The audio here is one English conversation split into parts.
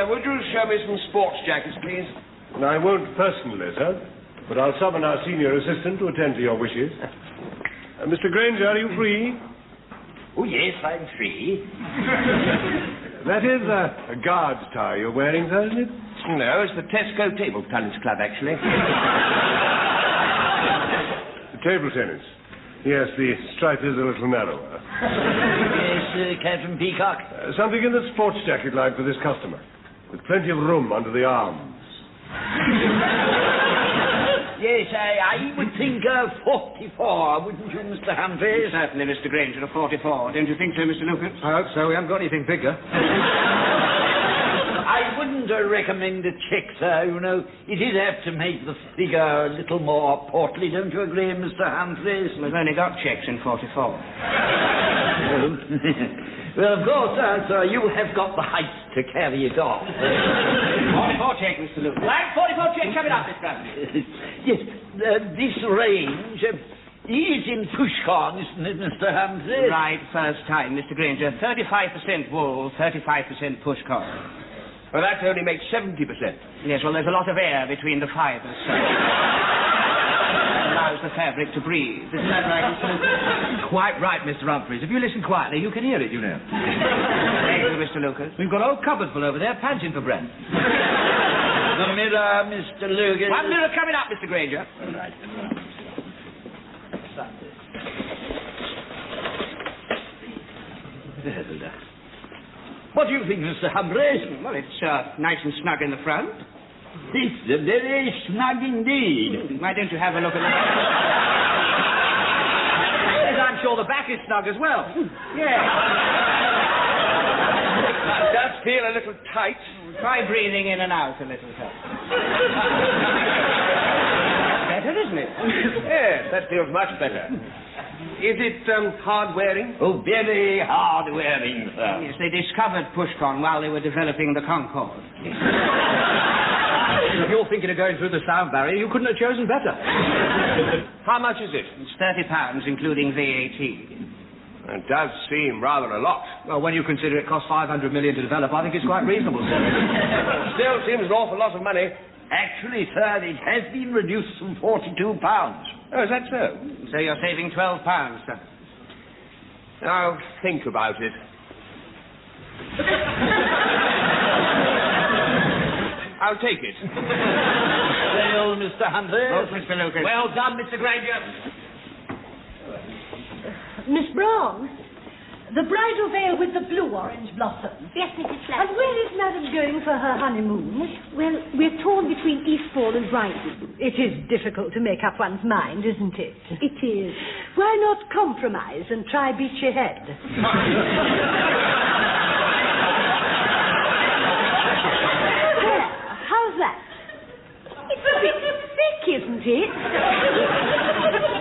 would you show me some sports jackets, please? I won't personally, sir, but I'll summon our senior assistant to attend to your wishes. Mr Grainger, are you free? Oh, yes, I'm free. That is a guard's tie you're wearing, sir, isn't it? No, it's the Tesco Table Tennis Club, actually. The table tennis. Yes, the stripe is a little narrower. Yes, Captain Peacock. Something in the sports jacket line for this customer, with plenty of room under the arms. Yes, I would think 44, wouldn't you, Mr Humphreys? Certainly, Mr Grainger, a 44. Don't you think so, Mr Lucas? I hope so. We haven't got anything bigger. I wouldn't recommend a check, sir. You know, it is apt to make the figure a little more portly, don't you agree, Mr Humphreys? We've only got checks in 44. Well, of course, sir, you have got the height to carry it off. 44 check, Mr Lucas. Like 44 check coming up, Mr Grainger. Yes, this range is in pushcorn, isn't it, Mr Humphreys? Right, first time, Mr Grainger. 35% wool, 35% pushcorn. Well, that only makes 70%. Yes, well, there's a lot of air between the fibres, sir. Allows the fabric to breathe. Isn't that right, Mr Lucas? Quite right, Mr Humphreys. If you listen quietly, you can hear it, you know. Thank you, Mr Lucas. We've got a whole cupboard full over there, panting for breath. The mirror, Mr Lucas. One mirror coming up, Mr Grainger. Right. What do you think, Mr Humphreys? Well, it's nice and snug in the front. It's very snug indeed. Why don't you have a look at the back? Yes, I'm sure the back is snug as well. Yes. It does feel a little tight. Try breathing in and out a little, sir. Better, isn't it? Yes, that feels much better. Is it hard wearing? Oh, very hard wearing, sir. Yes, they discovered pushcorn while they were developing the Concorde. If you're thinking of going through the sound barrier, you couldn't have chosen better. How much is it? It's £30, including VAT. It does seem rather a lot. Well, when you consider it cost $500 million to develop, I think it's quite reasonable, sir. Still seems an awful lot of money. Actually, sir, it has been reduced from £42. Oh, is that so? So you're saving £12, sir. I'll think about it. I'll take it. Well, Mr Humphreys. Oh, Mr Lucas. Well done, Mr Grainger. Miss Brown, the bridal veil with the blue-orange blossoms. Yes, Mrs. And Flash. where is Madam going for her honeymoon? Well, we're torn between Eastbourne and Brighton. It is difficult to make up one's mind, isn't it? It is. Why not compromise and try Beachy Head? There, how's that? It's a bit thick, isn't it?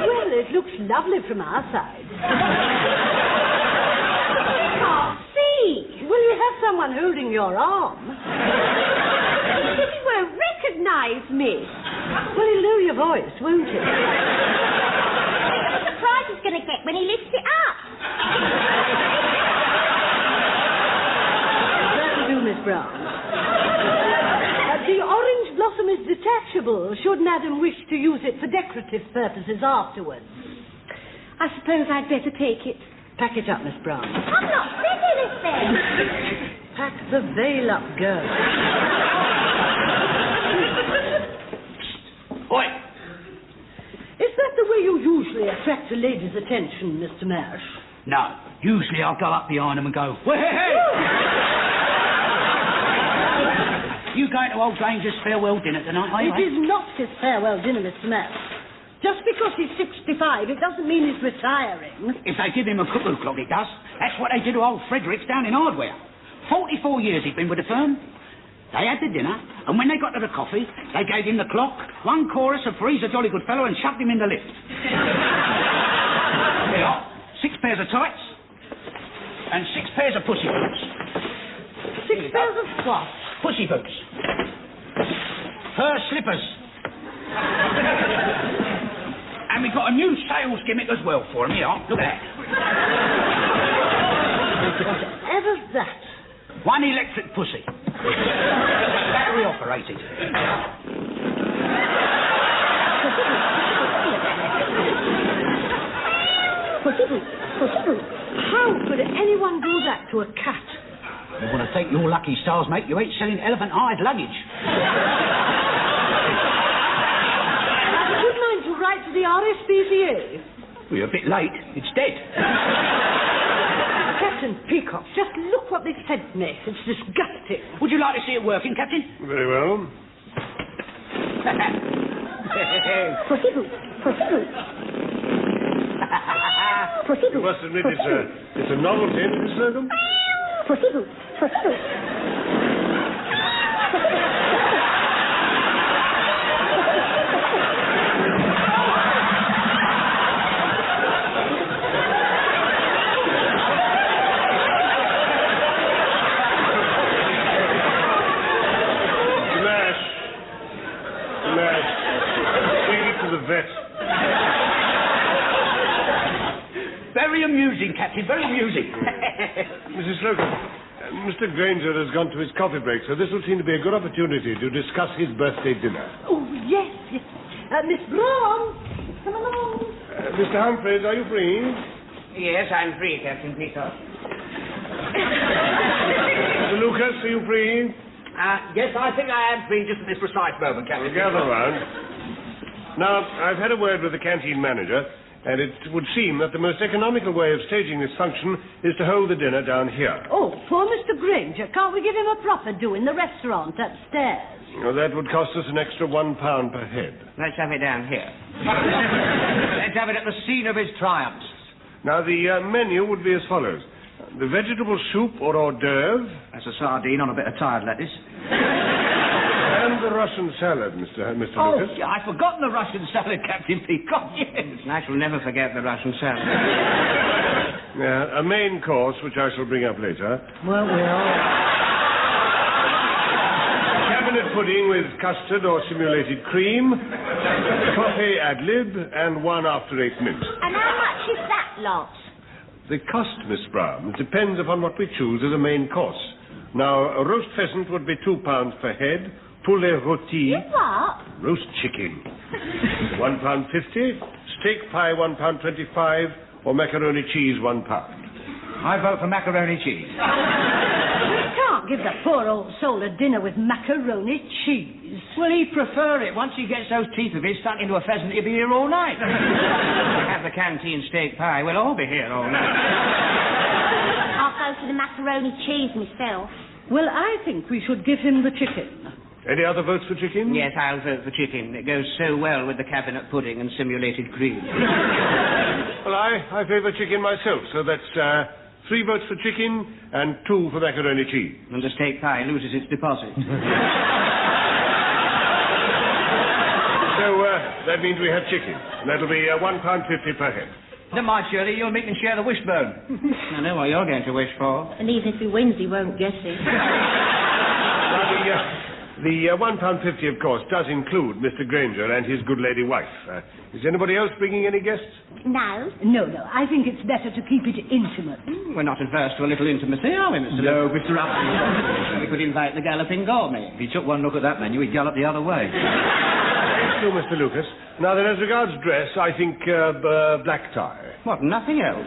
Well, it looks lovely from our side. Will you have someone holding your arm? He won't recognise me. Well, he'll know your voice, won't he? What surprise he's going to get when he lifts it up. That'll do, Miss Brown. The orange blossom is detachable, should Madam wish to use it for decorative purposes afterwards. I suppose I'd better take it. Pack it up, Miss Brown. I'm not said anything. Pack the veil up, girl. Oi! Is that the way you usually attract a lady's attention, Mr. Marsh? No. Usually I'll go up behind them and go, "Hey, hey, hey!" You going to old Grainger's farewell dinner tonight, are you? It is not his farewell dinner, Mr. Marsh. Just because he's 65, it doesn't mean he's retiring. If they give him a cuckoo clock, it does. That's what they did to old Fredericks down in Hardware. 44 years he'd been with the firm. They had the dinner, and when they got to the coffee, they gave him the clock, one chorus of "For he's a jolly good fellow," and shoved him in the lift. There you are. 6 pairs of tights, and 6 pairs of pussy boots. 6 pairs of what? Pussy boots. Fur slippers. And we've got a new sales gimmick as well for him. Here, look at that. Whatever's that? One electric pussy. Battery operated. How could anyone do that to a cat? You want to take your lucky stars, mate? You ain't selling elephant-hide luggage. I've a good mind to write to the RSPCA. We're a bit late. It's dead. Captain Peacock, just look what they've sent me. It's disgusting. Would you like to see it working, Captain? Very well. Pussy boot, pussy boot. Pussy You boot. must admit it's a novelty, Mrs. Slocum. Pussy boot, pussy boot. Very amusing, Captain, very amusing. Mrs. Slocum, Mr. Grainger has gone to his coffee break, so this will seem to be a good opportunity to discuss his birthday dinner. Oh, yes, yes. Miss Brough, come along. Mr. Humphreys, are you free? Yes, I'm free, Captain Peacock. Mr. Lucas, are you free? Yes, I think I am free just at this precise moment, Captain. Gather round. Now, I've had a word with the canteen manager, and it would seem that the most economical way of staging this function is to hold the dinner down here. Oh, poor Mr. Grainger. Can't we give him a proper do in the restaurant upstairs? Well, that would cost us an extra £1 per head. Let's have it down here. Let's have it at the scene of his triumphs. Now, the menu would be as follows. The vegetable soup or hors d'oeuvre. That's a sardine on a bit of tired lettuce. And the Russian salad, Mr. Oh, Lucas. yeah, I've forgotten the Russian salad, Captain Peacock, yes. I shall never forget the Russian salad. A main course, which I shall bring up later. Well, Cabinet pudding with custard or simulated cream, coffee ad lib, and one after 8 minutes. And how much is that lot? The cost, Miss Brown, depends upon what we choose as a main course. Now, a roast pheasant would be £2 per head, poulet rôti, What? roast chicken, £1.50, steak pie £1.25, or macaroni cheese £1. I vote for macaroni cheese. we can't give the poor old soul a dinner with macaroni cheese. Well, he'd prefer it. Once he gets those teeth of his stuck into a pheasant, he'll be here all night. Have the canteen steak pie. We'll all be here all night. I'll go for the macaroni cheese myself. Well, I think we should give him the chicken. Any other votes for chicken? Yes, I'll vote for chicken. It goes so well with the cabinet pudding and simulated cream. Well, I favour chicken myself, so that's 3 votes for chicken and 2 for macaroni cheese. And the steak pie loses its deposit. So that means we have chicken. And that'll be £1.50 per head. Never mind, Shirley, you'll meet and share the wishbone. I know what you're going to wish for. And even if he wins, he won't guess it. Now, the £1.50, of course, does include Mr. Grainger and his good lady wife. Is anybody else bringing any guests? No. No, I think it's better to keep it intimate. We're not adverse to a little intimacy, are we, Mr. No, Mr. Rumbold. We could invite the galloping gourmet. If he took one look at that menu, he'd gallop the other way. Thank you, Mr. Lucas. Now, then, as regards dress, I think black tie. What, nothing else?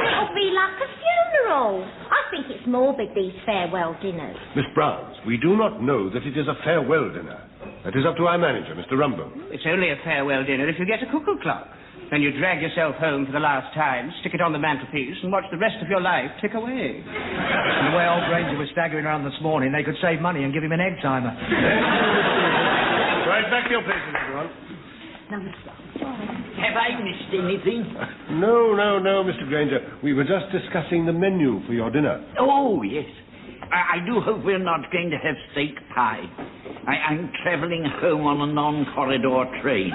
It'll be like a funeral. I think it's morbid, these farewell dinners. Miss Browns, we do not know that it is a farewell dinner. That is up to our manager, Mr. Rumbold. It's only a farewell dinner if you get a cuckoo clock. Then you drag yourself home for the last time, stick it on the mantelpiece, and watch the rest of your life tick away. And the way old Grainger was staggering around this morning, they could save money and give him an egg timer. Right, back to your places, everyone. Have I missed anything? No, Mr. Grainger. We were just discussing the menu for your dinner. Oh, yes. I do hope we're not going to have steak pie. I'm travelling home on a non-corridor train.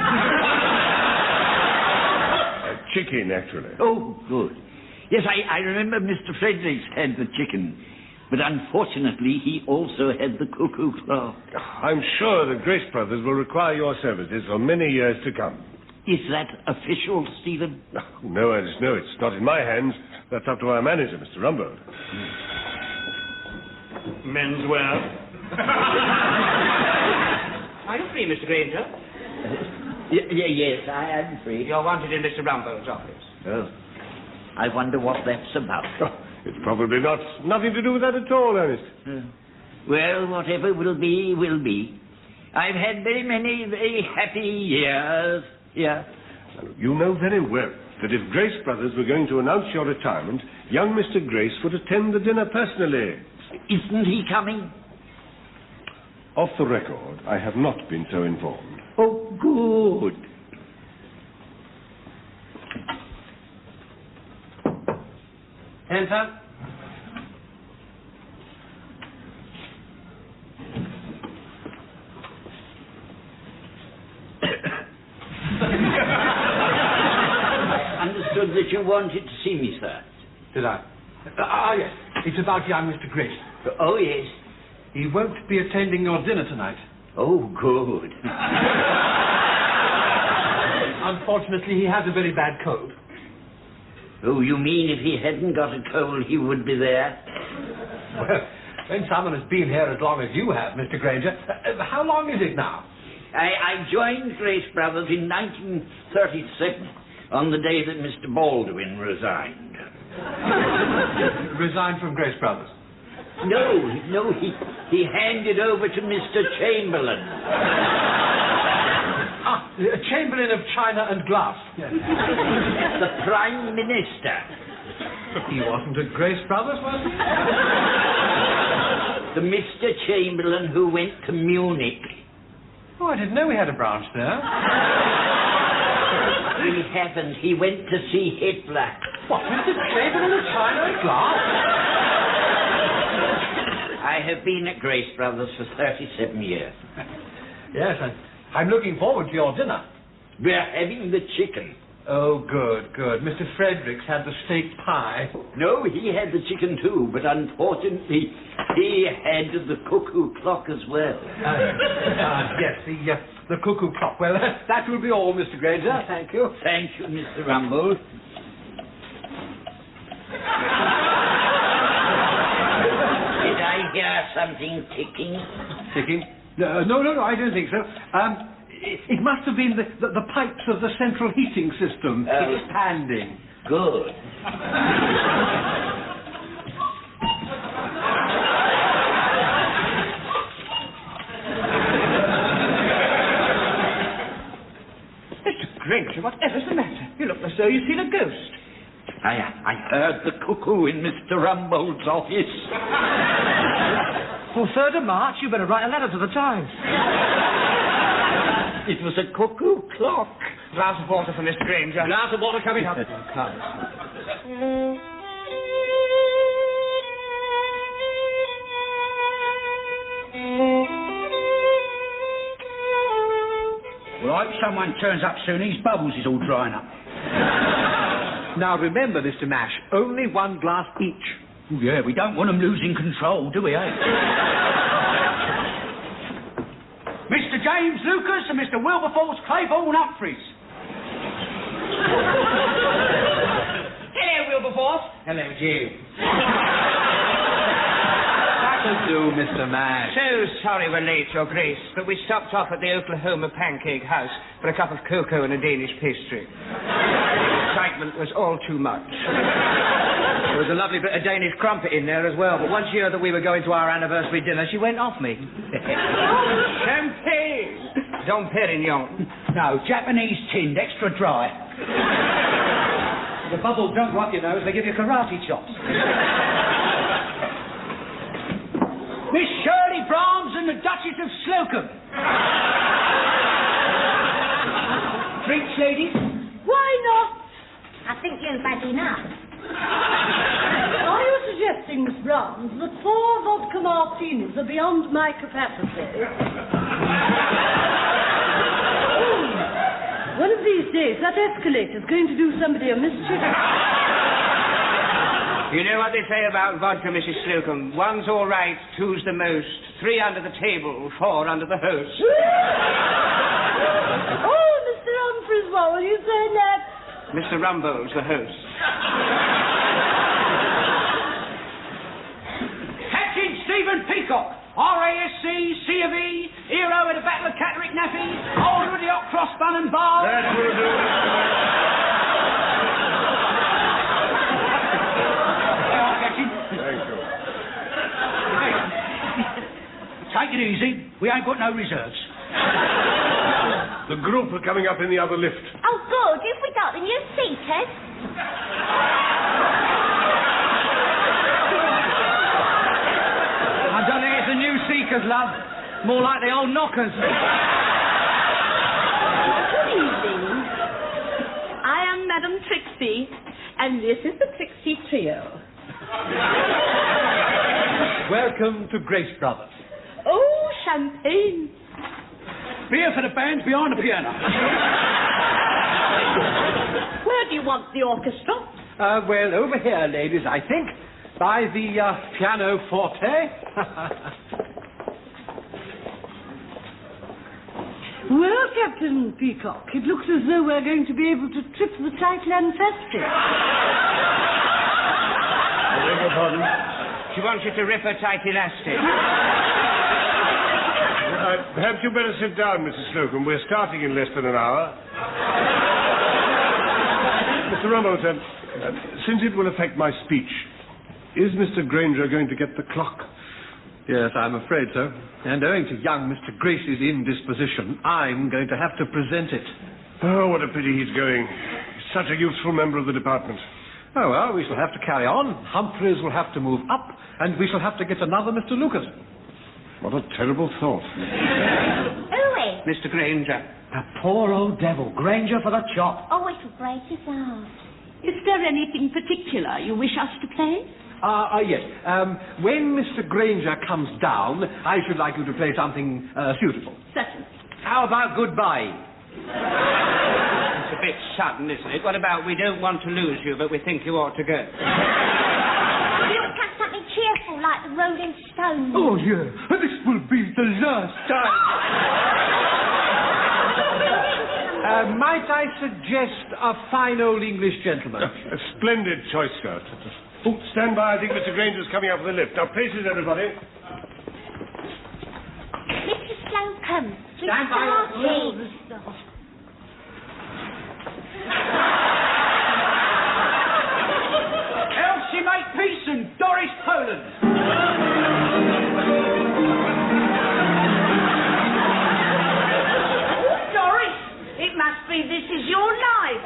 Chicken, actually. Oh, good. Yes, I remember Mr. Fredericks had the chicken, but unfortunately he also had the cuckoo clock. I'm sure the Grace Brothers will require your services for many years to come. Is that official, Stephen? No, Ernest, no, it's not in my hands. That's up to our manager, Mr. Rumbold. Menswear. Are you free, Mr Grainger? Yes, I am free. You're wanted in Mr Rumbold's office. Oh, I wonder what that's about. Oh, it's probably nothing to do with that at all, Ernest. Well, whatever will be, will be. I've had very many very happy years. Yeah. You know very well that if Grace Brothers were going to announce your retirement, young Mr. Grace would attend the dinner personally. Isn't he coming? Off the record, I have not been so informed. Oh, good. Enter. Understood that you wanted to see me, sir. Did I? Yes. It's about young Mr. Grace. Oh, yes. He won't be attending your dinner tonight. Oh, good. Unfortunately, he has a very bad cold. Oh, you mean if he hadn't got a cold, he would be there? Well, when someone has been here as long as you have, Mr. Grainger, how long is it now? I joined Grace Brothers in 1937, on the day that Mr. Baldwin resigned. Resigned from Grace Brothers? No, he handed over to Mr. Chamberlain. Chamberlain of China and Glass. Yes. The Prime Minister. He wasn't at Grace Brothers, was he? The Mr. Chamberlain who went to Munich. Oh, I didn't know we had a branch there. He happened. He went to see Hitler. What, Mr. Chamberlain of China and Glass? I have been at Grace Brothers for 37 years. Yes, I'm looking forward to your dinner. We're having the chicken. Oh, good. Mr. Fredericks had the steak pie. No, he had the chicken too, but unfortunately, he had the cuckoo clock as well. Yes, the cuckoo clock. Well, that will be all, Mr. Grainger. Thank you. Thank you, Mr. Rumbold. Did I hear something ticking? Ticking? No, I don't think so. It must have been the pipes of the central heating system expanding. Good. Mr. Grainger, whatever's the matter? You look as though you've seen a ghost. I heard the cuckoo in Mr. Rumbold's office. For 3rd of March, you better write a letter to the Times. It was a cuckoo clock. Glass of water for Mr. Grainger. Glass of water coming up. Well, I hope someone turns up soon. These bubbles is all drying up. Now remember, Mr. Mash, only one glass each. Oh, yeah, we don't want them losing control, do we, eh? Mr. James Lucas and Mr. Wilberforce Claiborne Humphreys. Hello, Wilberforce. Hello, Jim. That'll do, Mr. Mash. So sorry we're late, Your Grace, but we stopped off at the Oklahoma Pancake House for a cup of cocoa and a Danish pastry. The excitement was all too much. There was a lovely bit of Danish crumpet in there as well, but once she heard that we were going to our anniversary dinner, she went off me. Champagne! Dom Perignon. No, Japanese tinned, extra dry. The bubbles don't go up your nose, they give you karate chops. Miss Shirley Brahms and the Duchess of Slocum. Drinks, ladies? Why not? I think you've had enough. Are you suggesting, Miss Brahms, that 4 vodka martinis are beyond my capacity? One of these days, that escalator's going to do somebody a mischief. You know what they say about vodka, Mrs. Slocum? 1's all right, 2's the most, 3 under the table, 4 under the host. Oh, Mr. Humphreys, what will you say next? Mr. Rumbold's the host. Captain Stephen crossbun and bar. That will do. Thank you. Take it easy. We ain't got no reserves. The group are coming up in the other lift. Oh, good. Have we got the new seekers? I don't think it's the new seekers, love. More like the old knockers. Good evening. I am Madam Trixie, and this is the Trixie Trio. Welcome to Grace Brothers. Oh, champagne. Beer for the bands behind the piano. Where do you want the orchestra? Well, over here, ladies, I think, by the pianoforte. Well, Captain Peacock, it looks as though we're going to be able to trip the Tightland Festival. I beg your pardon? She wants you to rip her tight elastic. Perhaps you'd better sit down, Mrs. Slocum. We're starting in less than an hour. Mr. Rumbold, since it will affect my speech, is Mr. Grainger going to get the clock? Yes, I'm afraid so. And owing to young Mr. Grace's indisposition, I'm going to have to present it. Oh, what a pity he's going. He's such a useful member of the department. Oh, well, we shall have to carry on. Humphreys will have to move up, and we shall have to get another Mr. Lucas. What a terrible thought. Owing. Mr Grainger. A poor old devil. Grainger for the chop. Oh, it'll break his heart. Is there anything particular you wish us to play? Yes. When Mr. Grainger comes down, I should like you to play something suitable. Certainly. How about Goodbye? It's a bit sudden, isn't it? What about We Don't Want to Lose You, but we think you ought to go? You would have something cheerful like the Rolling Stones. Oh, yeah. This will be the last time. Might I suggest a fine old English gentleman? A splendid choice, sir. Oh, stand by. I think Mr. Grainger's coming up with the lift. Now, places, everybody. Mr. Slocum. Stand by. Elsie Makepeace, Doris Poland. Doris, it must be This Is Your Life.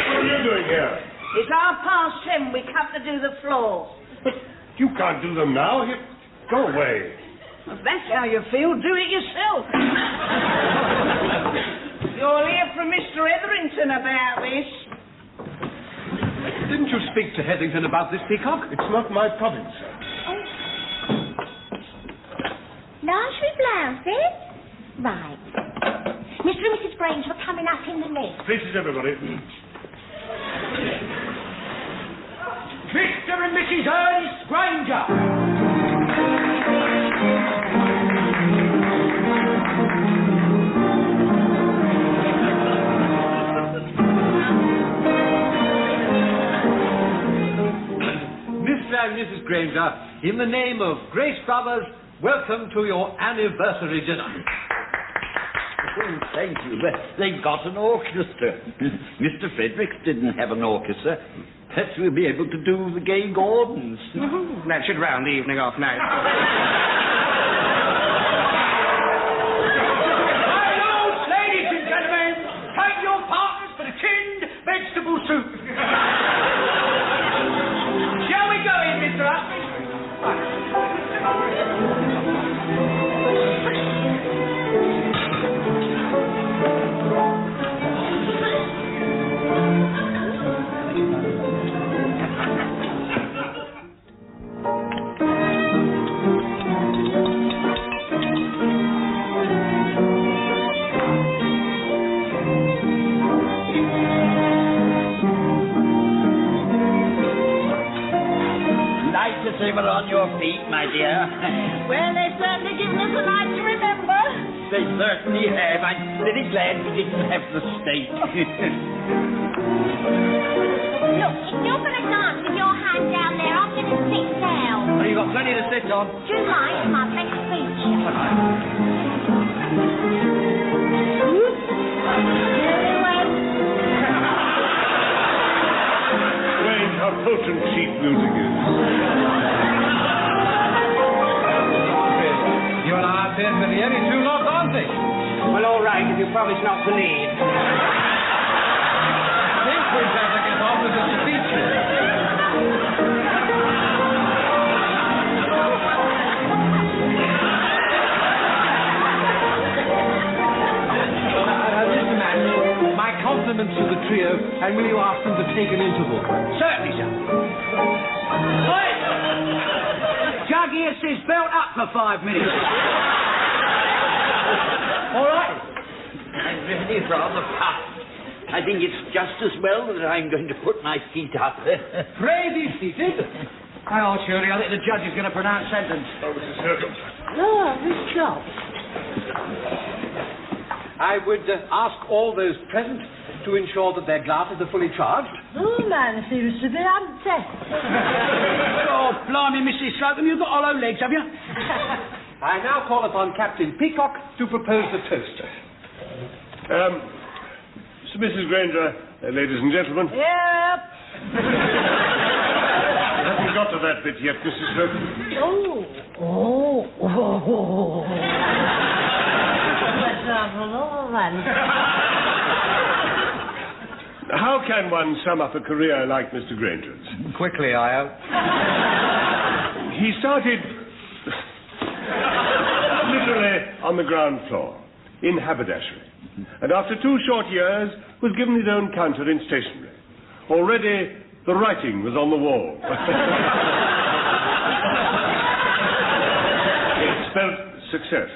What are you doing here? It's 10:30. We come to do the floor. But you can't do them now. Go away. If that's how you feel, do it yourself. You'll hear from Mr. Etherington about this. Didn't you speak to Hetherington about this, Peacock? It's not my province, sir. Lingerie blouses? Right. Mr. and Mrs. Grainger are coming up in the lift. Places, everybody. Mr. and Mrs. Ernest Grainger. Mr. and Mrs. Grainger, in the name of Grace Brothers, welcome to your anniversary dinner. Oh, thank you. They've got an orchestra. Mr. Fredericks didn't have an orchestra. Perhaps we'll be able to do the Gay Gordons. That should round the evening off now. Hello, ladies and gentlemen. Take your partners for the tinned vegetable soup. Shall we go in, Mr. Hutton? They were on your feet, my dear. Well, they've certainly given us a night to remember. They certainly have. I'm very glad we didn't have the steak. Look, if you're going to dance with your hand down there, I'm going to sit down. Well, you've got plenty to sit on. Do you mind my best feature? Strange how potent sheet music is. You and I appear to be the only two lot, aren't we? Well, all right, if you promise not to lead. I think we'd better get on with the speeches. Mr. Max, my compliments to the trio, and will you ask them to take an interval? Certainly, sir. Lloyd! Jug here says belt up for 5 minutes. All right. I'm really rather puffed. I think it's just as well that I'm going to put my feet up. Pray be seated. Oh, surely, I think the judge is going to pronounce sentence. Oh, Mrs. Slocum. Oh, this job. I would ask all those present to ensure that their glasses are fully charged. Oh, man seems to be upset. Oh, blimey, Mrs. Slocum, you've got hollow legs, have you? I now call upon Captain Peacock to propose the toast. So Mrs. Grainger, ladies and gentlemen. Yep. Haven't got to that bit yet, Mrs. Slocum. Oh. That's another one. How can one sum up a career like Mr. Grainger's? Quickly, I hope. He started literally on the ground floor, in haberdashery, and after 2 short years was given his own counter in stationery. Already the writing was on the wall. It spelled success.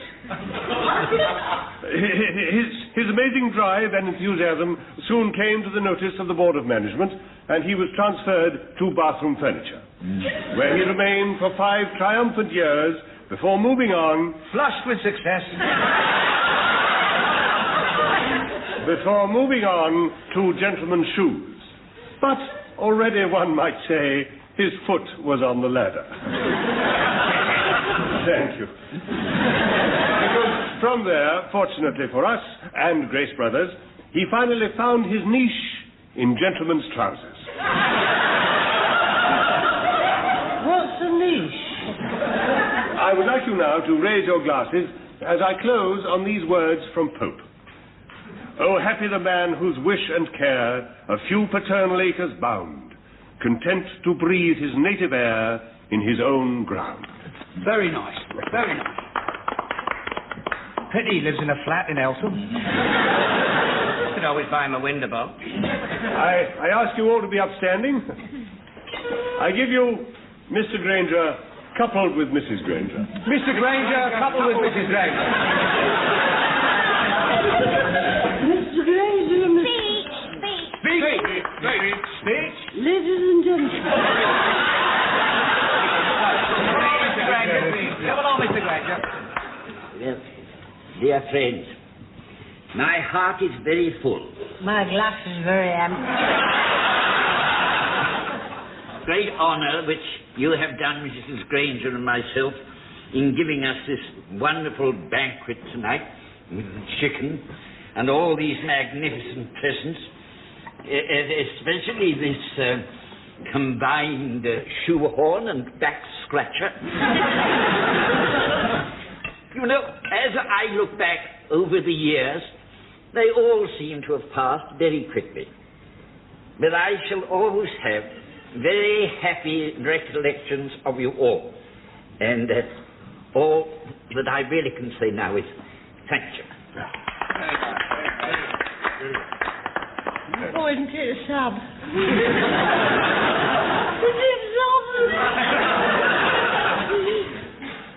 His amazing drive and enthusiasm soon came to the notice of the Board of Management, and he was transferred to bathroom furniture, where he remained for 5 triumphant years before moving on... Flushed with success. Before moving on to gentlemen's shoes. But already one might say his foot was on the ladder. Thank you. Because from there, fortunately for us and Grace Brothers, he finally found his niche in gentlemen's trousers. What's the niche? I would like you now to raise your glasses as I close on these words from Pope. Oh, happy the man whose wish and care a few paternal acres bound, content to breathe his native air in his own ground. Very nice. Very nice. Pity he lives in a flat in Eltham. Could always buy him a window box. I ask you all to be upstanding. I give you Mr. Grainger coupled with Mrs. Grainger. Mr. Grainger, coupled with Mrs. Grainger. Mr. Grainger, Speech. ladies and gentlemen. Mr. Grainger, please. Come along, Mr. Grainger. Well, dear friends, my heart is very full. My glass is very empty. Great honour which you have done, Mrs. Grainger and myself, in giving us this wonderful banquet tonight, with the chicken and all these magnificent presents, especially this combined shoehorn and back scratcher. You know, as I look back over the years, they all seem to have passed very quickly. But I shall always have very happy recollections of you all. And all that I really can say now is thank you. Go into a sub.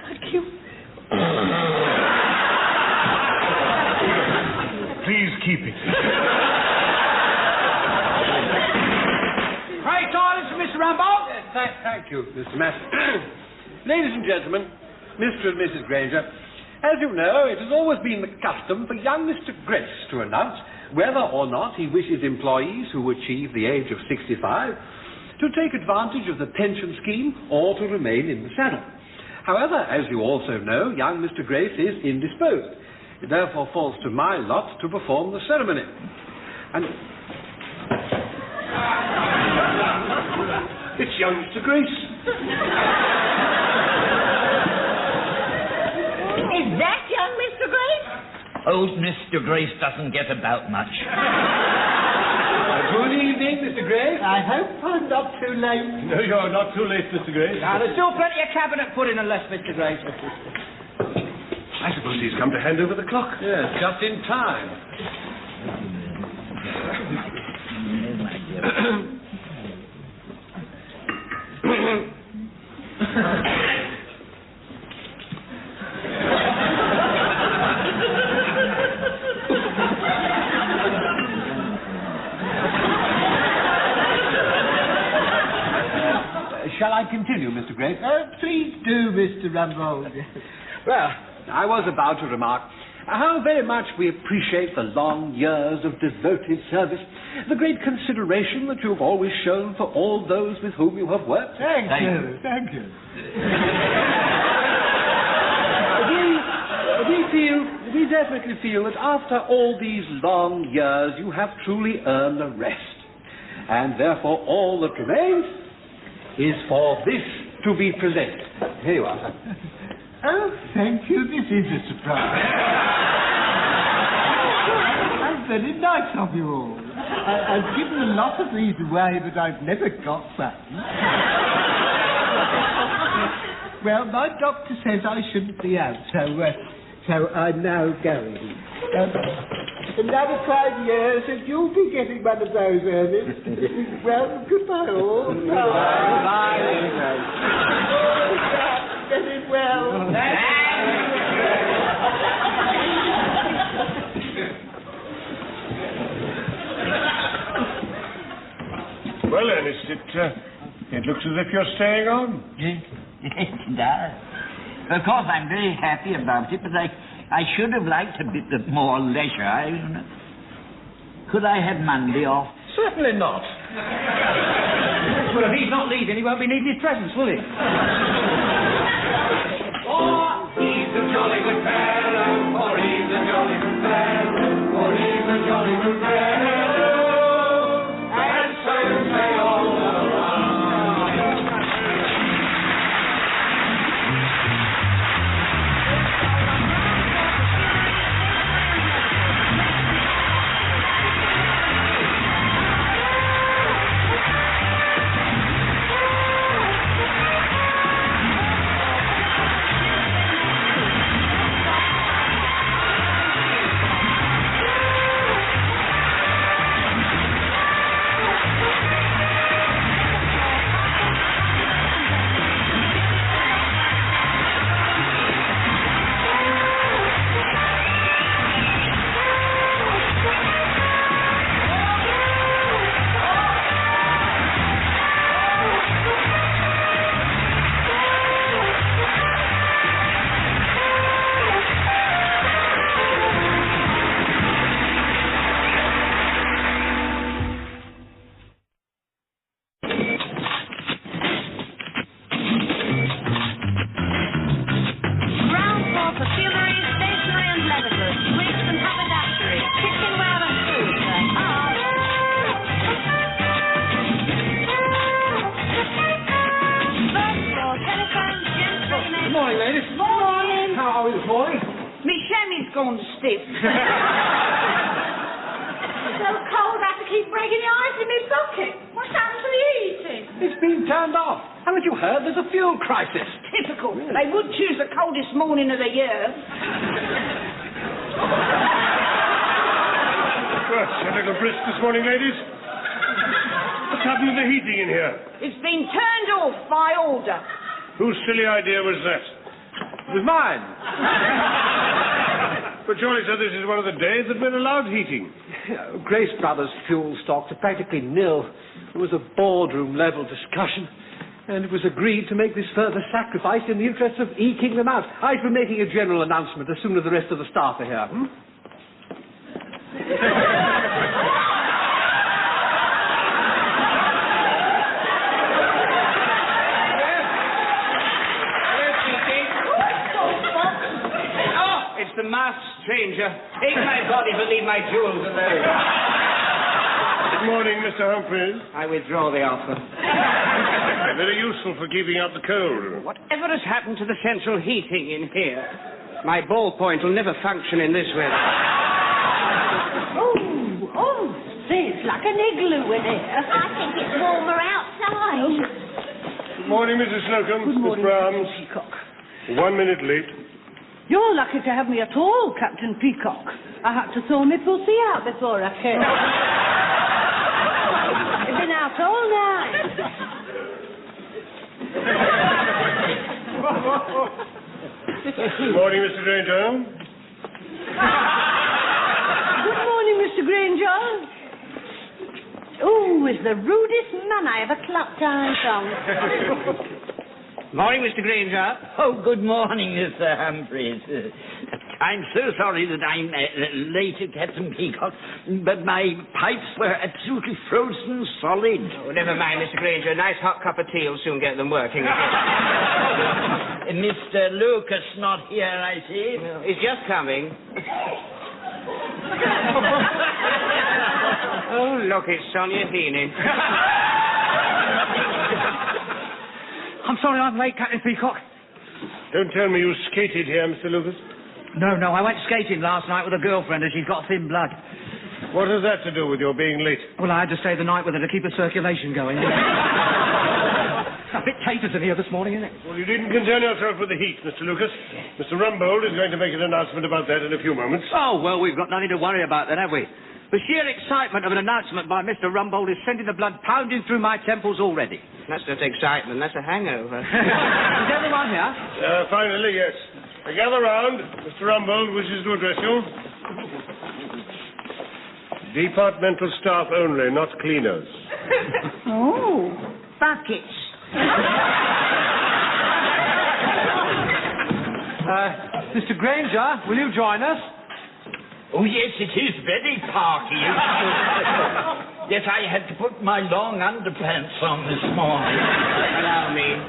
Thank you. Please keep it. Pray silence for Mr Rumbold. Thank you, Mr. Master. Ladies and gentlemen, Mr. and Mrs. Grainger, as you know, it has always been the custom for young Mr. Grace to announce whether or not he wishes employees who achieve the age of 65 to take advantage of the pension scheme or to remain in the saddle. However, as you also know, young Mr Grace is indisposed. It therefore falls to my lot to perform the ceremony. And... It's young Mr Grace. Is that young Mr Grace? Old Mr Grace doesn't get about much. Good evening, Mr Grace. I hope I'm not too late. No, you're not too late, Mr Grace. Now, there's still plenty of cabinet pudding left, Mr Grace. I suppose he's come to hand over the clock. Yes, just in time. Shall I continue, Mr Grace? Please do, Mr Rumbold. Well, I was about to remark how very much we appreciate the long years of devoted service, the great consideration that you've always shown for all those with whom you have worked. Thank you. We definitely feel that after all these long years you have truly earned a rest. And therefore all that remains is for this to be presented. Here you are, sir. Oh, thank you. This is a surprise. How very nice of you all. I've given a lot of these away, but I've never got some. Well, my doctor says I shouldn't be out, so I'm now going. Another 5 years, and you'll be getting one of those, Ernest. Well, goodbye, all. Goodbye. Get it well. Well, Ernest, it looks as if you're staying on. Yes, it does. Of course, I'm very happy about it, but I should have liked a bit of more leisure. Could I have Monday off? Certainly not. Well, if he's not leaving, he won't be needing his presents, will he? For he's a jolly good fellow, for he's a jolly good fellow, for he's a jolly good fellow, and so say all around. gone stiff. It's so cold I have to keep breaking the ice in my bucket. What's happened to the heating? It's been turned off. Haven't you heard? There's a fuel crisis. Typical. They would choose the coldest morning of the year. Well, it's a little brisk this morning, ladies. What's happened to the heating in here? It's been turned off by order. Whose silly idea was that? It was mine. But surely, sir, this is one of the days that we're allowed heating. Grace Brothers' fuel stocks are practically nil. There was a boardroom-level discussion, and it was agreed to make this further sacrifice in the interest of eking them out. I shall be making a general announcement as soon as the rest of the staff are here. it's the masked stranger. Take my body, but leave my jewels alone. Good morning, Mr. Humphreys. I withdraw the offer. Very useful for keeping out the cold. Whatever has happened to the central heating in here? My ballpoint will never function in this weather. Say, it's like an igloo in here. I think it's warmer outside. Good morning, Mrs. Slocum. Good morning, Miss Brown. Captain Peacock. 1 minute late. You're lucky to have me at all, Captain Peacock. I had to throw my pussy out before I came. I've been out all night. Good morning, Mr. Grainger. Good morning, Mr. Grainger. Oh, is the rudest man I ever clapped eyes on. Morning, Mr. Grainger. Oh, good morning, Mr. Humphreys. I'm so sorry that I'm late, Captain Peacock, but my pipes were absolutely frozen solid. Oh, never mind, Mr. Grainger. A nice hot cup of tea will soon get them working again. Mr. Lucas not here, I see. No, he's just coming. Oh, look, it's Sonia Heaney. I'm sorry I'm late, Captain Peacock. Don't tell me you skated here, Mr. Lucas. No, I went skating last night with a girlfriend and she's got thin blood. What has that to do with your being late? Well, I had to stay the night with her to keep her circulation going. A bit taters in here this morning, isn't it? Well, you needn't concern yourself with the heat, Mr. Lucas. Mr. Rumbold is going to make an announcement about that in a few moments. Oh, well, we've got nothing to worry about then, have we? The sheer excitement of an announcement by Mr. Rumbold is sending the blood pounding through my temples already. That's not excitement, that's a hangover. Is everyone here? Finally, yes. Gather round. Mr. Rumbold wishes to address you. Departmental staff only, not cleaners. Oh, buckets. Mr. Grainger, will you join us? Oh, yes, it is very parky. Yes, I had to put my long underpants on this morning. Allow me.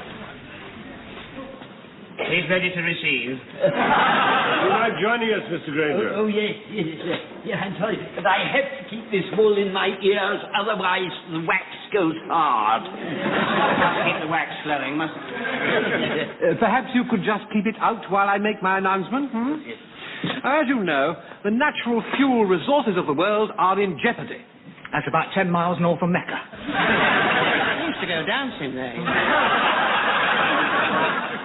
He's ready to receive. You mind joining us, Mr. Grainger? Oh, yes. Yeah, I'm sorry, but I have to keep this wool in my ears, otherwise the wax goes hard. Keep the wax flowing, must it? Perhaps you could just keep it out while I make my announcement, Yes. As you know, the natural fuel resources of the world are in jeopardy. That's about 10 miles north of Mecca. I used to go dancing there.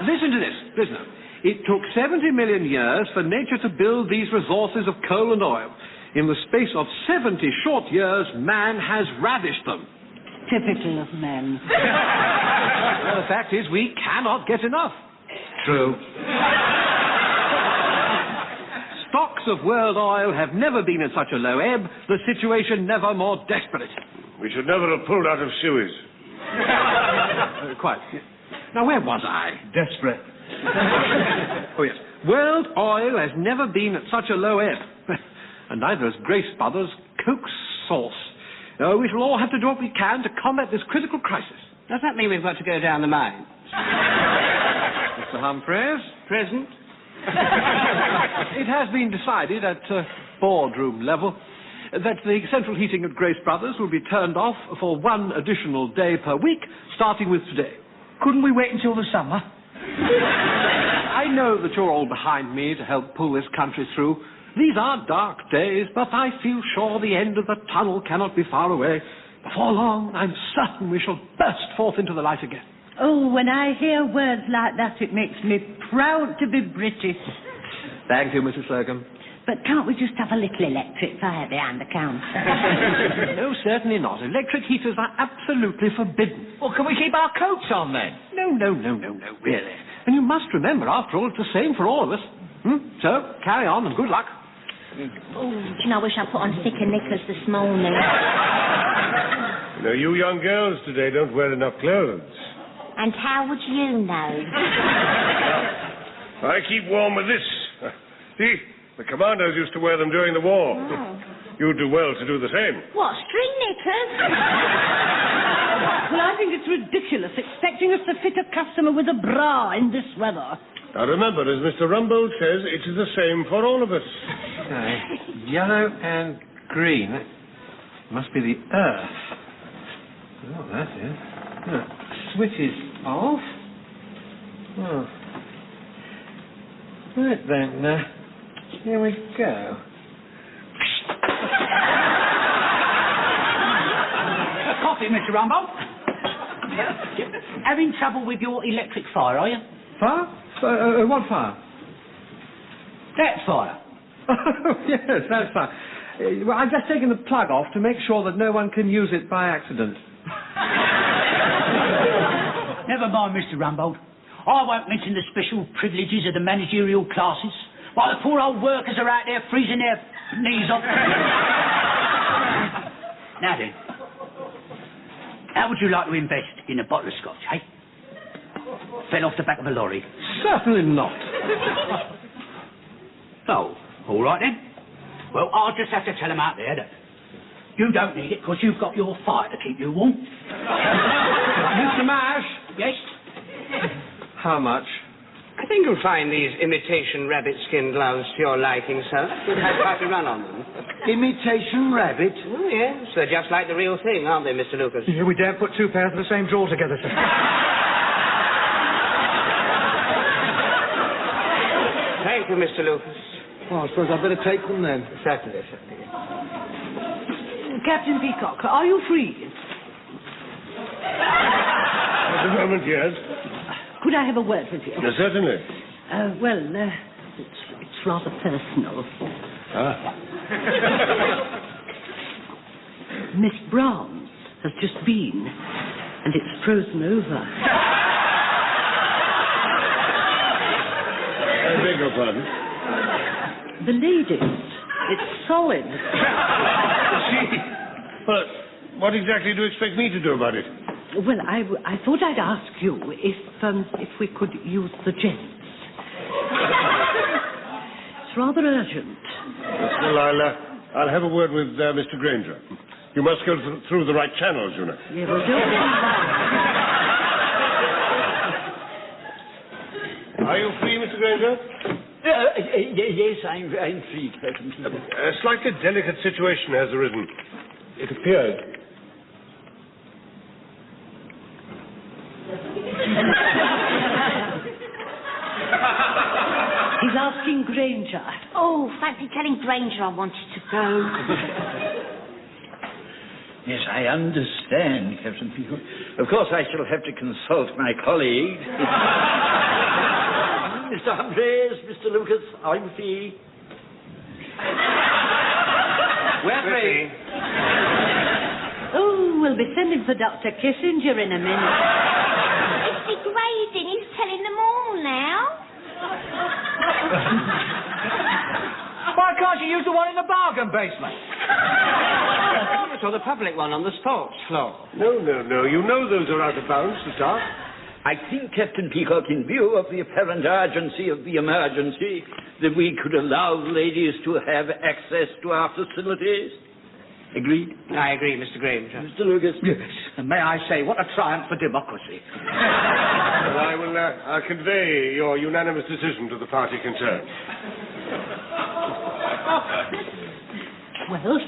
Listen to this. Listen. It took 70 million years for nature to build these resources of coal and oil. In the space of 70 short years, man has ravished them. Typical of men. Well, the fact is, we cannot get enough. True. Stocks of world oil have never been at such a low ebb, the situation never more desperate. We should never have pulled out of Suez. Quite. Now, where was I? Desperate. Oh, yes. World oil has never been at such a low ebb. And neither has Grace Brothers' Coke sauce. We shall all have to do what we can to combat this critical crisis. Does that mean we've got to go down the mine? Mr. Humphreys? Present? It has been decided at boardroom level that the central heating at Grace Brothers will be turned off for 1 additional day per week, starting with today. Couldn't we wait until the summer? I know that you're all behind me to help pull this country through. These are dark days, but I feel sure the end of the tunnel cannot be far away. Before long, I'm certain we shall burst forth into the light again. Oh, when I hear words like that, it makes me proud to be British. Thank you, Mrs. Slocum. But can't we just have a little electric fire behind the counter? No, certainly not. Electric heaters are absolutely forbidden. Well, can we keep our coats on then? No, really. And you must remember, after all, it's the same for all of us. So, carry on and good luck. Oh, do you know, I wish I put on thicker knickers this morning. You know, you young girls today don't wear enough clothes. And how would you know? I keep warm with this. See, the commandos used to wear them during the war. Oh. You'd do well to do the same. What, string knickers? Well, I think it's ridiculous expecting us to fit a customer with a bra in this weather. Now remember, as Mr Rumbold says, it is the same for all of us. Yellow and green. That must be the earth. Oh, that is. Oh, switch is off. Oh. Right then, here we go. Coffee, Mr Rumbold. Having trouble with your electric fire, are you? Fire? What fire? That fire. Oh, yes, that's fine. Well, I've just taken the plug off to make sure that no one can use it by accident. Never mind, Mr Rumbold. I won't mention the special privileges of the managerial classes, while the poor old workers are out there freezing their knees off. Now then, how would you like to invest in a bottle of scotch, eh? Fell off the back of a lorry. Certainly not. Oh, all right then. Well, I'll just have to tell them out there that you don't need it because you've got your fire to keep you warm. Mr Mash? Yes? How much? I think you'll find these imitation rabbit skin gloves to your liking, sir. You've had quite a run on them. Imitation rabbit? Oh, yes. They're just like the real thing, aren't they, Mr Lucas? Yeah, we daren't put two pairs of the same drawer together, sir. Thank you, Mr Lucas. Well, I suppose I'd better take them then. Certainly, certainly. Captain Peacock, are you free? At the moment, yes. Could I have a word with you? Certainly. It's rather personal. Miss Brown's has just been, and it's frozen over. I beg your pardon? The ladies. It's solid. Well, what exactly do you expect me to do about it? Well, I thought I'd ask you if we could use the gents. It's rather urgent. Well, I'll have a word with Mr Grainger. You must go through the right channels, you know. Yeah, well, don't. Are you free, Mr Grainger? Yes, I'm free, Captain Peacock. A slightly delicate situation has arisen. It appears. He's asking Grainger. Oh, fancy telling Grainger I wanted to go. Yes, I understand, Captain Peacock. Of course, I shall have to consult my colleague. Mr Humphreys, Mr Lucas, I'm free. We're free. Oh, we'll be sending for Dr. Kissinger in a minute. It's degrading. He's telling them all now. Why can't you use the one in the bargain basement? Or the public one on the sports floor. No. You know those are out of bounds to start. I think, Captain Peacock, in view of the apparent urgency of the emergency, that we could allow ladies to have access to our facilities. Agreed? I agree, Mr Grainger. Mr Lucas? Yes. And may I say, what a triumph for democracy. Well, I'll convey your unanimous decision to the party concerned. Well?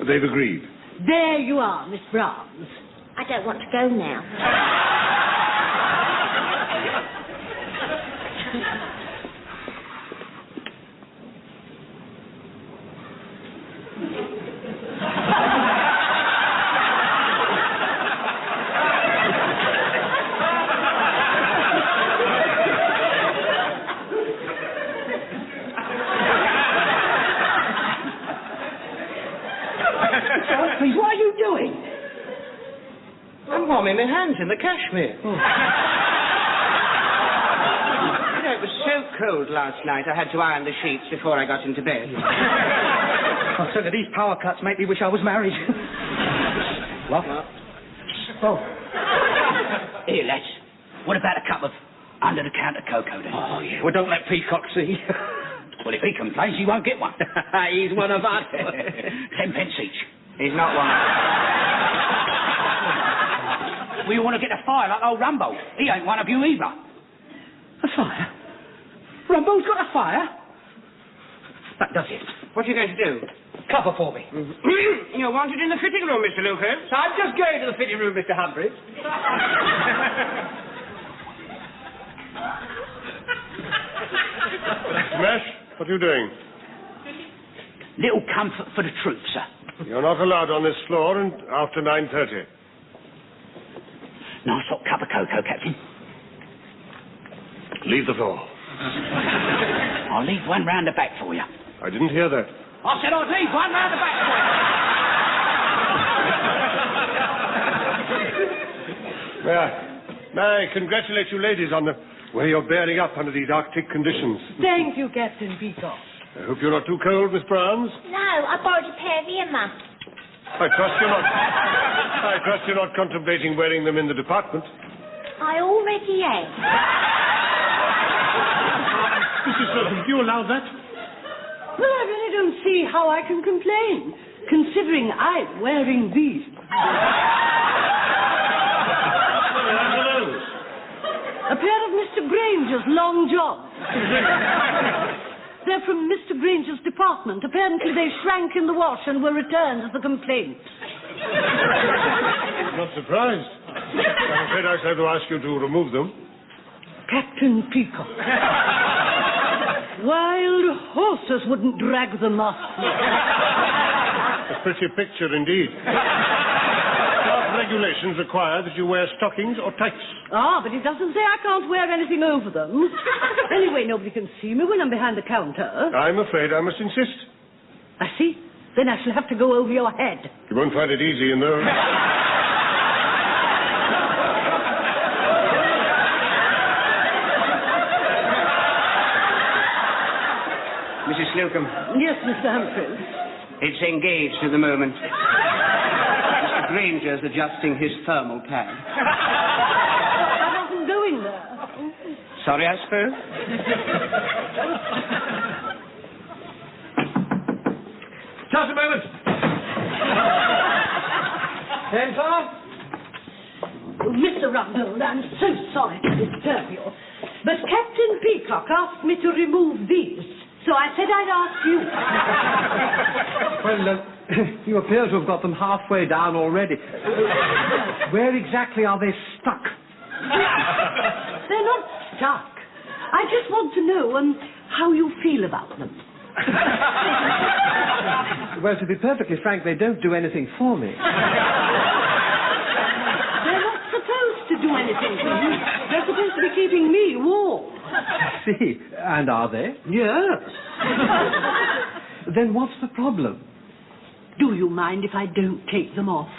They've agreed. There you are, Miss Browns. I don't want to go now. What are you doing? I'm warming my hands in the cashmere. Oh. You know, it was so cold last night, I had to iron the sheets before I got into bed. I'll tell you, these power cuts make me wish I was married. What? Oh. Here, lads. What about a cup of under-the-counter cocoa, then? Oh, yeah. Well, don't let Peacock see. Well, if he complains, he won't get one. He's one of us. 10 pence each. He's not one. Well, you want to get a fire like old Rumbold. He ain't one of you either. A fire? Rumbold's got a fire? That does it. What are you going to do? Cover for me. You're wanted in the fitting room, Mr. Lucas. I'm just going to the fitting room, Mr. Humphreys. Smash, what are you doing? Little comfort for the troops, sir. You're not allowed on this floor after 9:30. Nice hot cup of cocoa, Captain. Leave the floor. I'll leave one round the back for you. I didn't hear that. I said I'd leave one round the back for you. May I congratulate you ladies on the way you're bearing up under these Arctic conditions. Thank you, Captain Peacock. I hope you're not too cold, Miss Browns. No, I borrowed a pair of earmuffs. I trust you're not contemplating wearing them in the department. I already am. Mrs. Slocum, do you allow that? Well, I really don't see how I can complain, considering I'm wearing these. A pair of Mr Grainger's long johns. They're from Mr Grainger's department. Apparently they shrank in the wash and were returned as a complaint. I'm not surprised. I'm afraid I shall have to ask you to remove them. Captain Peacock. Wild horses wouldn't drag them off. A pretty picture indeed. Staff regulations require that you wear stockings or tights. Ah, but it doesn't say I can't wear anything over them. Anyway, nobody can see me when I'm behind the counter. I'm afraid I must insist. I see. Then I shall have to go over your head. You won't find it easy in those. Mrs. Slocum. Yes, Mr. Humphreys. It's engaged at the moment. Mr. Grainger's adjusting his thermal pad. I wasn't going there. Sorry, I suppose? Just a moment. Enter. Mr. Rumbold, I'm so sorry to disturb you, but Captain Peacock asked me to remove these, so I said I'd ask you. Well, you appear to have got them halfway down already. Where exactly are they stuck? They're not stuck. I just want to know how you feel about them. Well, to be perfectly frank, they don't do anything for me. They're not supposed to do anything for you. They're supposed to be keeping me warm. I see. And are they? Yes. Then what's the problem? Do you mind if I don't take them off?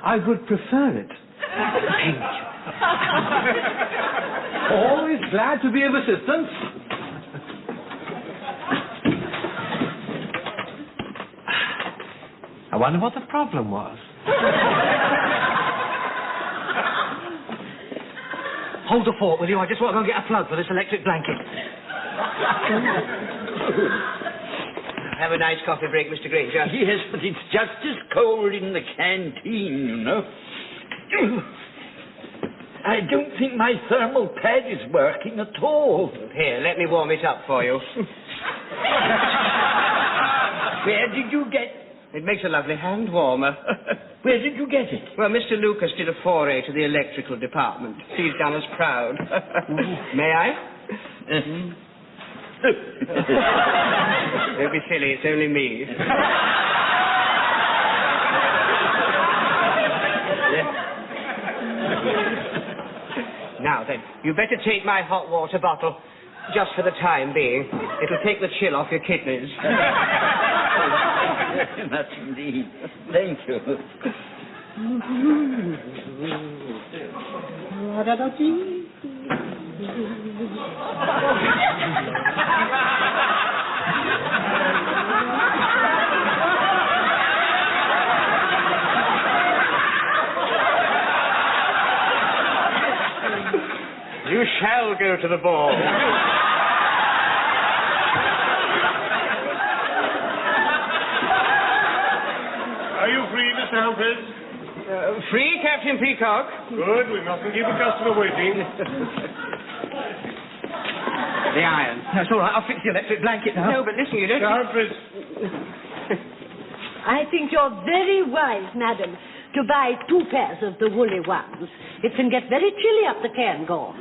I would prefer it. Thank you. Always glad to be of assistance. I wonder what the problem was. Hold the fort, will you? I just want to go and get a plug for this electric blanket. Have a nice coffee break, Mr. Grainger. Yes, but it's just as cold in the canteen, you know. I don't think my thermal pad is working at all. Here, let me warm it up for you. Where did you get... It makes a lovely hand warmer. Where did you get it? Well, Mr. Lucas did a foray to the electrical department. He's done us proud. May I? Don't be silly, it's only me. Now then, you better take my hot water bottle, just for the time being. It'll take the chill off your kidneys. That's indeed. Thank you. You shall go to the ball. Are you free, Mr. Humphreys? Free, Captain Peacock? Good, we mustn't keep a customer waiting. The iron. That's all right. I'll fix the electric blanket now. No, but listen, you don't... I think you're very wise, madam, to buy 2 pairs of the woolly ones. It can get very chilly up the Cairngorm.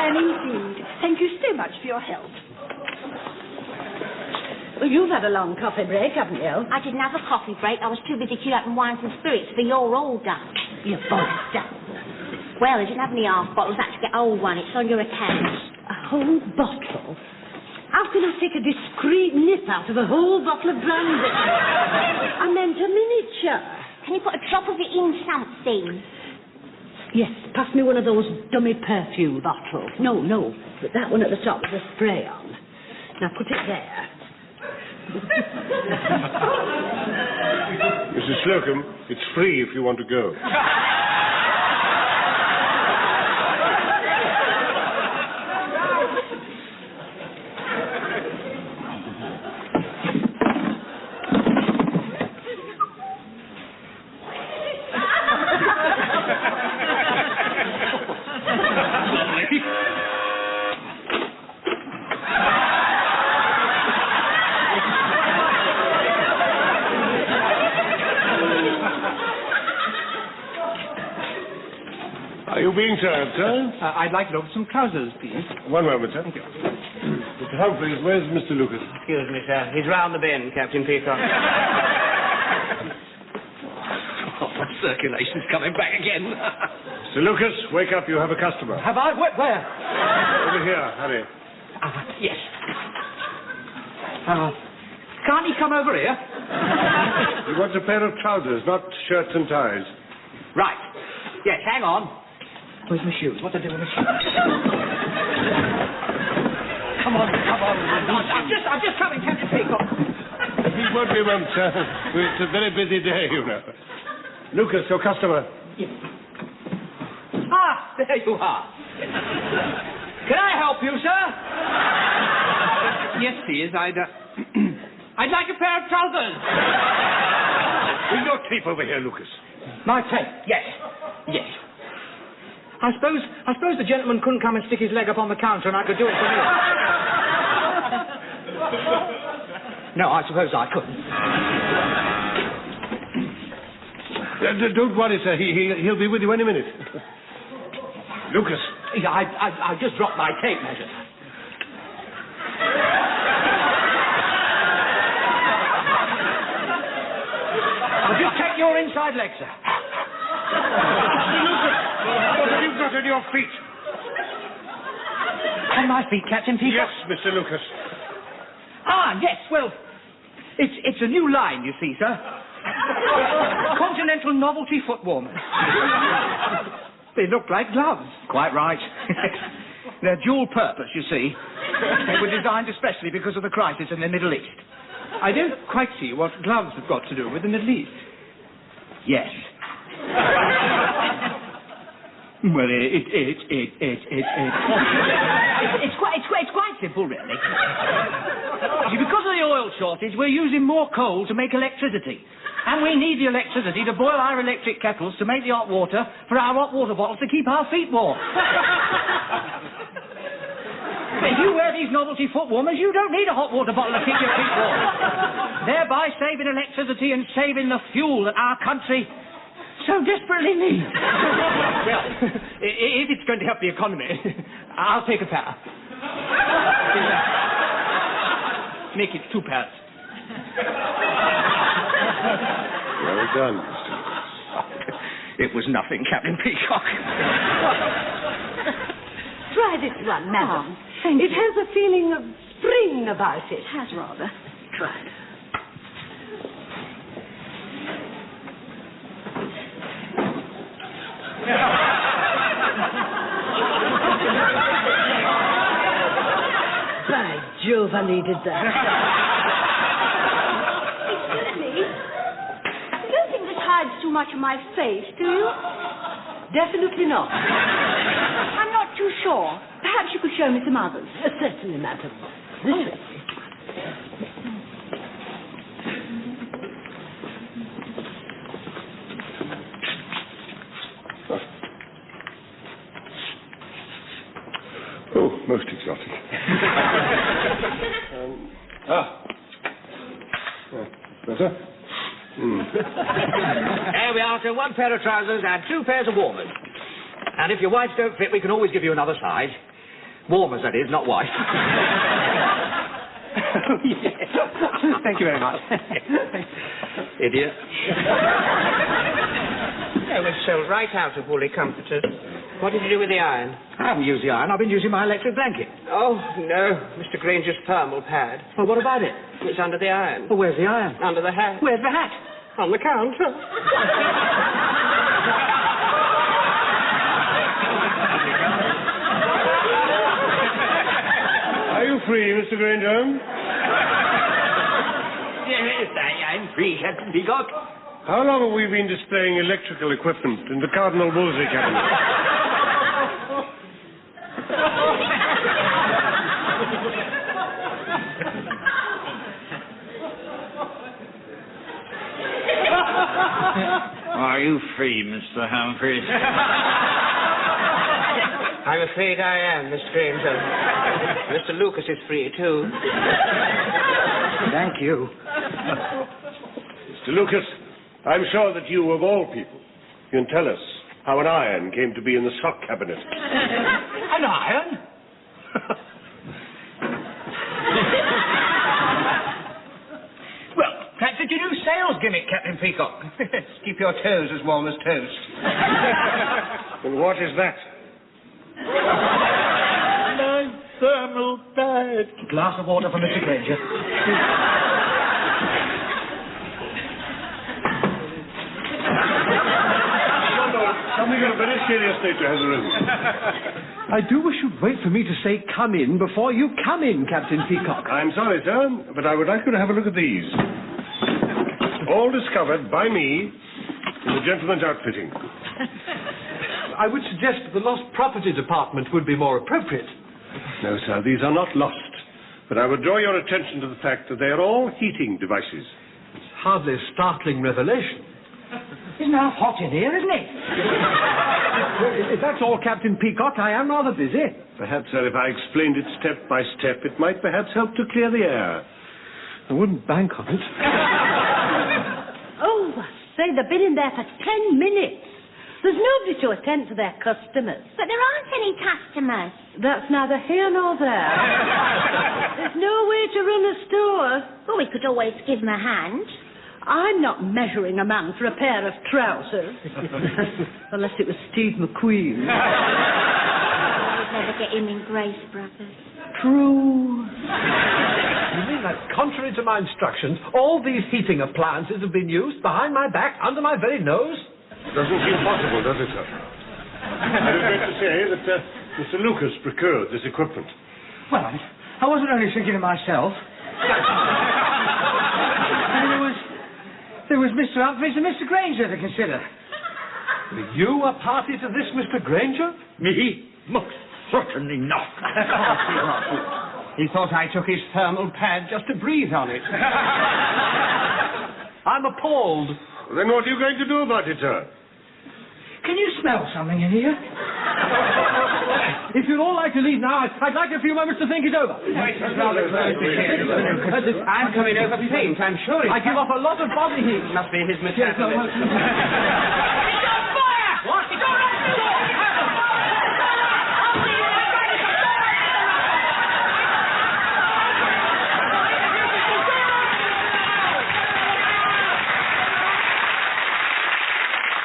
And indeed. Thank you so much for your help. Well, you've had a long coffee break, haven't you? I didn't have a coffee break. I was too busy queuing up in wines and spirits for your order. Your body's done. Well, I didn't have any half bottles. I had to get a whole one. It's on your account. A whole bottle? How can I take a discreet nip out of a whole bottle of brandy? I meant a miniature. Can you put a drop of it in something? Yes, pass me one of those dummy perfume bottles. No, but that one at the top with the spray on. Now put it there. Mrs. Slocum, it's free if you want to go. Are you being served, sir? I'd like to look for some trousers, please. One moment, sir. Thank you. Mr. Humphreys, where's Mr. Lucas? Excuse me, sir. He's round the bend, Captain Peacock. Oh, circulation's coming back again. Mr. Lucas, wake up. You have a customer. Have I? Where? Over here. Hurry. Yes. Can't he come over here? He wants a pair of trousers, not shirts and ties. Right. Yes, hang on. Where's my shoes? What do I do with my shoes? Come on. I'm just coming, Captain Peacock. He won't be a moment, sir. It's a very busy day, you know. Lucas, your customer. Yes. There you are. Can I help you, sir? Yes, please. I'd like a pair of trousers. Bring your tape over here, Lucas. My tape? Yes. I suppose the gentleman couldn't come and stick his leg up on the counter and I could do it for you. No, I suppose I couldn't. Don't worry, sir. He'll be with you any minute. Lucas. Yeah, I just dropped my tape measure. I'll just check your inside leg, sir. Lucas, what have you got on your feet? On my feet, Captain Peacock? Yes, Mr. Lucas. Yes, well, it's a new line, you see, sir. Continental novelty foot warmers. They look like gloves. Quite right. They're dual purpose, you see. They were designed especially because of the crisis in the Middle East. I don't quite see what gloves have got to do with the Middle East. Yes. Well, it's quite simple, really. See, because of the oil shortage, we're using more coal to make electricity. And we need the electricity to boil our electric kettles to make the hot water for our hot water bottles to keep our feet warm. If you wear these novelty foot warmers, you don't need a hot water bottle to keep your feet warm. Thereby saving electricity and saving the fuel that our country so desperately needs. Well, if it's going to help the economy, I'll take a pair. Make it 2 pairs. Well done, Mr. Lucas. It was nothing, Captain Peacock. Try this one, madam. Thank you. It has a feeling of spring about it. It has rather. Try it. By Jove, I needed that. Excuse me. You don't think this hides too much of my face, do you? Definitely not. I'm not too sure. Perhaps you could show me some others. Certainly, madam. This way. Oh, most exotic. Better? There we are, so 1 pair of trousers and 2 pairs of warmers. And if your whites don't fit, we can always give you another size. Warmers, that is, not white. Thank you very much. Idiot. They were sold right out of woolly comforters. What did you do with the iron? I haven't used the iron. I've been using my electric blanket. Oh, no. Mr Grainger's thermal pad. Well, what about it? It's under the iron. Well, where's the iron? Under the hat. Where's the hat? On the counter. Are you free, Mr Grainger? Yes, I'm free, Captain Peacock. How long have we been displaying electrical equipment in the Cardinal Wolsey cabinet? Are you free, Mr. Humphreys? I'm afraid I am, Mr Grainger. Mr Lucas is free, too. Thank you. Mr Lucas, I'm sure that you, of all people, can tell us how an iron came to be in the sock cabinet. An iron? Well, perhaps it's your new sales gimmick, Captain Peacock. Keep your toes as warm as toast. And what is that? My thermal pad. Glass of water for Mr Grainger. Something of a very serious nature has arisen. I do wish you'd wait for me to say come in before you come in, Captain Peacock. I'm sorry, sir, but I would like you to have a look at these. All discovered by me in the gentleman's outfitting. I would suggest that the lost property department would be more appropriate. No, sir, these are not lost. But I would draw your attention to the fact that they are all heating devices. It's hardly a startling revelation. Isn't that hot in here, isn't it? If that's all, Captain Peacock, I am rather busy. Perhaps, sir, if I explained it step by step, it might perhaps help to clear the air. I wouldn't bank on it. Oh, I say, they've been in there for 10 minutes. There's nobody to attend to their customers. But there aren't any customers. That's neither here nor there. There's no way to run a store. Well, we could always give them a hand. I'm not measuring a man for a pair of trousers. Unless it was Steve McQueen. We'd never get him in Grace Brothers. True. You mean that, contrary to my instructions, all these heating appliances have been used behind my back, under my very nose? Doesn't seem possible, does it, sir? I regret to say that Mr. Lucas procured this equipment. Well, I wasn't only thinking of myself. There was Mr. Humphreys and Mr. Grainger to consider. Were you a party to this, Mr. Grainger? Me? Most certainly not. He thought I took his thermal pad just to breathe on it. I'm appalled. Then what are you going to do about it, sir? Can you smell something in here? If you'd all like to leave now, I'd like a few moments to think it over. I'm coming over paint, I'm sure. I give off a lot of body heat. Must be his metabolism. It's on fire! What? It's all right!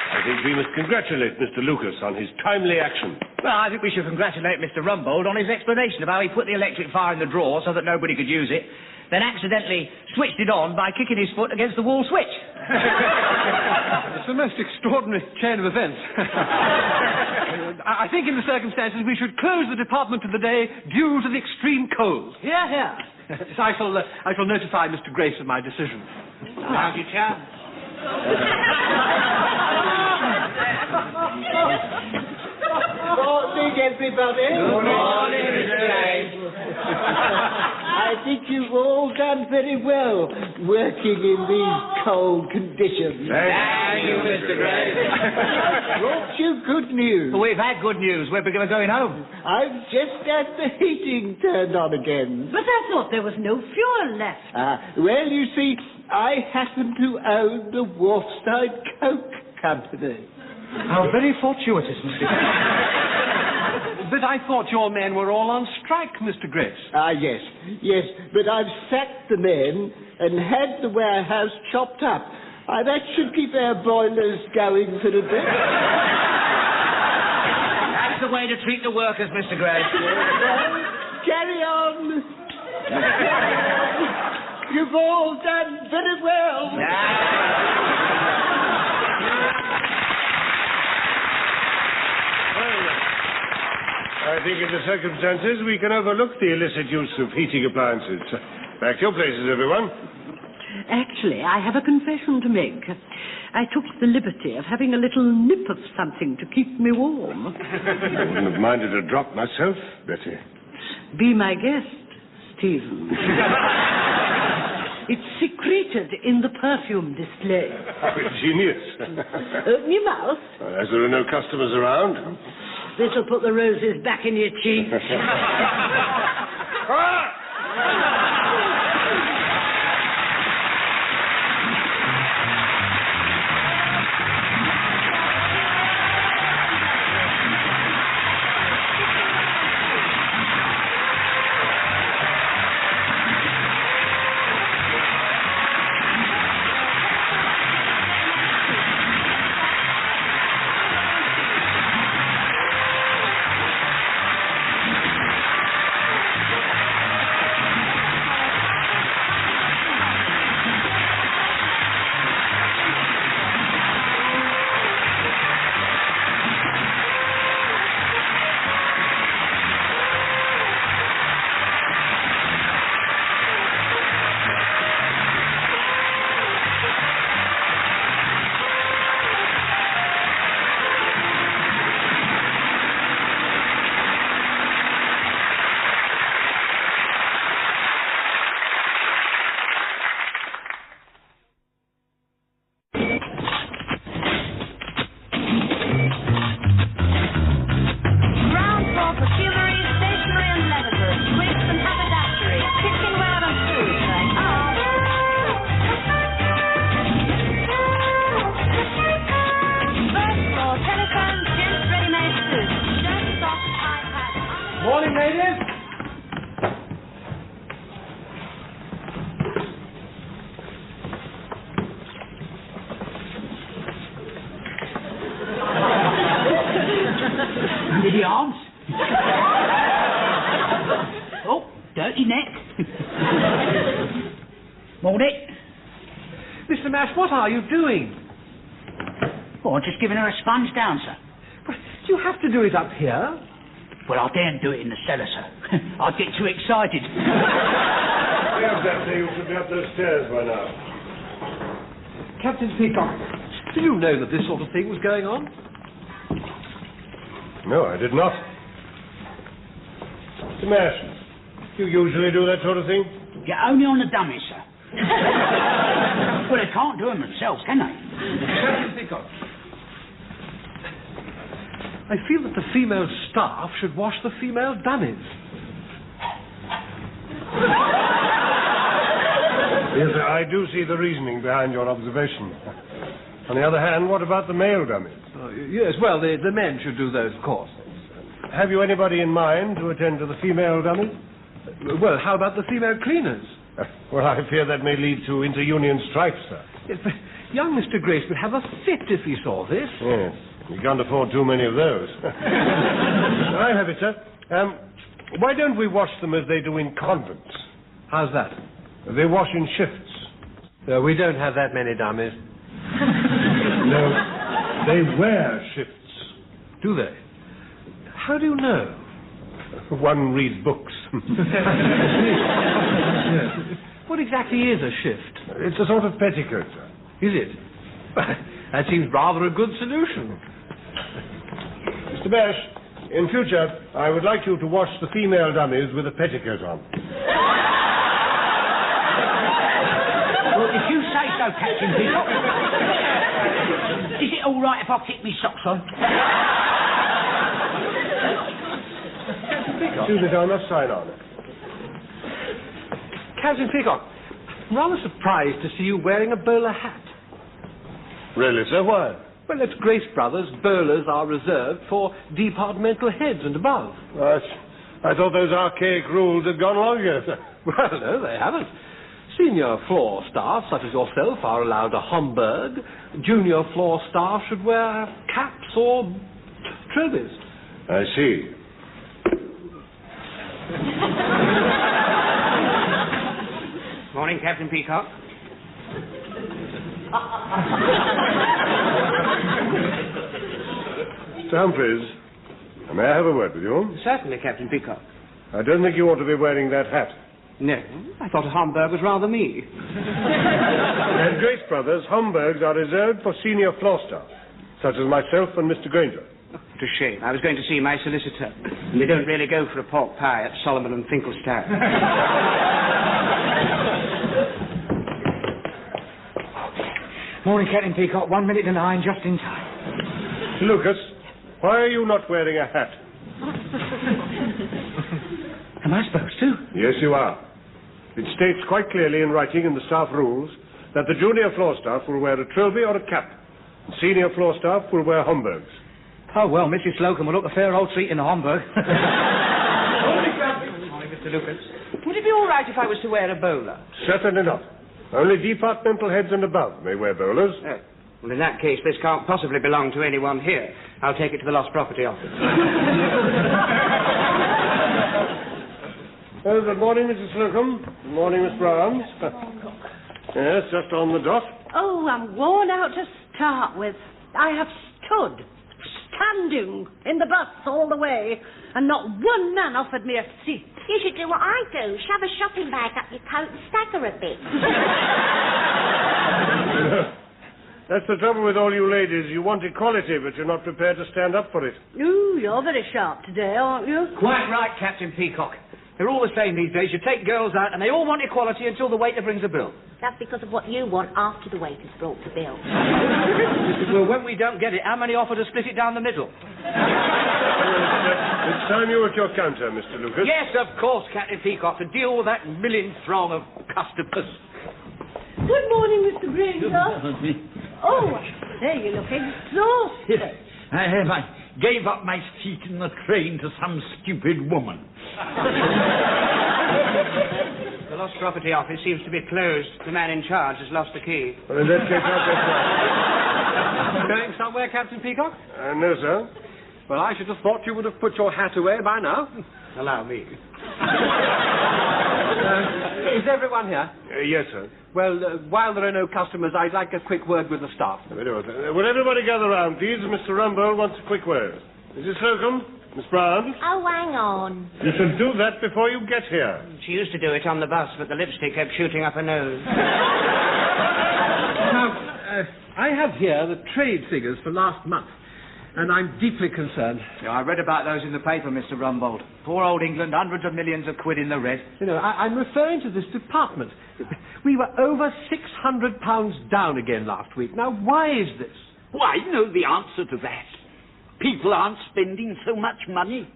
I think we must congratulate Mr. Lucas on his timely action. Well, I think we should congratulate Mr. Rumbold on his explanation of how he put the electric fire in the drawer so that nobody could use it, then accidentally switched it on by kicking his foot against the wall switch. It's the most extraordinary chain of events. I think in the circumstances we should close the department of the day due to the extreme cold. Yeah, yeah. So I shall notify Mr. Grace of my decision. How's your chance? Morning, everybody. Good morning, Mr. Grace. I think you've all done very well working in these cold conditions. conditions. Thank you, Mr Grainger. Brought you good news. We've had good news. We're going home. I've just had the heating turned on again. But I thought there was no fuel left. Well, you see, I happen to own the Wharfside Coke Company. How very fortuitous, Mr. But I thought your men were all on strike, Mr. Grace. Yes, but I've sacked the men and had the warehouse chopped up. That should keep our boilers going for a bit. That's the way to treat the workers, Mr Gray. Carry on. You've all done very well. I think in the circumstances we can overlook the illicit use of heating appliances. Back to your places, everyone. Actually, I have a confession to make. I took the liberty of having a little nip of something to keep me warm. I wouldn't have minded a drop myself, Betty. Be my guest, Stephen. It's secreted in the perfume display. Genius. Open your mouth. As there are no customers around. This'll put the roses back in your cheeks. Did he arms? Oh, dirty neck. Morning. Mr. Mash, what are you doing? Oh, I'm just giving her a sponge down, sir. But do you have to do it up here? Well, I daren't do it in the cellar, sir. I'd get too excited. Yes, Daphne, you should be up those stairs by now. Captain Peacock, did you know that this sort of thing was going on? No, I did not. Mr. Mash, do you usually do that sort of thing? Yeah, only on the dummies, sir. Well, they can't do them themselves, can they? Captain Peacock, I feel that the female staff should wash the female dummies. Yes, I do see the reasoning behind your observation. On the other hand, what about the male dummies? Yes, well, the men should do those, of course. Have you anybody in mind to attend to the female dummies? Well, how about the female cleaners? Well, I fear that may lead to inter-union strikes, sir. Yes, but young Mr. Grace would have a fit if he saw this. Yes, you can't afford too many of those. I have it, sir. Why don't we wash them as they do in convents? How's that? They wash in shifts. No, we don't have that many dummies. No, they wear shifts. Do they? How do you know? One reads books. What exactly is a shift? It's a sort of petticoat, sir. Is it? That seems rather a good solution. Mr. Bash, in future, I would like you to wash the female dummies with a petticoat on. Well, if you say so, Captain Peacock. Is it all right if I keep me socks on? Excuse me, John, let's sign on. Captain Peacock, I'm rather surprised to see you wearing a bowler hat. Really, sir? Why? Well, at Grace Brothers, bowlers are reserved for departmental heads and above. I thought those archaic rules had gone long ago, sir. Well, no, they haven't. Senior floor staff, such as yourself, are allowed a Homburg. Junior floor staff should wear caps or trilbies. I see. Morning, Captain Peacock. Mr. Humphreys, may I have a word with you? Certainly, Captain Peacock. I don't think you ought to be wearing that hat. No, I thought a Homburg was rather me. At Grace Brothers, Homburgs are reserved for senior floor staff, such as myself and Mr. Grainger. What a shame. I was going to see my solicitor. And they don't really go for a pork pie at Solomon and Finkelstein. Morning, Captain Peacock. 1 minute to 9, just in time. Lucas, why are you not wearing a hat? Am I supposed to? Yes, you are. It states quite clearly in writing in the staff rules that the junior floor staff will wear a trilby or a cap. Senior floor staff will wear Homburgs. Oh, well, Mrs. Slocum will look a fair old treat in a Homburg. Morning, Mr. Lucas. Would it be all right if I was to wear a bowler? Certainly not. Only departmental heads and above may wear bowlers. Oh. Well, in that case, this can't possibly belong to anyone here. I'll take it to the Lost Property Office. Oh, good morning, Mrs. Slocum. Good morning, Miss Brown. Yes, just on the dot. Oh, I'm worn out to start with. I have stood, standing in the bus all the way, and not one man offered me a seat. You should do what I do. Shove a shopping bag up your coat and stagger a bit. That's the trouble with all you ladies. You want equality, but you're not prepared to stand up for it. Ooh, you're very sharp today, aren't you? Quite right, Captain Peacock. They're all the same these days. You take girls out and they all want equality until the waiter brings a bill. That's because of what you want after the waiter's brought the bill. Well, when we don't get it, how many offer to split it down the middle? It's time you were at your counter, Mr. Lucas. Yes, of course, Captain Peacock, to deal with that million throng of customers. Good morning, Mr. Grainger. Oh, there you look exhausted. I gave up my seat in the train to some stupid woman. The Lost Property Office seems to be closed. The man in charge has lost the key. Well, in that case, I'll get back. Going somewhere, Captain Peacock? No, sir. Well, I should have thought you would have put your hat away by now. Allow me. Is everyone here? Yes, sir. Well, while there are no customers, I'd like a quick word with the staff. Very well, sir. Will everybody gather round, please? Mr. Rumbold wants a quick word. Mrs. Slocum, Miss Brown. Oh, hang on. You should do that before you get here. She used to do it on the bus, but the lipstick kept shooting up her nose. Now, I have here the trade figures for last month, and I'm deeply concerned. Yeah, I read about those in the paper, Mr. Rumbold. Poor old England, hundreds of millions of quid in the red. You know, I'm referring to this department. We were over £600 down again last week. Now, why is this? Well, I know the answer to that. People aren't spending so much money.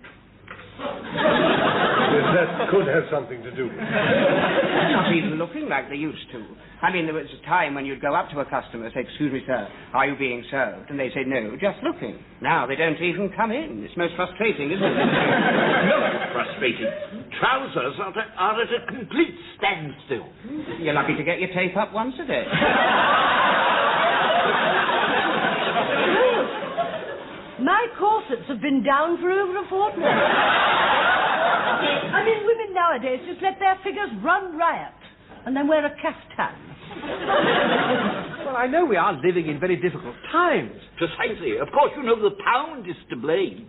That could have something to do with it. They're not even looking like they used to. I mean, there was a time when you'd go up to a customer and say, "Excuse me, sir, are you being served?" And they say, "No, just looking." Now they don't even come in. It's most frustrating, isn't it? No, frustrating. Trousers are at a complete standstill. You're lucky to get your tape up once a day. My corsets have been down for over a fortnight. I mean, women nowadays just let their figures run riot and then wear a caftan. Well, I know we are living in very difficult times. Precisely. Of course, you know the pound is to blame.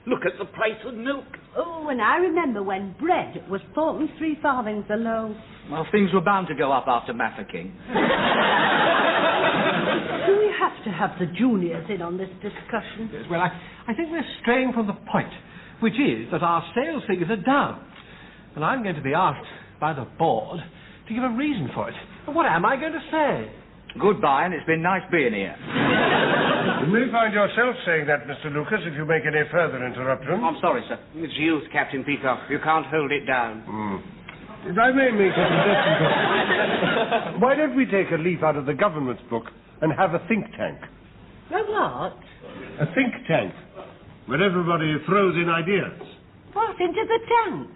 Look at the price of milk. Oh, and I remember when bread was 43 a loaf. Well, things were bound to go up after Mafeking. Do we have to have the juniors in on this discussion? Yes, well, I think we're straying from the point, which is that our sales figures are down. And I'm going to be asked by the board to give a reason for it. What am I going to say? Goodbye, and it's been nice being here. You may find yourself saying that, Mr. Lucas, if you make any further interruptions. I'm sorry, sir. It's youth, Captain Peacock. You can't hold it down. If I may make a suggestion, why don't we take a leaf out of the government's book and have a think tank? A what? A think tank, where everybody throws in ideas. What, into the tank?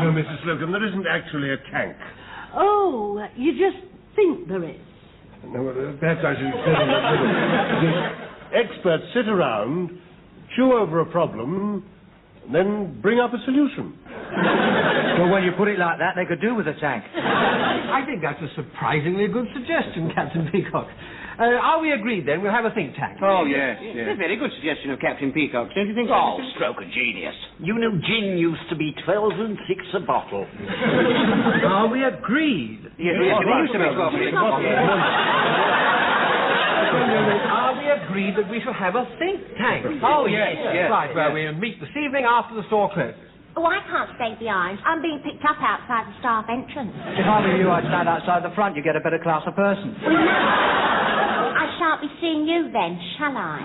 No, Mrs. Slocum, there isn't actually a tank. Oh, you just think there is. No, perhaps I should explain that. Experts sit around, chew over a problem, and then bring up a solution. Well, when you put it like that, they could do with a tank. I think that's a surprisingly good suggestion, Captain Peacock. Are we agreed, then? We'll have a think tank. Oh, yes. It's a very good suggestion of Captain Peacock, don't you think? Oh, stroke of genius. You know, gin used to be 12 and 6 a bottle. Are we agreed? Yes, it used to be 12 and 6 a bottle. Are we agreed that we shall have a think tank? Oh, yes. Right, well, we'll meet this evening after the store closes. Oh, I can't stay behind. I'm being picked up outside the staff entrance. If I were you, I'd stand outside the front. You get a better class of person. I shan't be seeing you then, shall I?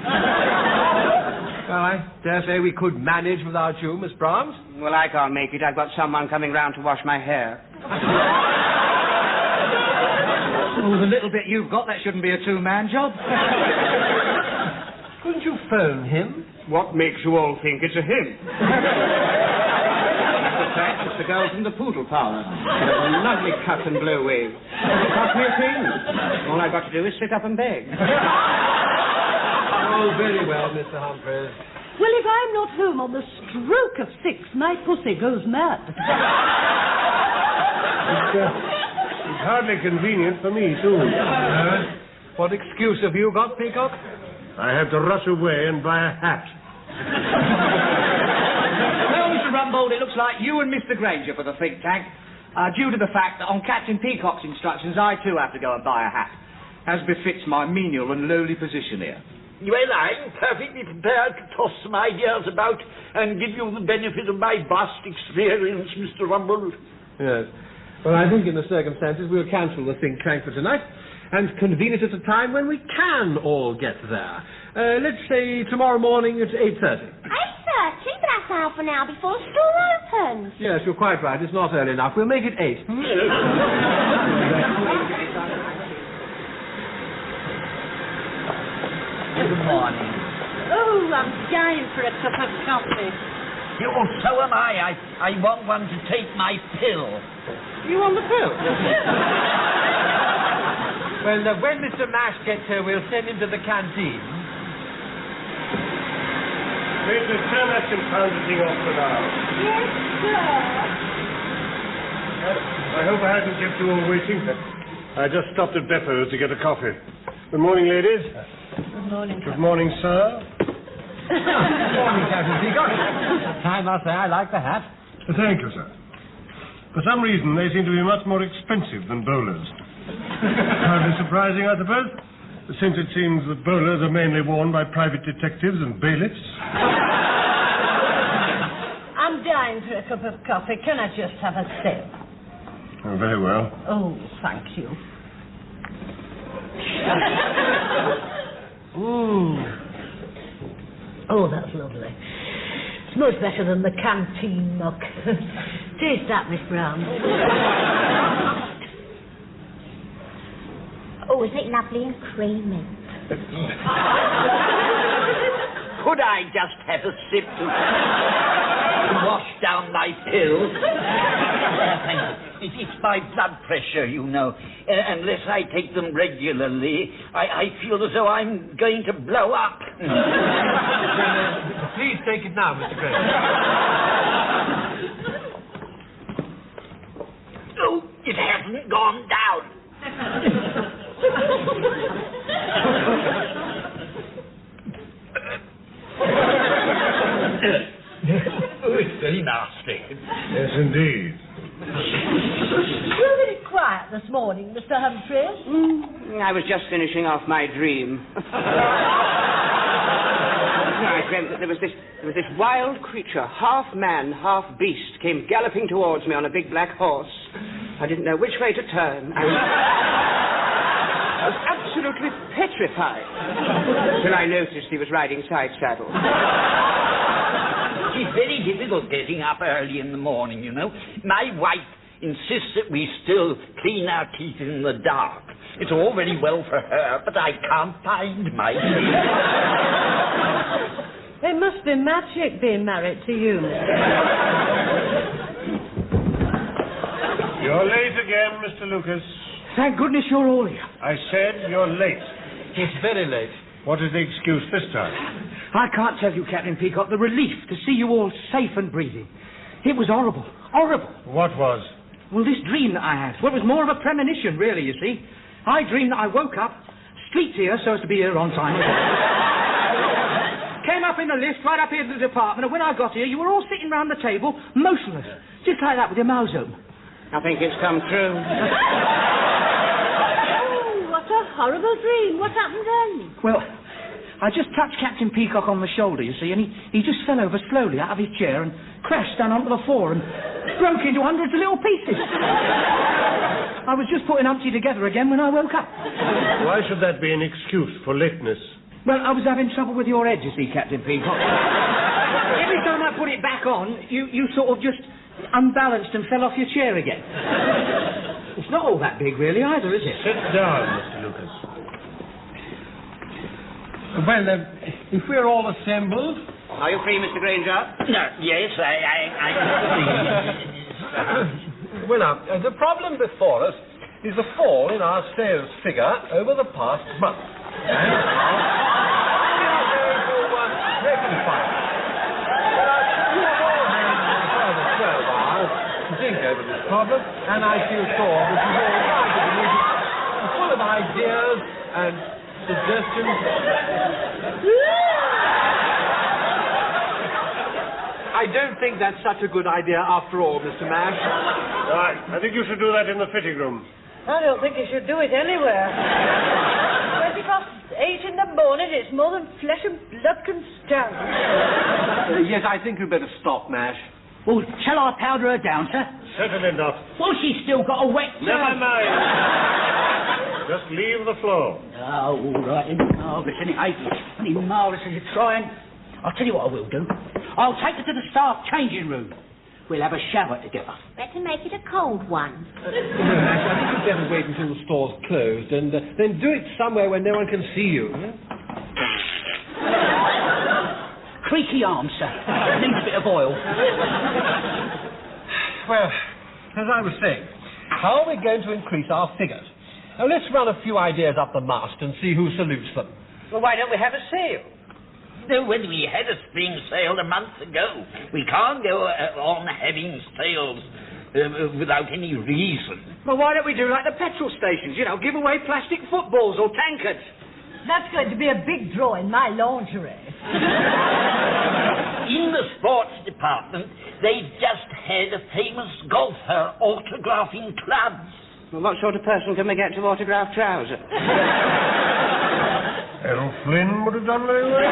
Well, I dare say we could manage without you, Miss Brahms. Well, I can't make it. I've got someone coming round to wash my hair. Oh, the little bit you've got, that shouldn't be a two-man job. Couldn't you phone him? What makes you all think it's a him? It's the girl from the poodle parlour. A lovely cut and blow wave. Doesn't cost me a thing. All I've got to do is sit up and beg. Oh, very well, Mr. Humphreys. Well, if I'm not home on the stroke of 6, my pussy goes mad. It's hardly convenient for me, too. What excuse have you got, Peacock? I have to rush away and buy a hat. Well, Mr Rumbold, it looks like you and Mr Grainger for the think tank, due to the fact that on Captain Peacock's instructions, I too have to go and buy a hat, as befits my menial and lowly position here. Well, I'm perfectly prepared to toss some ideas about and give you the benefit of my vast experience, Mr Rumbold. Yes. Well, I think in the circumstances we'll cancel the think tank for tonight and convene it at a time when we can all get there. Let's say tomorrow morning at 8:30. 8:30? But that's half an hour before the store opens. Yes, you're quite right. It's not early enough. We'll make it 8. Good morning. Oh, I'm dying for a cup of coffee. Oh, so am I. I want one to take my pill. You on the pill? Well, when Mr. Mash gets here, we'll send him to the canteen. Major, turn that confounded off for now. Yes, sir. I hope I haven't kept you all waiting. I just stopped at Beppo's to get a coffee. Good morning, ladies. Good morning, Good morning, sir. Good morning, Captain Peacock. I must say I like the hat. Thank you, sir. For some reason, they seem to be much more expensive than bowlers. Hardly surprising, I suppose, since it seems that bowlers are mainly worn by private detectives and bailiffs. I'm dying for a cup of coffee. Can I just have a sip? Oh, very well. Oh, thank you. Oh, that's lovely. It's much better than the canteen muck. Taste that, Miss Brown. Oh, is it lovely and creamy? Could I just have a sip to wash down my pills? It's my blood pressure, you know. Unless I take them regularly, I feel as though I'm going to blow up. Please take it now, Mr. Grainger. Oh, it hasn't gone down. Oh, it's very nasty. Yes, indeed. You're very quiet this morning, Mr. Humphreys. I was just finishing off my dream. I dreamt that there was this wild creature, half man, half beast, came galloping towards me on a big black horse. I didn't know which way to turn. I was absolutely petrified till I noticed he was riding side saddle. It's very difficult getting up early in the morning, you know. My wife insists that we still clean our teeth in the dark. It's all very well for her, but I can't find my teeth. It must be magic being married to you, You're late again, Mr. Lucas. Thank goodness you're all here. I said you're late. It's very late. What is the excuse this time? I can't tell you, Captain Peacock, the relief to see you all safe and breathing. It was horrible. Horrible. What was? Well, this dream that I had. Well, it was more of a premonition, really, you see. I dreamed that I woke up, streaked here so as to be here on time. Came up in the lift, right up here to the department, and when I got here, you were all sitting round the table, motionless. Just like that, with your mouths open. I think it's come true. Oh, what a horrible dream. What happened then? Well, I just touched Captain Peacock on the shoulder, you see, and he just fell over slowly out of his chair and crashed down onto the floor and broke into hundreds of little pieces. I was just putting Humpty together again when I woke up. Why should that be an excuse for lateness? Well, I was having trouble with your head, you see, Captain Peacock. Every time I put it back on, you sort of just unbalanced and fell off your chair again. It's not all that big, really, either, is it? Sit down, Mr. Lucas. Well, if we're all assembled... Are you free, Mr. Grainger? No, yes, Well, now, the problem before us is the fall in our sales figure over the past month. And we are going to rectify it. Well, you have all had further 12 hours to think over this problem, and I feel sure that you've all arrived at the meeting full of ideas and suggestions. I don't think that's such a good idea after all, Mr. Mash. Right. I think you should do that in the fitting room. I don't think you should do it anywhere. 8 in the morning, it's more than flesh and blood can stand. Yes, I think you'd better stop, Mash. Well, shall I powder her down, sir? Certainly not. Well, she's still got a wet... Never mind. Just leave the floor. Oh, all right. Marvellous, isn't it? Ain't marvellous as you're trying. I'll tell you what I will do. I'll take her to the staff changing room. We'll have a shower together. Better make it a cold one. No, Mash, I think you'd better wait until the store's closed and then do it somewhere where no one can see you. Creaky arms, sir. Needs a bit of oil. Well, as I was saying, how are we going to increase our figures? Now, let's run a few ideas up the mast and see who salutes them. Well, why don't we have a sale? No, when we had a spring sale a month ago, we can't go on having sales without any reason. Well, why don't we do like the petrol stations? You know, give away plastic footballs or tankards. That's going to be a big draw in my lingerie. In the sports department, they've just had a famous golfer autographing clubs. Well, what sort of person can we get to autograph trousers? Errol Flynn would have done very well.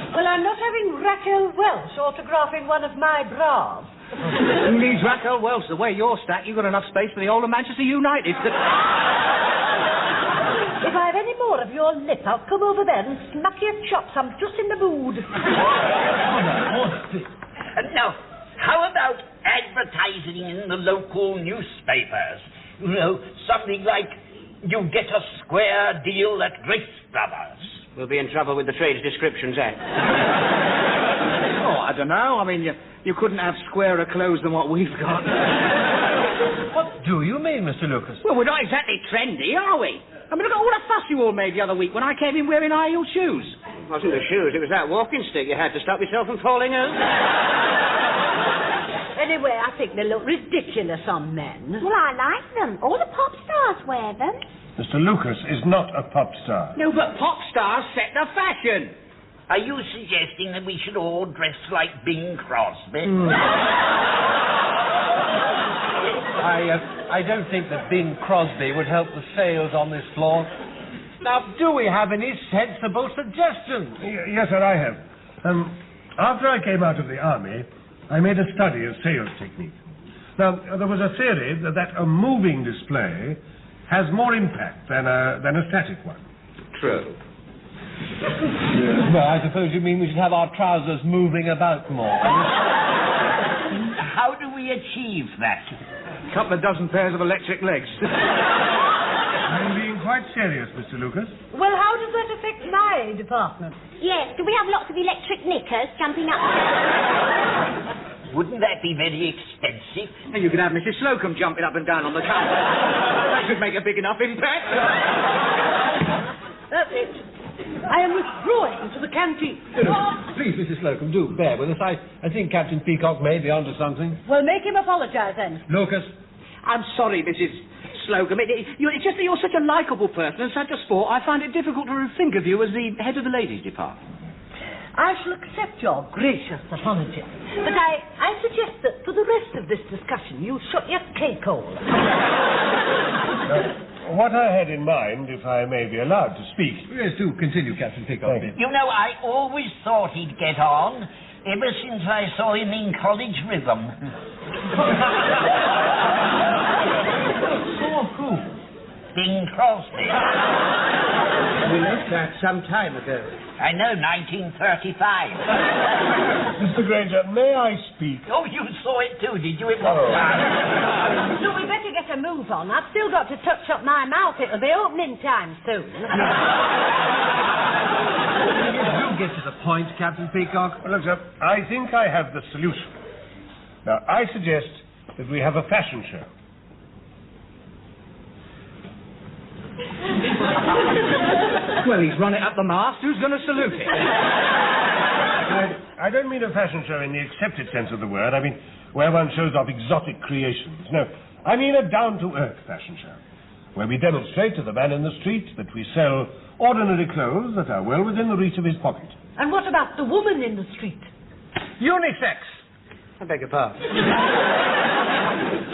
Well, I'm not having Raquel Welch autographing one of my bras. Who needs Raquel Welch? The way you're stacked, you've got enough space for the whole of Manchester United. If I have any more of your lip, I'll come over there and smack your chops. I'm just in the mood. Now, how about advertising in the local newspapers? You know, something like, you get a square deal at Grace Brothers. We'll be in trouble with the Trades Descriptions Act. Oh, I don't know. I mean, you couldn't have squarer clothes than what we've got. What do you mean, Mr. Lucas? Well, we're not exactly trendy, are we? I mean, look at all the fuss you all made the other week when I came in wearing high-heel shoes. It wasn't the shoes, it was that walking stick you had to stop yourself from falling over. Anyway, I think they look ridiculous on men. Well, I like them. All the pop stars wear them. Mr. Lucas is not a pop star. No, but pop stars set the fashion. Are you suggesting that we should all dress like Bing Crosby? I don't think that Bing Crosby would help the sales on this floor. Now, do we have any sensible suggestions? Yes, sir, I have. After I came out of the army, I made a study of sales technique. Now, there was a theory that a moving display has more impact than a static one. True. Well, I suppose you mean we should have our trousers moving about more. How do we achieve that? A couple of dozen pairs of electric legs. I'm being quite serious, Mr. Lucas. Well, how does that affect my department? Yes, do we have lots of electric knickers jumping up? Wouldn't that be very expensive? And you could have Mrs Slocum jumping up and down on the counter. That should make a big enough impact. That's it. I am withdrawing to the canteen. Please, Mrs. Slocum, do bear with us. I think Captain Peacock may be onto something. Well, make him apologise then. Lucas? I'm sorry, Mrs Slocum. It's just that you're such a likeable person and such a sport, I find it difficult to think of you as the head of the ladies' department. I shall accept your gracious apology. But I suggest that for the rest of this discussion, you shut your cake hole. What I had in mind, if I may be allowed to speak... Yes, do continue, Captain Peacock. You know, I always thought he'd get on, ever since I saw him in College Rhythm. Who? Bing Crosby. We left that some time ago. I know, 1935. Mr. Grainger, may I speak? Oh, you saw it too, did you? It was fun. So we better get a move on. I've still got to touch up my mouth. It'll be opening time soon. Do get to the point, Captain Peacock. Well, look, sir, I think I have the solution. Now, I suggest that we have a fashion show. Well, he's run it up the mast. Who's going to salute him? I don't mean a fashion show in the accepted sense of the word. I mean where one shows off exotic creations. No, I mean a down-to-earth fashion show, where we demonstrate to the man in the street that we sell ordinary clothes that are well within the reach of his pocket. And what about the woman in the street? Unisex. I beg your pardon.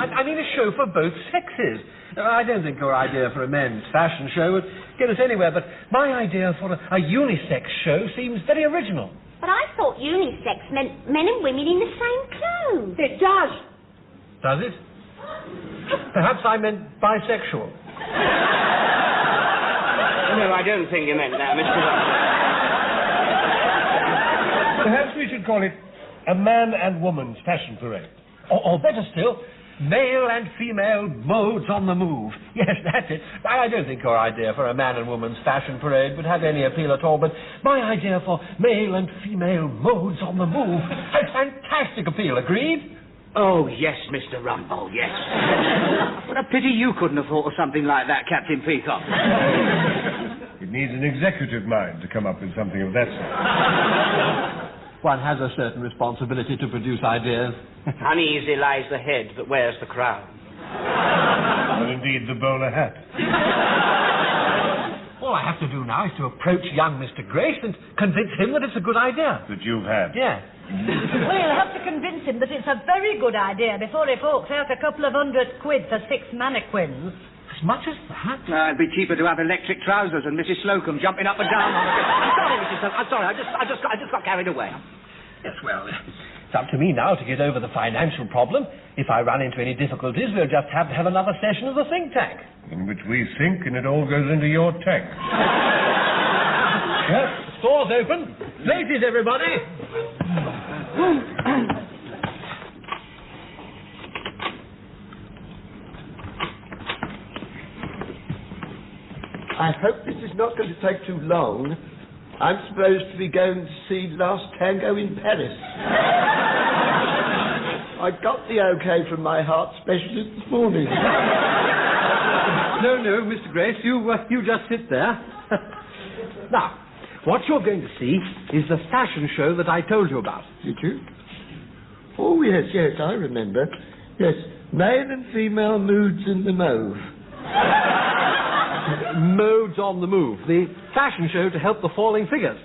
I mean a show for both sexes. I don't think your idea for a men's fashion show would get us anywhere, but my idea for a unisex show seems very original. But I thought unisex meant men and women in the same clothes. It does. Does it? Perhaps I meant bisexual. No, I don't think you meant that, Mr. Rumbold. Perhaps we should call it a man and woman's fashion parade. Or better still, male and female modes on the move. Yes, that's it. I don't think your idea for a man and woman's fashion parade would have any appeal at all, but my idea for male and female modes on the move has fantastic appeal. Agreed? Oh, yes, Mr. Rumbold, yes. What a pity you couldn't have thought of something like that, Captain Peacock. It needs an executive mind to come up with something of that sort. One has a certain responsibility to produce ideas. Uneasy lies the head that wears the crown. Or indeed the bowler hat. All I have to do now is to approach young Mr. Grace and convince him that it's a good idea. That you've had. Yeah. Well, you'll have to convince him that it's a very good idea before he forks out a couple of £100 for 6 mannequins. As much as that? No, it'd be cheaper to have electric trousers and Mrs. Slocum jumping up and down on it. I'm sorry, Mrs. Slocum. I'm sorry. I just got carried away. Yes, well, it's up to me now to get over the financial problem. If I run into any difficulties, we'll just have to have another session of the think tank. In which we think and it all goes into your tank. Yes, store's open. Places, everybody. I hope this is not going to take too long. I'm supposed to be going to see Last Tango in Paris. I got the okay from my heart specialist this morning. No, Mr. Grace, you just sit there. Now, what you're going to see is the fashion show that I told you about. Did you? Oh, yes, I remember. Yes, male and female moods in the mauve. Modes on the move. The fashion show to help the falling figures.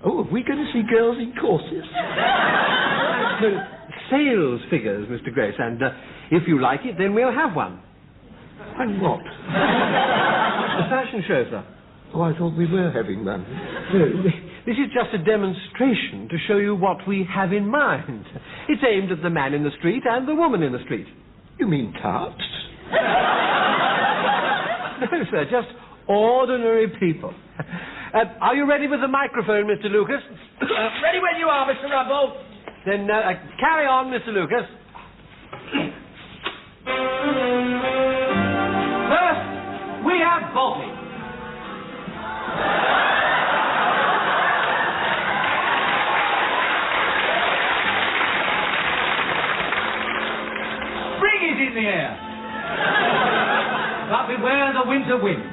Oh, are we going to see girls in corsets? No, sales figures, Mr. Grace, and if you like it, then we'll have one. And what? The fashion show, sir. Oh, I thought we were having one. No, this is just a demonstration to show you what we have in mind. It's aimed at the man in the street and the woman in the street. You mean tarts? No, sir, just ordinary people. Are you ready with the microphone, Mr. Lucas? Ready when you are, Mr Rumbold. Then carry on, Mr. Lucas. First, we have Bobby. Spring is in the air. But beware the winter wind.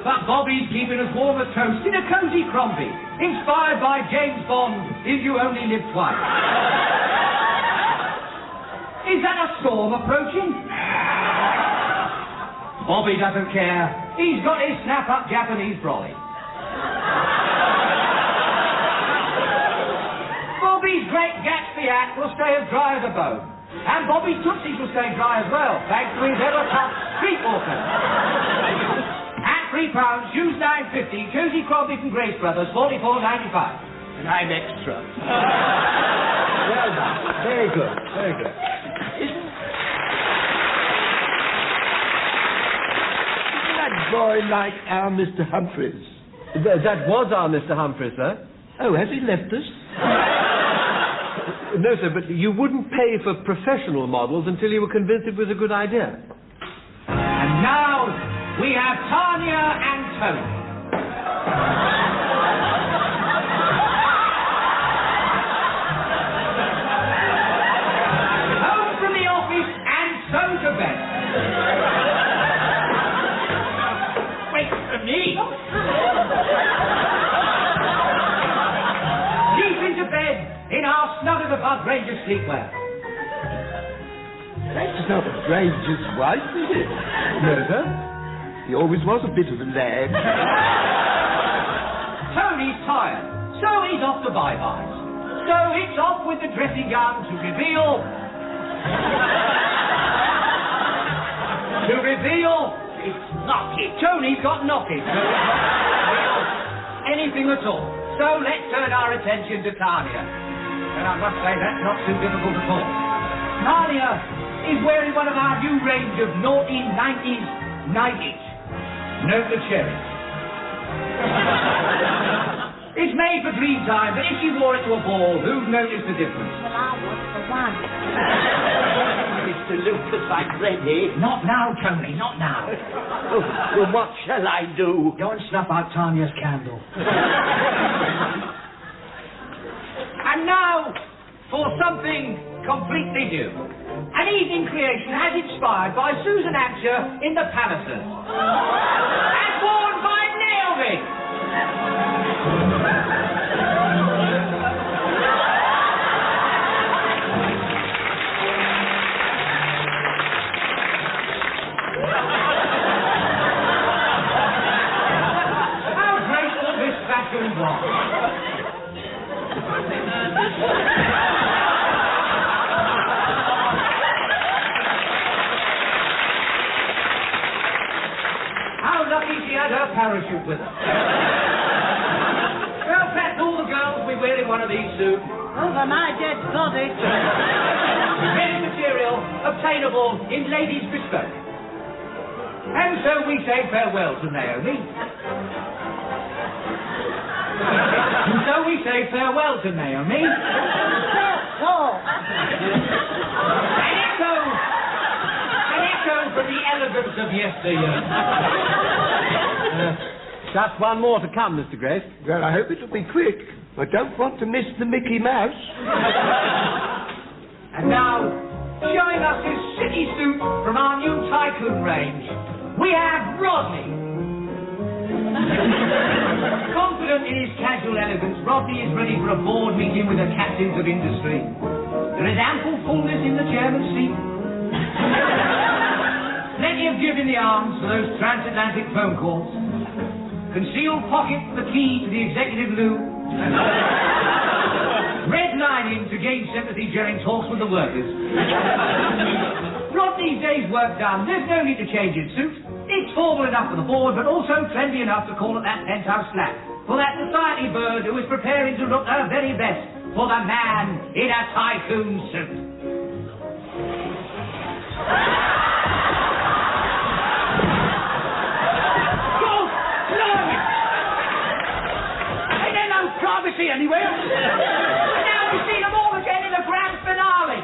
But Bobby's keeping us warm as toast in a cosy crombie, inspired by James Bond, If You Only Live Twice. Is that a storm approaching? Bobby doesn't care. He's got his snap-up Japanese brolly. Bobby's great Gatsby hat will stay as dry as a bone. And Bobby's tootsies will stay dry as well, thanks to his ever-tough streetwalker. At £3, shoes £9.50, cozy crombie from Grace Brothers, £44.95. And I'm extra. Well done. Very good, very good. Isn't that boy like our Mr. Humphreys? That was our Mr. Humphreys, sir. Oh, has he left us? No, sir, but you wouldn't pay for professional models until you were convinced it was a good idea. And now, we have Tanya and Tony. Home from the office and so to bed. Wait for me. Deep into bed in our Snoad of our Grainger sleepwear. That's not a Grainger's wife, is it? No, sir. He always was a bit of a lad. Tony's tired, so he's off to bye-byes. So it's off with the dressing gown to reveal... It's knotted. Tony's got knotted. Anything at all. So let's turn our attention to Tanya. And I must say that's not too difficult at all. Tanya is wearing one of our new range of naughty 90s nighties. Note the cherry. It's made for dream time, but if she wore it to a ball, who'd notice the difference? Well, I was for one. Mr. Lucas, I'm ready. Not now, Tony, not now. Oh, well, what shall I do? Go and snuff out Tanya's candle. And now, for something completely new. An evening creation as inspired by Susan Hampshire in the Pallisers. And worn by Naomi. How graceful this fashion was. Lucky she had her parachute with her. Well, perhaps all the girls will be wearing one of these soon. Over my dead body. Ready material, obtainable in Ladies Bespoke. And so we say farewell to Naomi. And so we say farewell to Naomi. An echo from the elegance of yesteryear. Just one more to come, Mr. Grace. Well, I hope it'll be quick. I don't want to miss the Mickey Mouse. And now, showing us his city suit from our new Tycoon range, we have Rodney. Confident in his casual elegance, Rodney is ready for a board meeting with the captains of industry. There is ample fullness in the chairman's seat. Plenty of give in the arms for those transatlantic phone calls. Concealed pocket for the key to the executive loo. Red lining to gain sympathy during talks with the workers. Rodney's day's work done. There's no need to change his suit. It's formal enough for the board, but also trendy enough to call it that penthouse flat. For that society bird who is preparing to look her very best for the man in a tycoon suit. God, blimey! Ain't there no privacy anywhere? But now we see them all again in the grand finale.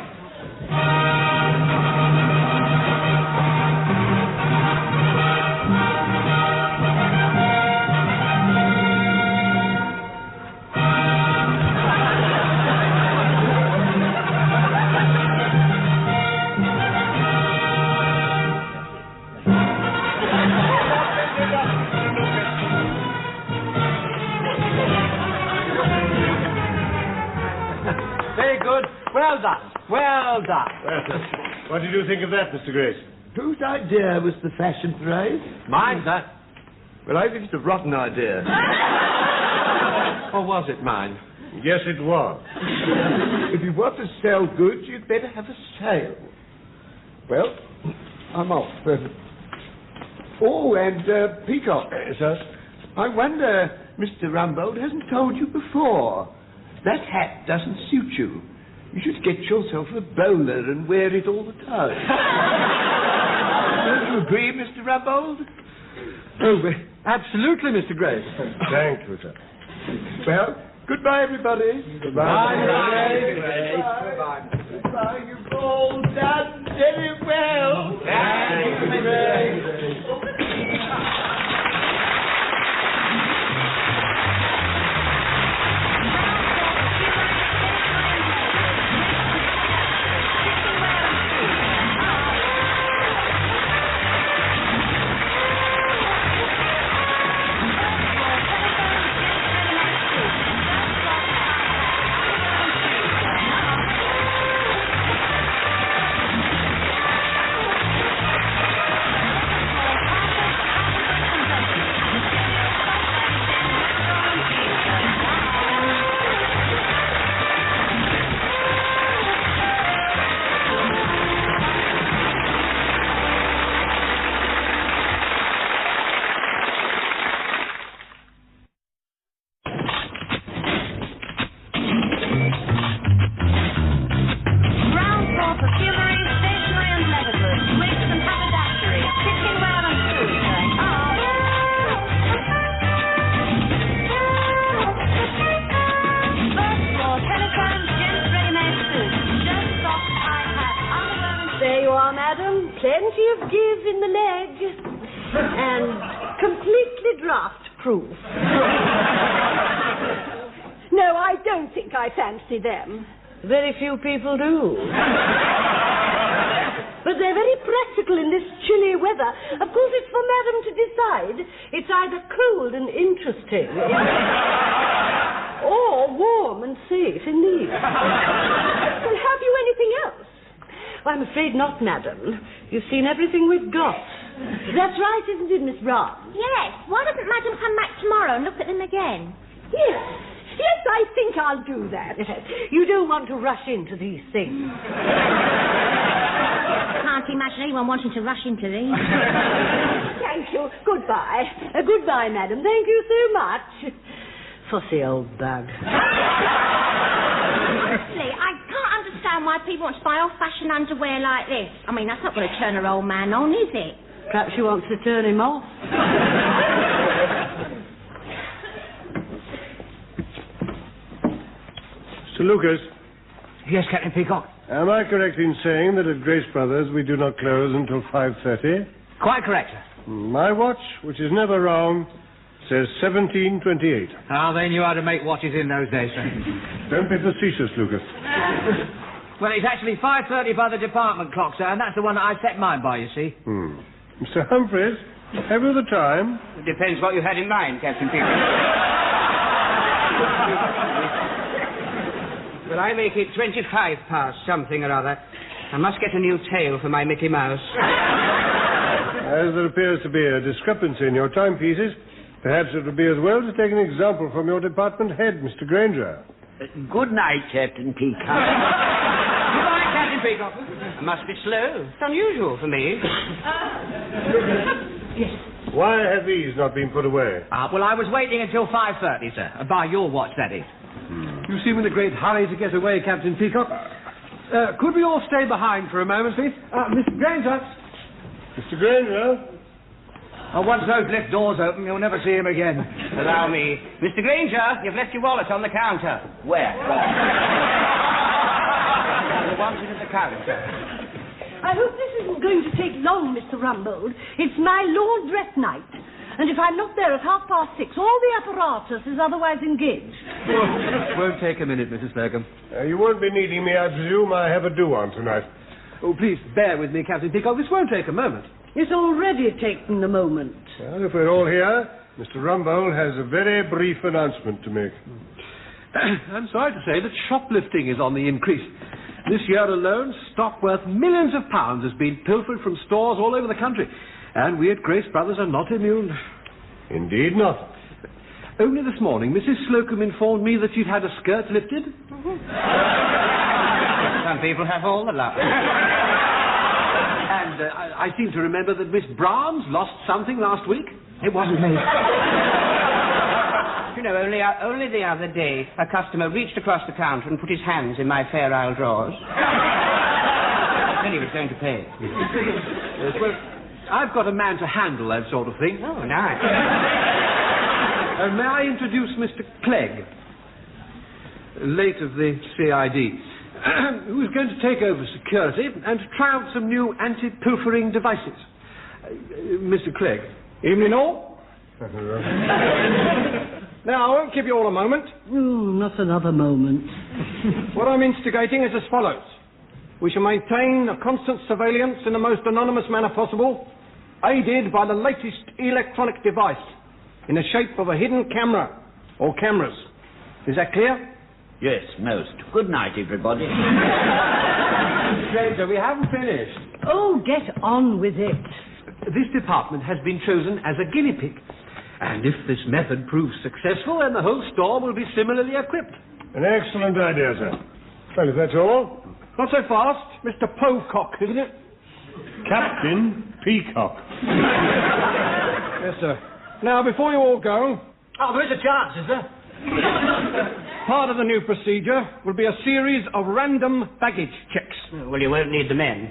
Very good. Well done. Well done. Well, what did you think of that, Mr. Grace? Whose idea was the fashion parade? Mine, sir. Well, I think it's a rotten idea. Or was it mine? Yes, it was. If you want to sell goods, you'd better have a sale. Well, I'm off. And Peacock. Sir? I wonder Mr. Rumbold hasn't told you before. That hat doesn't suit you. You should get yourself a bowler and wear it all the time. Don't you agree, Mr. Rumbold? Oh, absolutely, Mr. Grace. Thank you, sir. Well, goodbye, everybody. Goodbye, Goodbye. Goodbye. You've all done very well. Thank you, Mr. Grace. Plenty of give in the leg. And completely draft-proof. No, I don't think I fancy them. Very few people do. But they're very practical in this chilly weather. Of course, it's for Madam to decide. It's either cold and interesting or warm and safe in these. Well, have you anything else? Well, I'm afraid not, Madam. You've seen everything we've got. That's right, isn't it, Miss Brough? Yes. Why doesn't Madam come back tomorrow and look at them again? Yes. Yes, I think I'll do that. You don't want to rush into these things. I can't imagine anyone wanting to rush into these. Thank you. Goodbye. Goodbye, Madam. Thank you so much. Fussy old bug. Honestly, I can't understand why people want to buy old-fashioned underwear like this. I mean, that's not going to turn her old man on, is it? Perhaps she wants to turn him off. Mr. Lucas. Yes, Captain Peacock. Am I correct in saying that at Grace Brothers we do not close until 5:30? Quite correct, sir. My watch, which is never wrong, says 17:28. Ah, they knew how to make watches in those days, sir. Don't be facetious, Lucas. Well, it's actually 5:30 by the department clock, sir, and that's the one that I set mine by, you see. Mr. Humphreys, have you the time? It depends what you had in mind, Captain Peacock. Well, I make it 25 past something or other. I must get a new tail for my Mickey Mouse. As there appears to be a discrepancy in your timepieces, perhaps it would be as well to take an example from your department head, Mr. Grainger. Good night, Captain Peacock. Goodbye, Captain Peacock. I must be slow. It's unusual for me. Yes. Why have these not been put away? Well, I was waiting until 5:30, sir. By your watch, that is. You seem in a great hurry to get away, Captain Peacock. Could we all stay behind for a moment, please? Mr Grainger. Mr Grainger? Once those lift doors open, you'll never see him again. Allow me. Mr Grainger, you've left your wallet on the counter. Where? You want it at the counter. I hope this isn't going to take long, Mr Rumbold. It's my laundress night. And if I'm not there at 6:30, all the apparatus is otherwise engaged. Won't take a minute, Mrs Slocum. You won't be needing me, I presume. I have a do-on tonight. Oh, please bear with me, Captain Peacock. This won't take a moment. It's already taken a moment. Well, if we're all here, Mr Rumbold has a very brief announcement to make. I'm sorry to say that shoplifting is on the increase. This year alone, stock worth millions of pounds has been pilfered from stores all over the country. And we at Grace Brothers are not immune. Indeed not. Only this morning, Mrs Slocum informed me that you'd had a skirt lifted. Some people have all the luck. And I seem to remember that Miss Brown's lost something last week. It wasn't me. You know, only the other day, a customer reached across the counter and put his hands in my Fair Isle drawers. Then he was going to pay. Yes, well, I've got a man to handle that sort of thing. Oh, nice. May I introduce Mr Clegg, late of the CID, who is going to take over security and to try out some new anti-pilfering devices. Mr Clegg. Evening all. Now, I won't give you all a moment. Oh, not another moment. What I'm instigating is as follows. We shall maintain a constant surveillance in the most anonymous manner possible, aided by the latest electronic device in the shape of a hidden camera or cameras. Is that clear? Yes, most. Good night, everybody. Stranger, we haven't finished. Oh, get on with it. This department has been chosen as a guinea pig. And if this method proves successful, then the whole store will be similarly equipped. An excellent idea, sir. Well, if that's all... Not so fast. Mr Pocock, isn't it? Captain Peacock. Yes, sir. Now, before you all go... Oh, there is a chance, is there? Part of the new procedure will be a series of random baggage checks. Well, you won't need the men.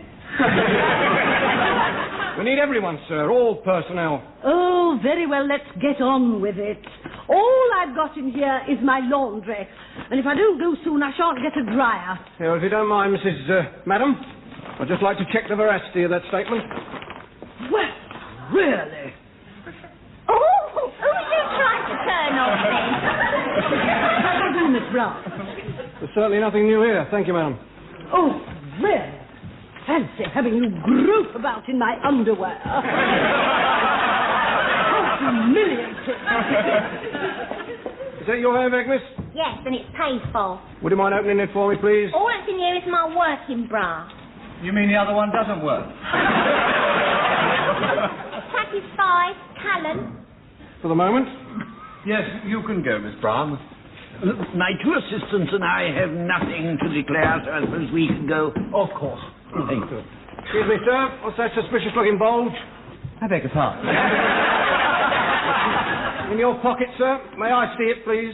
We need everyone, sir, all personnel. Oh, very well, let's get on with it. All I've got in here is my laundry. And if I don't go soon, I shan't get a dryer. Well, if you don't mind, Madam, I'd just like to check the veracity of that statement. Well, really? Oh, who are you trying to turn off then? How do you do, Miss Brough? There's certainly nothing new here. Thank you, madam. Oh, really? Fancy having you grope about in my underwear. How humiliating. Is that your handbag, miss? Yes, and it's paid for. Would you mind opening it for me, please? All that's in here is my working bra. You mean the other one doesn't work? Satisfied, Callan? For the moment? Yes, you can go, Miss Brown. My two assistants and I have nothing to declare, so I suppose we can go. Of course. Thank you. Excuse me, sir. What's that suspicious-looking bulge? I beg your pardon. In your pocket, sir. May I see it, please?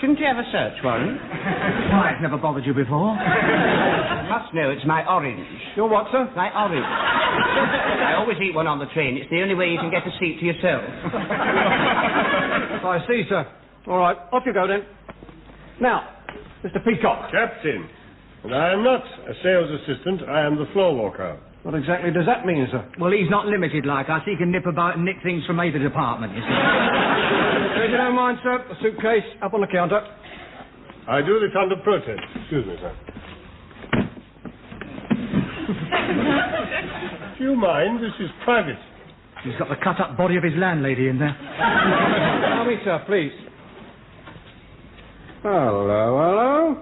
Shouldn't you have a search warrant? Why, I've never bothered you before. Must know it's my orange. Your what, sir? My orange. I always eat one on the train. It's the only way you can get a seat to yourself. I see, sir. All right, off you go then. Now, Mr Peacock. Captain. And I am not a sales assistant. I am the floor walker. What exactly does that mean, sir? Well, he's not limited like us. He can nip about and nick things from either department, you see. If you don't mind, sir, the suitcase up on the counter. I do this under protest. Excuse me, sir. Do you mind? This is private. He's got the cut-up body of his landlady in there. Allow me, sir, please. Hello.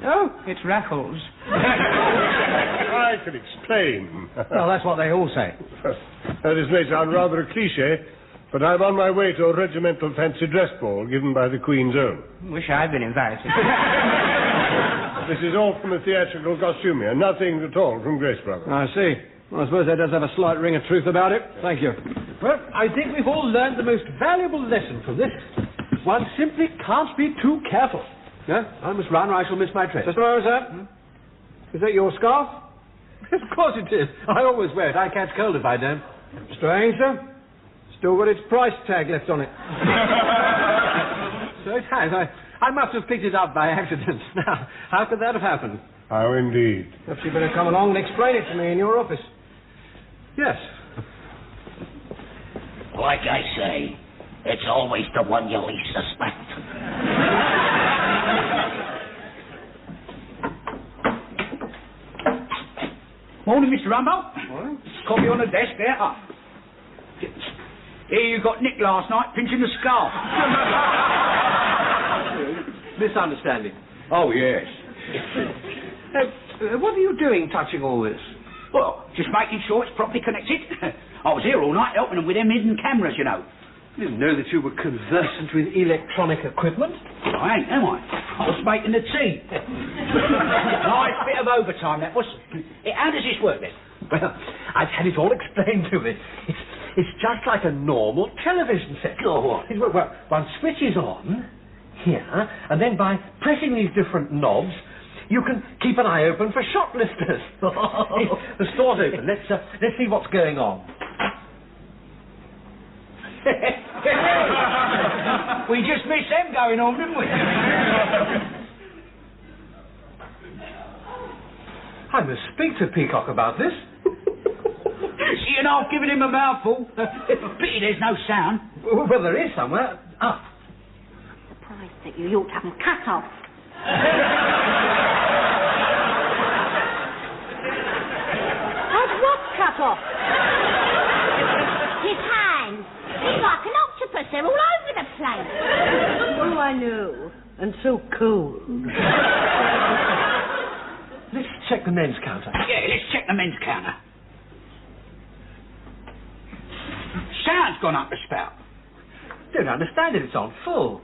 Oh, it's Raffles. I can explain. Well, that's what they all say. This may sound rather a cliché, but I'm on my way to a regimental fancy dress ball given by the Queen's Own. Wish I'd been invited. This is all from a theatrical costumier, nothing at all from Grace Brothers. I see. Well, I suppose that does have a slight ring of truth about it. Thank you. Well, I think we've all learned the most valuable lesson from this. One simply can't be too careful. Yeah? I must run or I shall miss my train. Just a moment, sir. Is that your scarf? Of course it is. I always wear it. I catch cold if I don't. Strange, sir. Still got its price tag left on it. So it has. I must have picked it up by accident. Now, how could that have happened? How indeed. Perhaps you'd better come along and explain it to me in your office. Yes. Like I say, it's always the one you least suspect. Morning, Mr Rumbold. Morning. Copy on the desk there. Here you got Nick last night pinching the scarf. Misunderstanding. Oh, yes. What are you doing touching all this? Well, just making sure it's properly connected. I was here all night helping them with them hidden cameras, you know. I didn't know that you were conversant with electronic equipment. I ain't, am I? I was making the tea. Nice bit of overtime, that was. How does this work, then? Well, I've had it all explained to me. It's just like a normal television set. Go on. Well, one switches on here, and then by pressing these different knobs, you can keep an eye open for shoplifters. The store's open. Let's see what's going on. We just missed them going on, didn't we? I must speak to Peacock about this. See, and I've given him a mouthful. Pity there's no sound. Well, there is somewhere. Ah. Surprised that you ought to have them cut off. Have what cut off? His hands. He's like an octopus. They're all over the place. Oh, I know. And so cold. Let's check the men's counter. Yeah, let's check the men's counter. Sound's gone up the spout. Don't understand it. It's on full.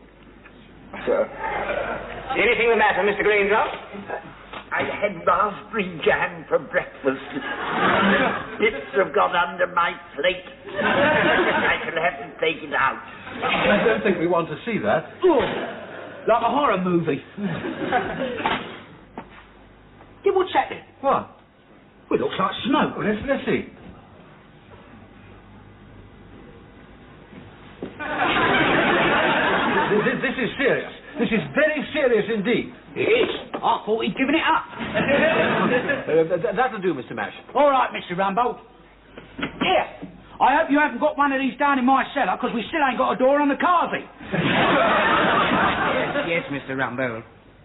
Anything the matter, Mr Grainger? I had raspberry jam for breakfast. Bits have got under my plate. I shall have to take it out. I don't think we want to see that. Oh, like a horror movie. Yeah, what's that then? What? Well, it looks like smoke. Oh, let's see. This is serious. This is very serious indeed. It is. I thought he'd given it up. That'll do, Mr Mash. All right, Mr Rumbold. Here. I hope you haven't got one of these down in my cellar, because we still ain't got a door on the carving. Yes, Mr Rumbold.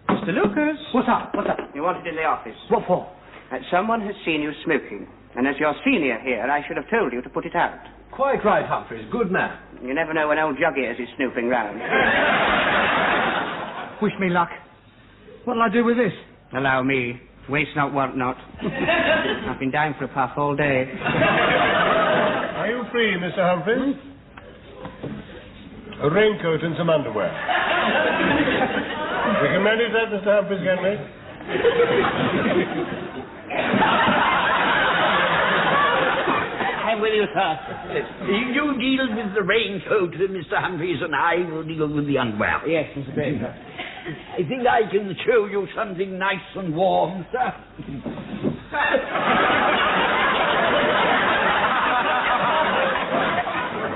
Mr Lucas. What's up? You wanted in the office. What for? That someone has seen you smoking. And as your senior here, I should have told you to put it out. Quite right, Humphreys. Good man. You never know when old Jug-ears is snooping round. Wish me luck. What'll I do with this? Allow me. Waste not, want not. I've been down for a puff all day. Are you free, Mr. Humphreys? A raincoat and some underwear. We can manage that, Mr. Humphreys, can we? I'm with you, sir. You deal with the raincoat, Mr. Humphreys, and I will deal with the underwear. Yes, Mr. Grainger. I think I can show you something nice and warm, sir.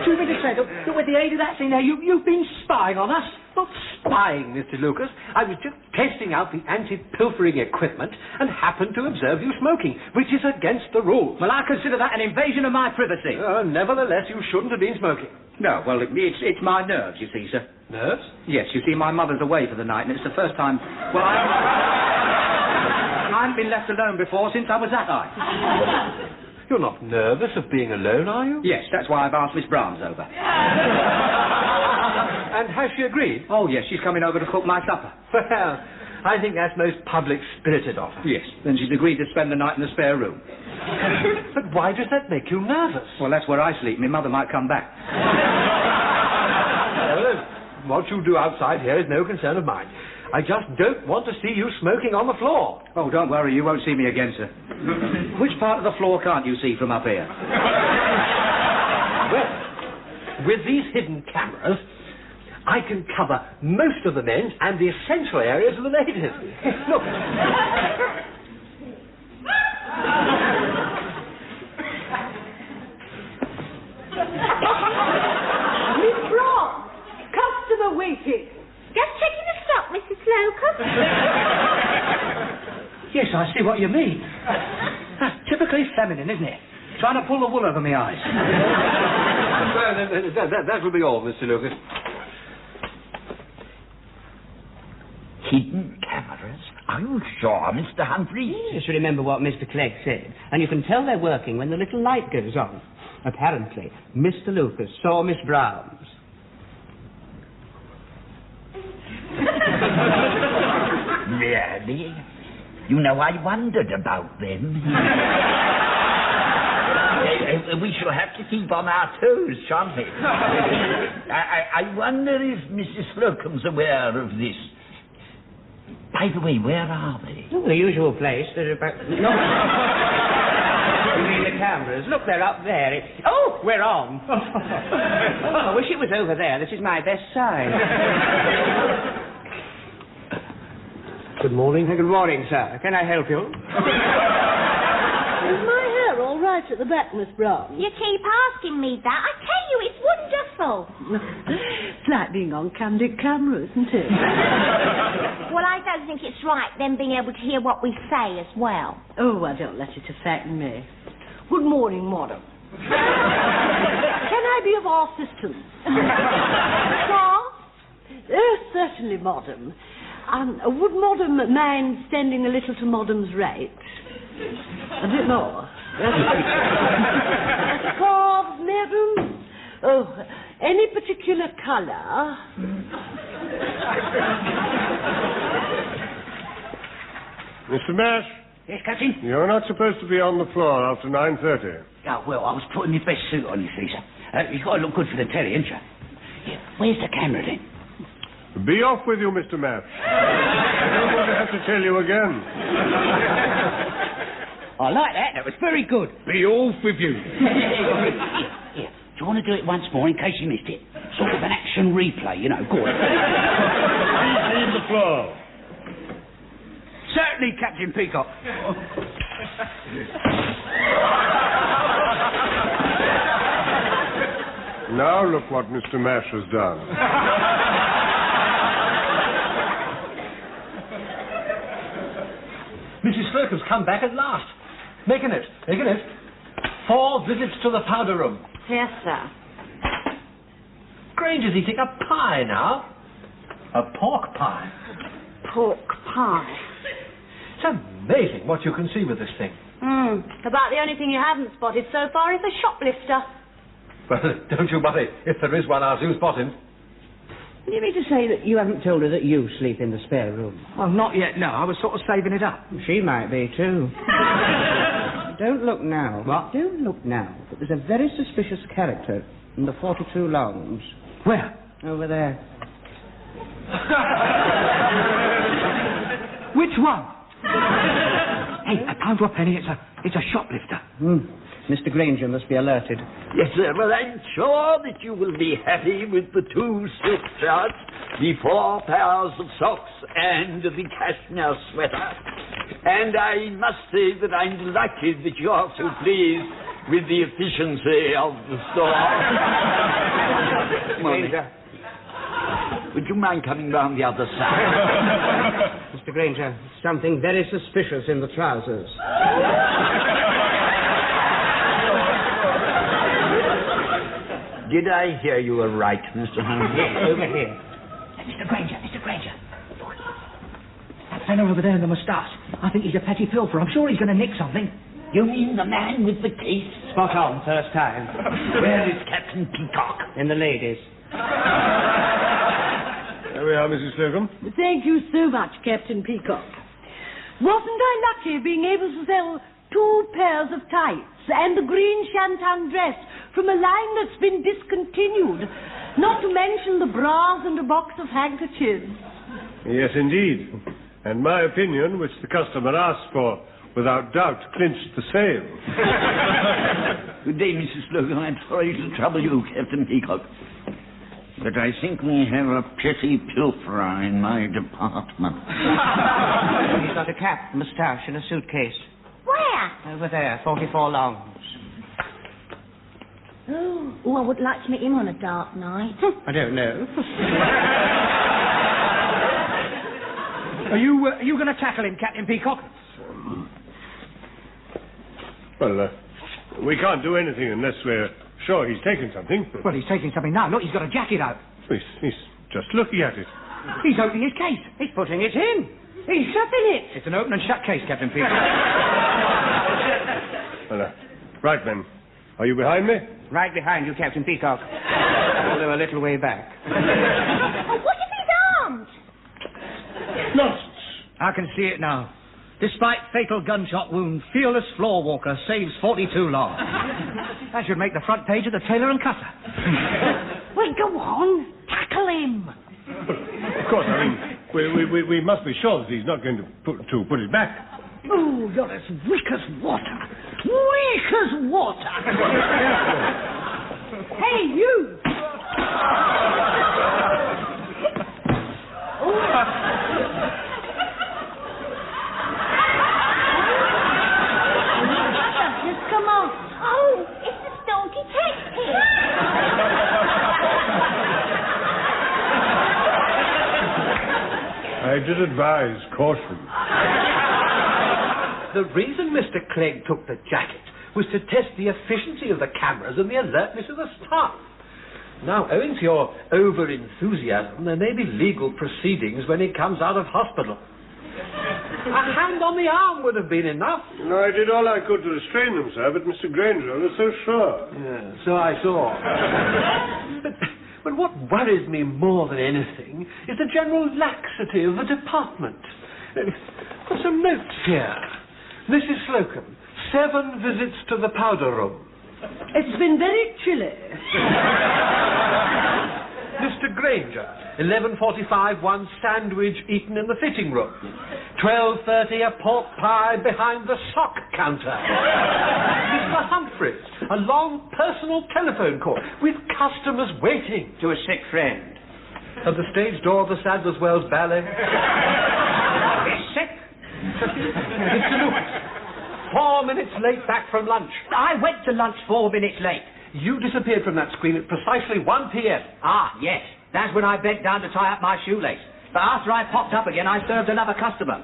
2 minutes later, with the aid of that thing there, you've been spying on us. Not spying, Mr. Lucas. I was just testing out the anti-pilfering equipment and happened to observe you smoking, which is against the rules. Well, I consider that an invasion of my privacy. Nevertheless, you shouldn't have been smoking. No, well, it's my nerves, you see, sir. Nerves? Yes, you see, my mother's away for the night, and it's the first time... Well, I haven't been left alone before since I was that high. You're not nervous of being alone, are you? Yes, that's why I've asked Miss Brown's over. And has she agreed? Oh, yes, she's coming over to cook my supper. Well, I think that's most public-spirited of her. Yes, then she's agreed to spend the night in the spare room. But why does that make you nervous? Well, that's where I sleep. My mother might come back. Well, what you do outside here is no concern of mine. I just don't want to see you smoking on the floor. Oh, don't worry, you won't see me again, sir. Which part of the floor can't you see from up here? Well, with these hidden cameras, I can cover most of the men's and the essential areas of the ladies. Look. Miss Brough! Customer waiting. Just checking the stock, Mrs Slocum. Yes, I see what you mean. That's typically feminine, isn't it? Trying to pull the wool over my eyes. That will be all, Mr. Lucas. Hidden cameras? Are you sure, Mr. Humphrey? Just remember what Mr Clegg said, and you can tell they're working when the little light goes on. Apparently, Mr Lucas saw Miss Brown's. Really? You know, I wondered about them. We shall have to keep on our toes, shan't we? I wonder if Mrs. Slocum's aware of this. By the way, where are they? Oh, the usual place. They're about... No. You mean the cameras? Look, they're up there. Oh, we're on. Oh, I wish it was over there. This is my best side. Good morning. Good morning, sir. Can I help you? Is my hair all right at the back, Miss Brown? You keep asking me that. I tell you, it's wonderful. It's like being on candid camera, isn't it? Well, I don't think it's right, them being able to hear what we say as well. Oh, well, don't let it affect me. Good morning, madam. Can I be of assistance? Oh, certainly, madam. Would madam mind standing a little to madam's right? A bit more. Scarves, madam? Oh, any particular colour? Mr. Mash? Yes, Captain? You're not supposed to be on the floor after 9:30. Oh, well, I was putting my best suit on, you see, sir. You've got to look good for the telly, ain't you? Yeah, where's the camera, then? Be off with you, Mr. Mash. I don't want to have to tell you again. I like that. That was very good. Be off with you. Here. Do you want to do it once more in case you missed it? Sort of an action replay, you know. Go on. Please leave the floor. Certainly, Captain Peacock. Now look what Mr. Mash has done. Mrs. Slocum's come back at last. Make a note. 4 visits to the powder room. Yes, sir. Grainger's eating a pie now. A pork pie. Pork pie. It's amazing what you can see with this thing. About the only thing you haven't spotted so far is a shoplifter. Well, don't you worry. If there is one, I'll soon spot him. You mean to say that you haven't told her that you sleep in the spare room? Well, not yet, no. I was sort of saving it up. She might be, too. Don't look now. What? Don't look now. But there's a very suspicious character in the 42 lounge. Where? Over there. Which one? Hey, I can't drop penny. It's a shoplifter. Mr Grainger must be alerted. Yes, sir. Well, I'm sure that you will be happy with the 2 silk shirts, the 4 pairs of socks, and the cashmere sweater. And I must say that I'm delighted that you are so pleased with the efficiency of the store. Grainger. Would you mind coming round the other side? Mr Grainger, something very suspicious in the trousers. Did I hear you right, Mr. Humphrey? Over here. Mr Grainger. Look. That fellow over there in the moustache. I think he's a petty pilfer. I'm sure he's going to nick something. You mean the man with the case? Spot on, first time. Where is Captain Peacock? In the ladies. There we are, Mrs. Slocum. Thank you so much, Captain Peacock. Wasn't I lucky being able to sell 2 pairs of tights and the green shantung dress from a line that's been discontinued, not to mention the bras and a box of handkerchiefs? Yes, indeed. And my opinion, which the customer asked for, without doubt, clinched the sale. Good day, Mrs. Logan. I'm sorry to trouble you, Captain Peacock. But I think we have a petty pilferer in my department. He's got a cap, moustache, and a suitcase. Where? Over there, 44 longs. Oh, I would like to meet him on a dark night. I don't know. Are you going to tackle him, Captain Peacock? Well, we can't do anything unless we're sure he's taken something. Well, he's taking something now. Look, he's got a jacket out. He's just looking at it. He's opening his case. He's putting it in. He's shutting it. It's an open and shut case, Captain Peacock. Well, right, then. Are you behind me? Right behind you, Captain Peacock. Although a little way back. Oh, what if he's armed? Nonsense. I can see it now. Despite fatal gunshot wound, fearless floor walker saves 42 lives. That should make the front page of the Tailor and Cutter. Well, go on. Tackle him. Of course, I mean, we must be sure that he's not going to put it back. Oh, you're as weak as water. Weak as water. Hey, you. Come on. Oh, it's the Stone Detective. I did advise caution. The reason Mr. Clegg took the jacket was to test the efficiency of the cameras and the alertness of the staff. Now, owing to your over-enthusiasm, there may be legal proceedings when he comes out of hospital. A hand on the arm would have been enough. No, I did all I could to restrain them, sir, but Mr. Grainger was so sure. Yeah, so I saw. But what worries me more than anything is the general laxity of the department. Got some notes here. Mrs. Slocum, 7 visits to the powder room. It's been very chilly. Mr. Grainger, 11:45, 1 sandwich eaten in the fitting room. 12:30, a pork pie behind the sock counter. Mr. Humphreys, a long personal telephone call with customers waiting. To a sick friend. At the stage door of the Sadler's Wells Ballet. He's sick? Mr. Lewis, 4 minutes late back from lunch. I went to lunch 4 minutes late. You disappeared from that screen at precisely 1 p.m. Ah, yes. That's when I bent down to tie up my shoelace. But after I popped up again, I served another customer.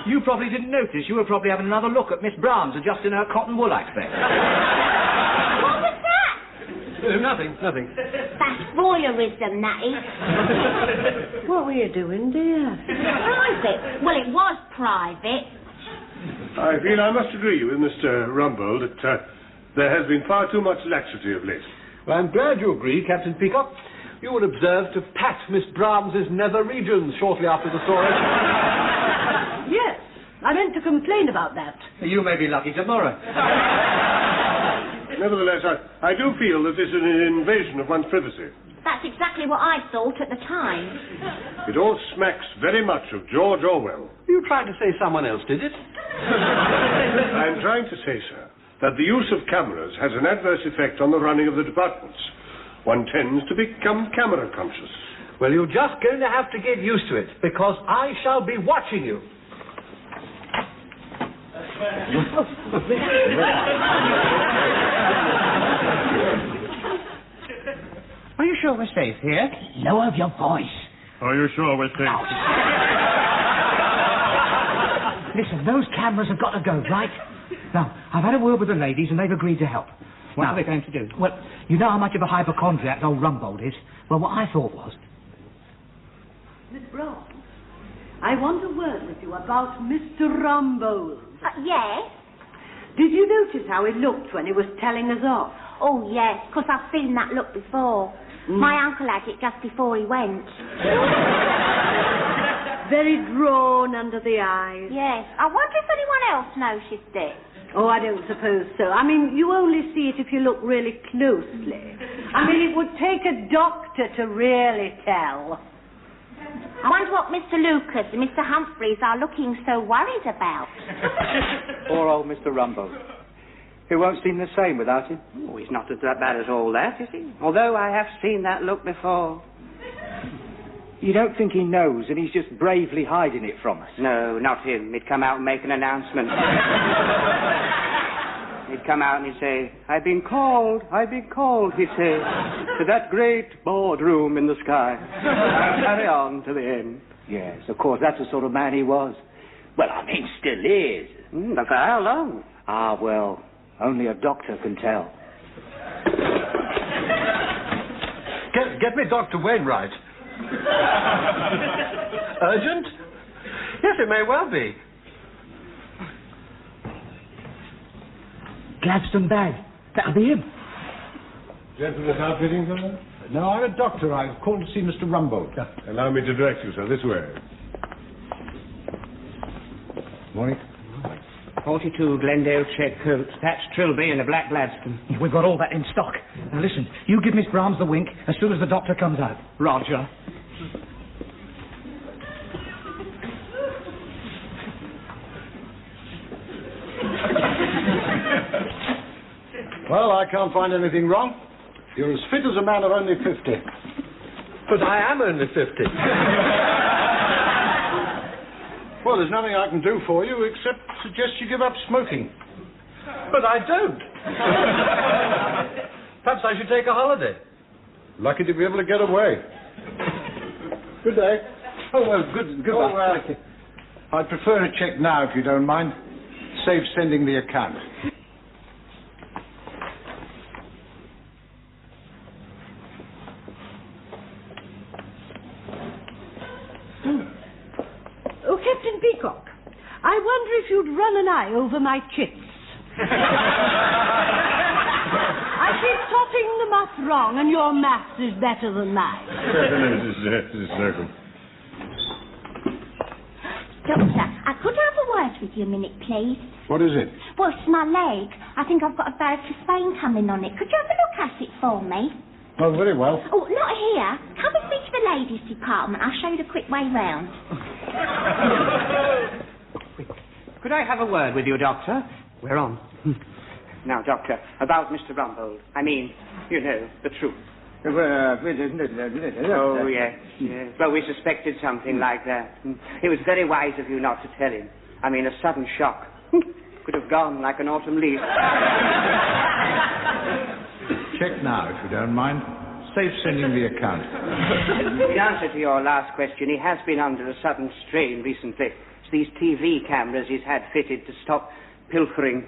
You probably didn't notice. You were probably having another look at Miss Brown's adjusting her cotton wool, I expect. What was that? Nothing. That's voyeurism, that is. What were you doing, dear? Private. Well, it was private. I feel I must agree with Mr. Rumbold that there has been far too much laxity of late. Well, I'm glad you agree, Captain Peacock. You were observed to pat Miss Brahms's nether regions shortly after the story. Yes, I meant to complain about that. You may be lucky tomorrow. Nevertheless, I do feel that this is an invasion of one's privacy. That's exactly what I thought at the time. It all smacks very much of George Orwell. You trying to say someone else did it? I'm trying to say, sir, that the use of cameras has an adverse effect on the running of the departments. One tends to become camera conscious. Well, you're just going to have to get used to it, because I shall be watching you. Are you sure we're safe here? Lower your voice. Are you sure we're safe? Listen, those cameras have got to go, right? Now, I've had a word with the ladies and they've agreed to help. What are they going to do? Well, you know how much of a hypochondriac old Rumbold is? Well, what I thought was... Miss Brough, I want a word with you about Mr. Rumbold. Yes? Did you notice how he looked when he was telling us off? Oh, yes, because I've seen that look before. My uncle had it just before he went. Very drawn under the eyes. Yes. I wonder if anyone else noticed it. Oh, I don't suppose so. I mean, you only see it if you look really closely. I mean, it would take a doctor to really tell. I wonder what Mr Lucas and Mr Humphreys are looking so worried about. Poor old Mr Rumbold. He won't seem the same without him. Oh, he's not as bad as all that, is he? Although I have seen that look before. You don't think he knows and he's just bravely hiding it from us? No, not him. He'd come out and make an announcement. He'd come out and he'd say, I've been called, he'd say, to that great boardroom in the sky. I'll carry on to the end. Yes, of course, that's the sort of man he was. Well, I mean, still is. But for how long? Ah, well, only a doctor can tell. Get me Dr. Wainwright. Urgent? Yes, it may well be. Gladstone bag. That'll be him. Gentleman outfitting, sir? No, I'm a doctor. I've called to see Mr Rumbold. Allow me to direct you, sir, this way. Morning. 42 Glendale check coats, patch Trilby and a black Gladstone. We've got all that in stock. Now listen, you give Miss Brahms the wink as soon as the doctor comes out. Roger. Well, I can't find anything wrong. You're as fit as a man of only 50. But I am only 50. Well, there's nothing I can do for you except suggest you give up smoking. But I don't. Perhaps I should take a holiday. Lucky to be able to get away. Good day. Oh, well, goodbye. I'd prefer a cheque now, if you don't mind. Save sending the account. Oh, Captain Peacock, I wonder if you'd run an eye over my chits. I keep topping them up wrong, and your maths is better than mine. Doctor, I could have a word with you a minute, please. What is it? Well, it's my leg. I think I've got a varicose vein coming on it. Could you have a look at it for me? Oh, very well. Oh, not here. Come with me to the ladies' department. I'll show you the quick way round. Could I have a word with you, Doctor? We're on. Now, Doctor, about Mr Rumbold. I mean, you know, the truth. Oh, yes. Well, we suspected something like that. It was very wise of you not to tell him. I mean, a sudden shock. Could have gone like an autumn leaf. Check now, if you don't mind. Save sending the account. In answer to your last question, he has been under a sudden strain recently. It's these TV cameras he's had fitted to stop pilfering.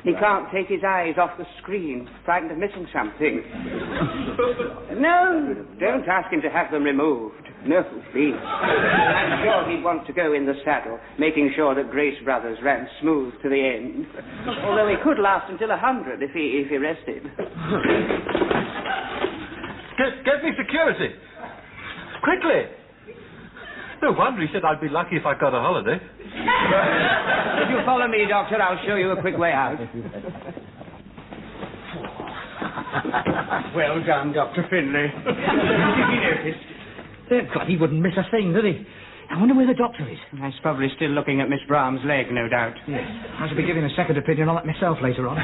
He can't take his eyes off the screen, frightened of missing something. No, don't ask him to have them removed. No, please. I'm sure he'd want to go in the saddle, making sure that Grace Brothers ran smooth to the end. Although he could last until 100 if he rested. Get me security. Quickly. No wonder he said I'd be lucky if I got a holiday. If you follow me, Doctor, I'll show you a quick way out. Well done, Dr. Finlay. Did you notice? God, he wouldn't miss a thing, did he? I wonder where the doctor is. He's probably still looking at Miss Brahms' leg, no doubt. Yes. I shall be giving a second opinion on that myself later on.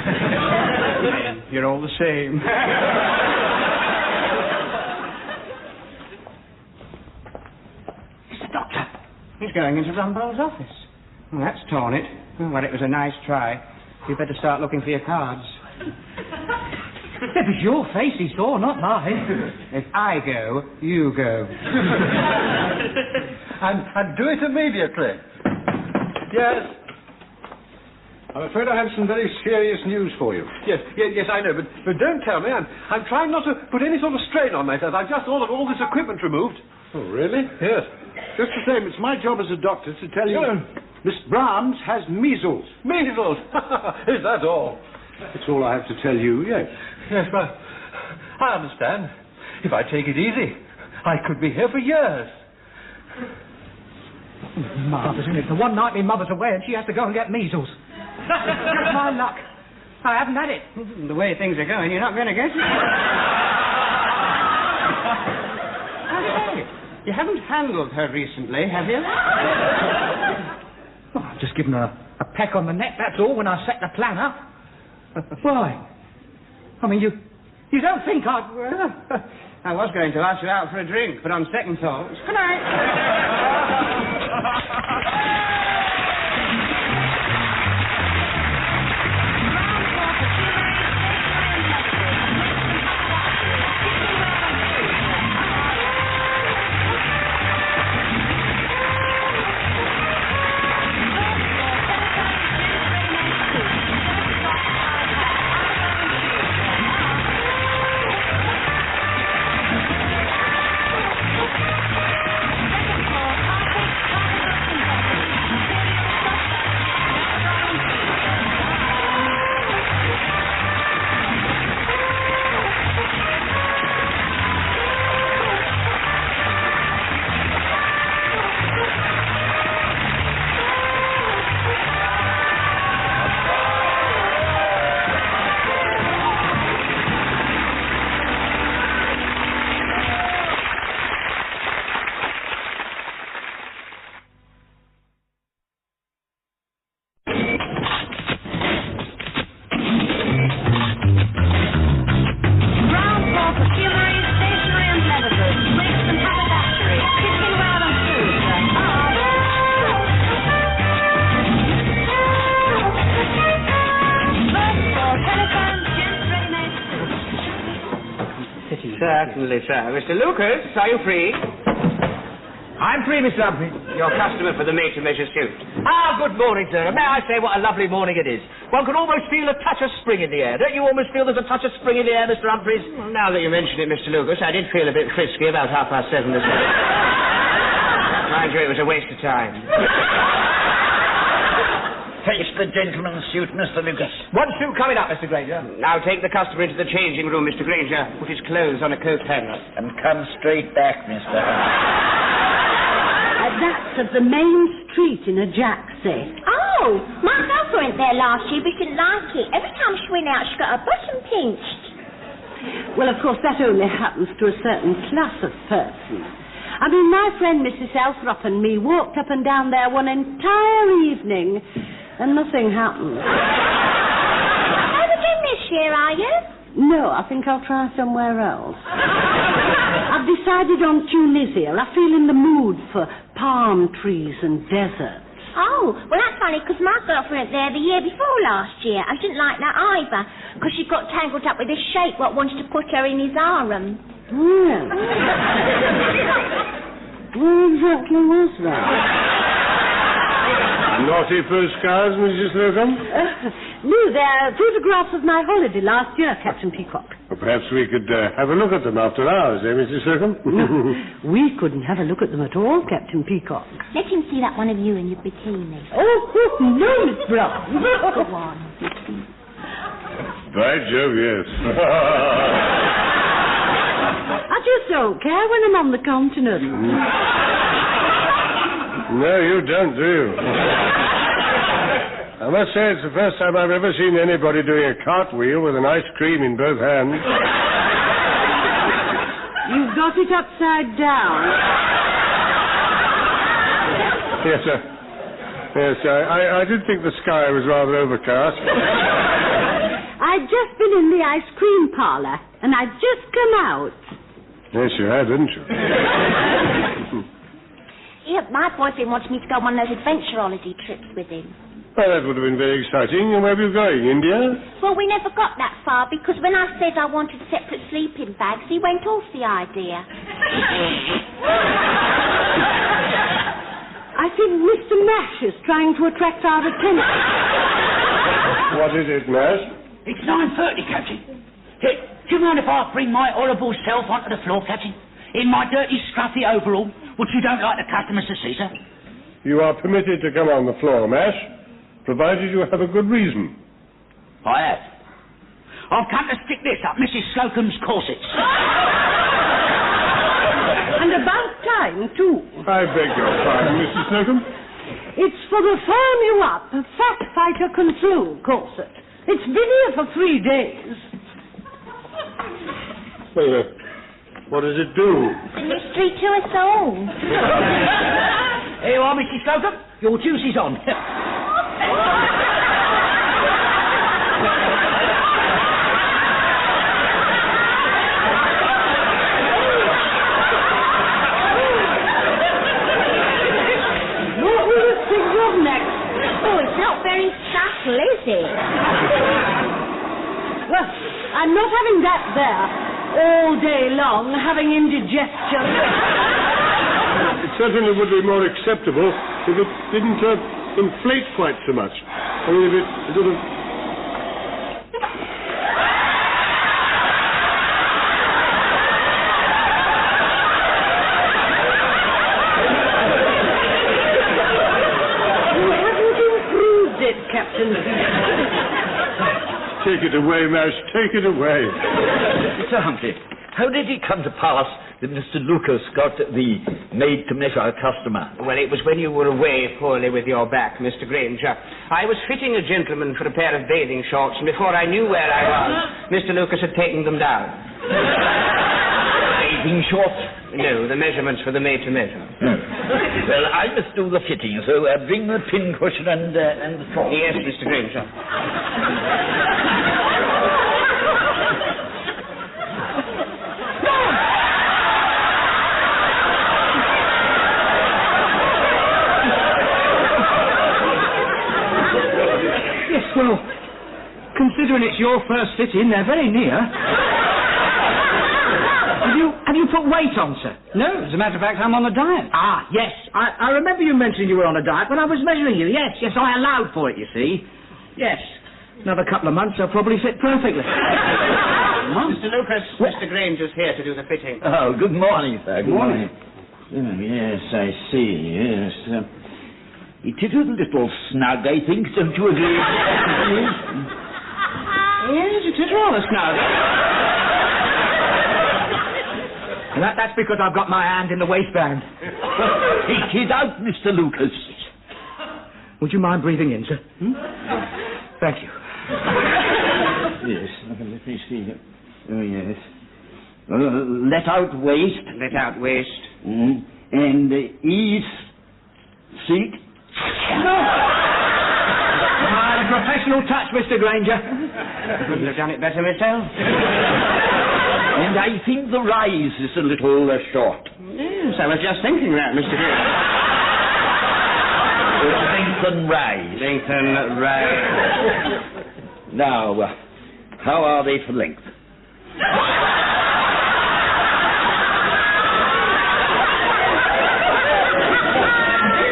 You're all the same. It's the doctor. He's going into Rumbold's office. Well, that's torn it. Well, it was a nice try. You'd better start looking for your cards. It was your face he saw, not mine. If I go, you go. and do it immediately. Yes. I'm afraid I have some very serious news for you. Yes, I know, but don't tell me. I'm trying not to put any sort of strain on myself. I've just ordered all this equipment removed. Oh, really? Yes. Just the same, it's my job as a doctor to tell you Miss Brahms has measles. Measles? Is that all? That's all I have to tell you, yes. Yes, well, I understand. If I take it easy, I could be here for years. Marvellous, isn't it? The one night my mother's away and she has to go and get measles. Just my luck. I haven't had it. The way things are going, you're not going to get it. You haven't handled her recently, have you? Well, I've just given her a peck on the neck, that's all, when I set the plan up. Why? I mean, you don't think I'd... I was going to ask you out for a drink, but on second thoughts... Good night. Certainly, sir. Mr. Lucas, are you free? I'm free, Mr. Humphrey. Your customer for the made-to-measure suit. Ah, good morning, sir. May I say what a lovely morning it is? One can almost feel a touch of spring in the air. Don't you almost feel there's a touch of spring in the air, Mr. Humphreys? Well, now that you mention it, Mr. Lucas, I did feel a bit frisky about 7:30 this morning. Mind you, it was a waste of time. Taste the gentleman's suit, Mr. Lucas. One suit coming up, Mr. Grainger. Now take the customer into the changing room, Mr. Grainger. Put his clothes on a coat hanger. And come straight back, Mr. That's at the main street in a jack set. Oh, my mother went there last year, but she didn't like it. Every time she went out, she got her bottom pinched. Well, of course, that only happens to a certain class of persons. I mean, my friend Mrs. Elthrop and me walked up and down there one entire evening, and nothing happened. Over again this year, are you? No, I think I'll try somewhere else. I've decided on Tunisia. I feel in the mood for palm trees and deserts. Oh, well, that's funny, because my girlfriend went there the year before last year. I didn't like that either, because she got tangled up with this sheikh what wanted to put her in his harem. Well, where exactly was that? Naughty postcards, Mrs. Slocum? No, they're photographs of my holiday last year, Captain Peacock. Well, perhaps we could have a look at them after hours, Mrs. Slocum? No, we couldn't have a look at them at all, Captain Peacock. Let him see that one of you in your bikini. Oh, no, Miss Brough. Go on. By Jove, yes. I just don't care when I'm on the continent. No, you don't, do you? I must say it's the first time I've ever seen anybody doing a cartwheel with an ice cream in both hands. You've got it upside down. Yes, sir. Yes, I did think the sky was rather overcast. I'd just been in the ice cream parlour, and I'd just come out. Yes, you had, didn't you? Yeah, my boyfriend wants me to go on one of those adventure holiday trips with him. Well, that would have been very exciting. And where were you going, India? Well, we never got that far, because when I said I wanted separate sleeping bags, he went off the idea. I think Mr. Mash is trying to attract our attention. What is it, Mash? It's 9:30, Captain. Hey, do you mind if I bring my horrible self onto the floor, Captain? In my dirty, scruffy overall, which you don't like the customers to see, sir? You are permitted to come on the floor, Mash, provided you have a good reason. I have. I've come to stick this up Mrs. Slocum's corsets. And about time, too. I beg your pardon, Mrs. Slocum. It's for the firm you up, Fat Fighter Control corset. It's been here for 3 days. Well, What does it do? It's a mystery to us all. Here you are, Mrs Slocum. Your juice is on. What will you think of next? Oh, it's not very subtle, is it? Well, I'm not having that there all day long, having indigestion. It certainly would be more acceptable if it didn't inflate quite so much. I mean, if it sort of... You haven't improved it, Captain. Take it away, Mash, take it away. Mr. Humphrey, how did it come to pass that Mr. Lucas got the made-to-measure customer? Well, it was when you were away poorly with your back, Mr. Grainger. I was fitting a gentleman for a pair of bathing shorts, and before I knew where I was, Mr. Lucas had taken them down. Bathing shorts? No, the measurements for the made-to-measure. Well, I must do the fitting, so bring the pincushion and the shorts. Yes, Mr. Grainger. Well, considering it's your first fitting, they're very near. Have you put weight on, sir? No, as a matter of fact, I'm on a diet. Ah, yes. I remember you mentioning you were on a diet when I was measuring you. Yes, I allowed for it, you see. Yes. Another couple of months, I'll probably fit perfectly. Mr. Lucas, Mr. Grainger's here to do the fitting. Oh, good morning, sir. Good morning. Yes, I see, yes. It is a little snug, I think, don't you agree? Yes, it is rather snug. That's because I've got my hand in the waistband. Take it out, Mr. Lucas. Would you mind breathing in, sir? Thank you. Yes, let me see. Oh, yes. Let out waist. Let out waist. And ease seat. A professional touch, Mr. Grainger. Couldn't have done it better myself. And I think the rise is a little short. Yes, I was just thinking that, Mr. Grainger. Lengthen rise. Lengthen rise. Now, how are they for length?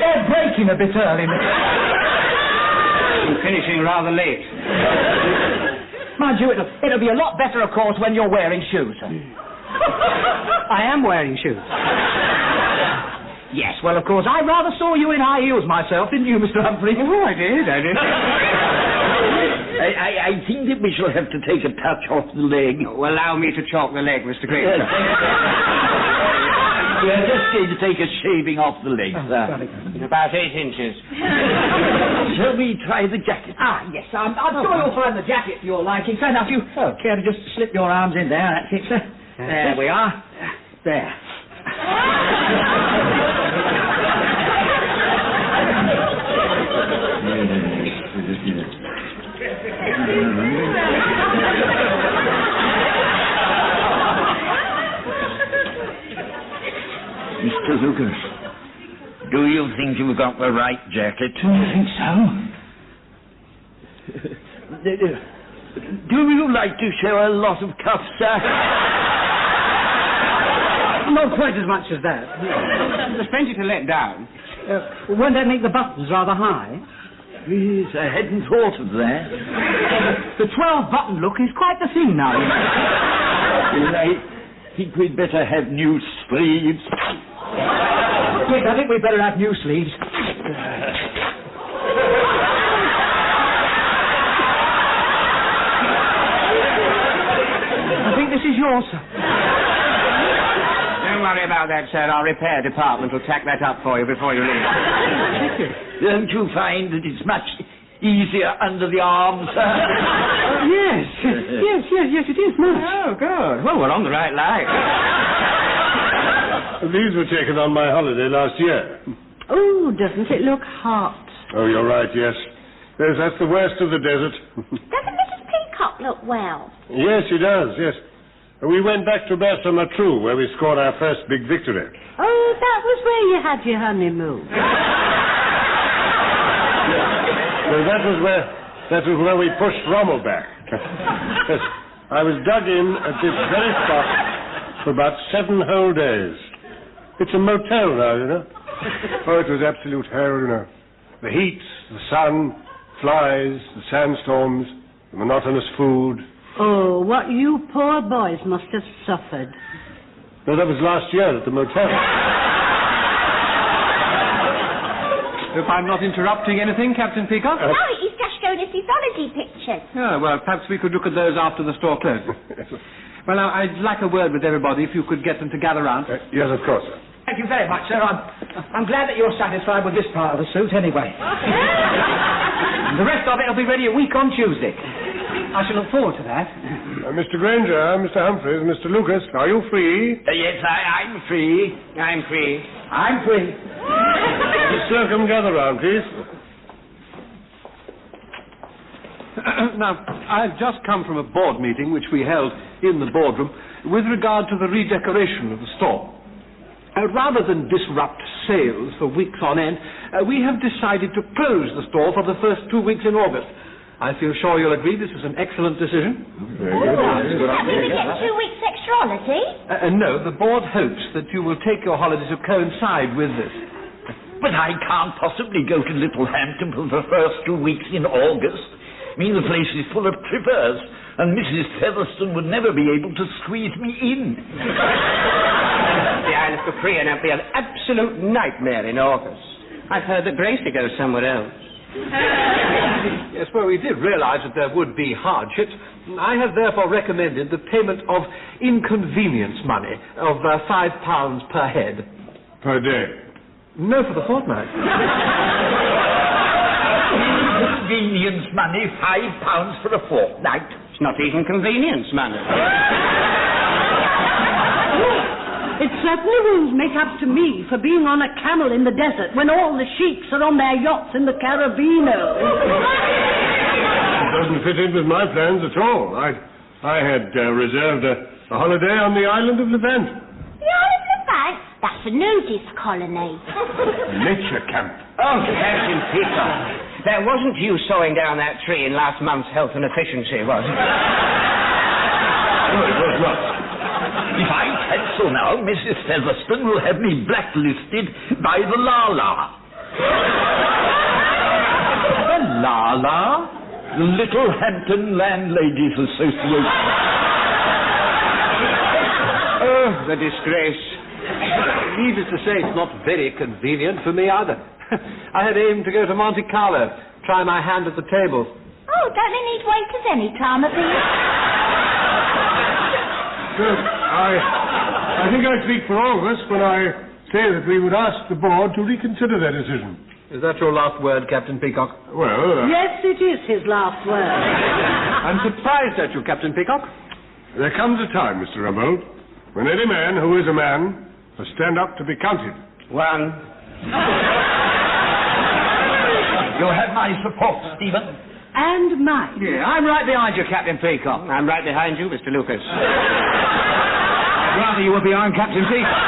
They're breaking a bit early, I'm finishing rather late. Mind you, it'll be a lot better, of course, when you're wearing shoes. I am wearing shoes. Yes, well, of course, I rather saw you in high heels myself, didn't you, Mr. Humphrey? Oh, I did. I think that we shall have to take a touch off the leg. Oh, allow me to chalk the leg, Mr. Grainger. We're just going to take a shaving off the leg, sir. About 8 inches. Shall we try the jacket? Ah, yes, I'm sure you'll find the jacket for your liking. So now, if you care to just slip your arms in there, that's it, sir. There we are. There. Mr. Lucas, do you think you've got the right jacket? I think so. Do you like to show a lot of cuffs, sir? Not quite as much as that. There's plenty to let down. Won't that make the buttons rather high? Yes, I hadn't thought of that. The 12-button look is quite the thing now. I think we'd better have new sleeves. Yes, I think we'd better have new sleeves. I think this is yours, sir. Don't worry about that, sir. Our repair department will tack that up for you before you leave. Don't you find that it's much easier under the arms, sir? Yes, it is much. Oh, good. Well, we're on the right line. These were taken on my holiday last year. Oh, doesn't it look hot? Oh, you're right, yes. Yes, that's the worst of the desert. Doesn't Mrs Peacock look well? Yes, she does, yes. We went back to Brough, where we scored our first big victory. Oh, that was where you had your honeymoon. So that was where we pushed Rommel back. Yes, I was dug in at this very spot for about 7 whole days. It's a motel now, you know. Oh, it was absolute hell, you know. The heat, the sun, flies, the sandstorms, the monotonous food. Oh, what you poor boys must have suffered. No, that was last year at the motel. If I'm not interrupting anything, Captain Peacock? No, he's just showing us his holiday pictures. Yeah, well, perhaps we could look at those after the store closed. Well, now, I'd like a word with everybody, if you could get them to gather round. Yes, of course, sir. Thank you very much, sir. I'm glad that you're satisfied with this part of the suit, anyway. The rest of it will be ready a week on Tuesday. I shall look forward to that. Mr Grainger, Mr Humphreys, Mr Lucas, are you free? Yes, I'm free. I'm free. I'm free. Miss Slocum, gather round, please. Now, I've just come from a board meeting which we held in the boardroom with regard to the redecoration of the store. Rather than disrupt sales for weeks on end, we have decided to close the store for the first 2 weeks in August. I feel sure you'll agree this is an excellent decision. Very good. And we get 2 weeks extra holiday? No, the board hopes that you will take your holiday to coincide with this. But I can't possibly go to Littlehampton for the first 2 weeks in August. I mean, the place is full of trippers, and Mrs Featherstone would never be able to squeeze me in. The Isle of Capri will be an absolute nightmare in August. I've heard that Gracie goes somewhere else. Yes, well, we did realise that there would be hardships. I have therefore recommended the payment of inconvenience money of £5 per head. Per day? No, for the fortnight. Convenience money, £5 for a fortnight. It's not even convenience money. It certainly won't make up to me for being on a camel in the desert when all the sheiks are on their yachts in the Carabino. It doesn't fit in with my plans at all. I had reserved a holiday on the island of Levant. The Isle of Levant? That's a nudist colony. A nature camp. Oh, Captain Peacock. That wasn't you sawing down that tree in last month's health and efficiency, was it? No, it was not. If I cancel now, Mrs Featherstone will have me blacklisted by the La-La. The La-La? The Littlehampton Landladies Association. Oh, the disgrace. Needless to say, it's not very convenient for me either. I had aimed to go to Monte Carlo, try my hand at the tables. Oh, don't they need waiters any time of the year? Well, I think I speak for all of us when I say that we would ask the board to reconsider their decision. Is that your last word, Captain Peacock? Well... Yes, it is his last word. I'm surprised at you, Captain Peacock. There comes a time, Mr Rumbold, when any man who is a man must stand up to be counted. One. You'll have my support, Stephen. And mine. Yeah, I'm right behind you, Captain Peacock. I'm right behind you, Mr Lucas. Rather you were behind Captain Peacock.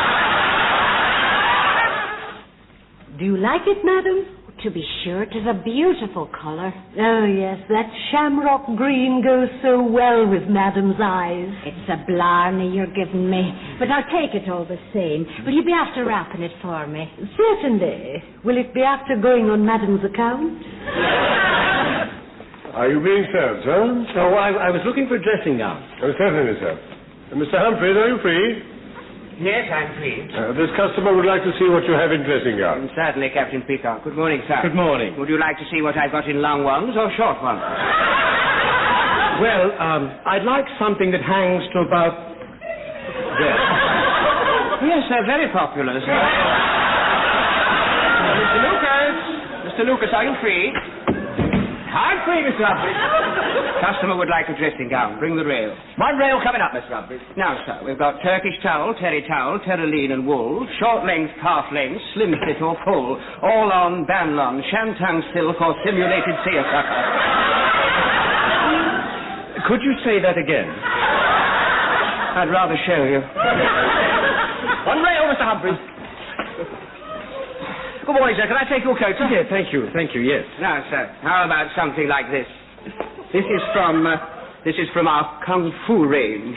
Do you like it, madam? To be sure, it is a beautiful colour. Oh, yes, that shamrock green goes so well with madam's eyes. It's a blarney you're giving me, but I'll take it all the same. Will you be after wrapping it for me? Certainly. Will it be after going on madam's account? Are you being served, sir? Oh, I was looking for a dressing gown. Oh, certainly, sir. Mr Humphreys, are you free? Yes, I'm free. This customer would like to see what you have in dressing gown. Certainly, Captain Peacock. Good morning, sir. Good morning. Would you like to see what I've got in long ones or short ones? Well, I'd like something that hangs to about there. Yes, they're very popular, sir. Mr Lucas, are you free? I'm free, Mr. Humphreys. Customer would like a dressing gown. Bring the rail. One rail coming up, Mr. Humphreys. Now, sir, we've got Turkish towel, terryline and wool, short length, calf length, slim fit or full, all on, banlon, shantung silk or simulated seersucker. Could you say that again? I'd rather show you. One rail, Mr. Humphreys. Good morning, sir. Can I take your coat, sir? Yeah, thank you, yes. Now, sir, how about something like this? This is from our Kung Fu range.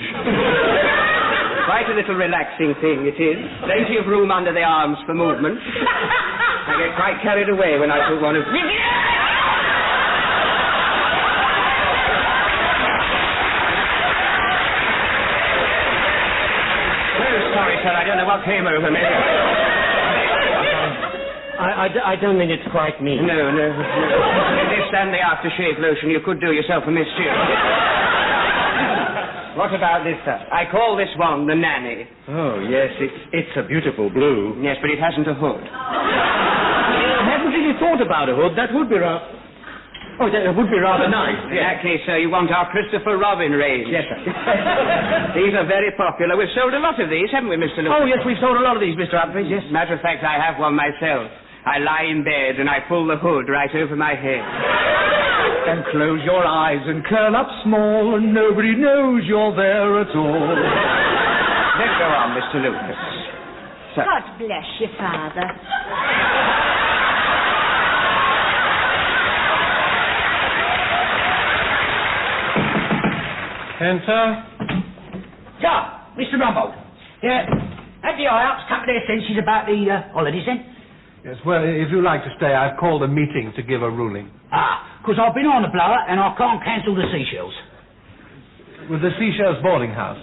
Quite a little relaxing thing it is. Plenty of room under the arms for movement. I get quite carried away when I put one of... Sorry, sir, I don't know what came over me. I don't mean it's quite me. No. This and the aftershave lotion, you could do yourself a mischief. What about this, sir? I call this one the nanny. Oh, yes, it's a beautiful blue. Yes, but it hasn't a hood. I hadn't really thought about a hood. That would be rather... Oh, that would be rather nice. In that case, sir, you want our Christopher Robin range. Yes, sir. These are very popular. We've sold a lot of these, haven't we, Mr. Lucas? Oh, yes, we've sold a lot of these, Mr. Humphreys, yes. Matter of fact, I have one myself. I lie in bed and I pull the hood right over my head. And close your eyes and curl up small and nobody knows you're there at all. Let's go on, Mr. Lucas. Sir. God bless you, Father. Enter. Yeah, Mr. Rumbold. Yeah, have the IOPS come to their senses about the holidays then? Yes, well, if you like to stay, I've called a meeting to give a ruling. Because I've been on the blower and I can't cancel the seashells. With the Seashells boarding house?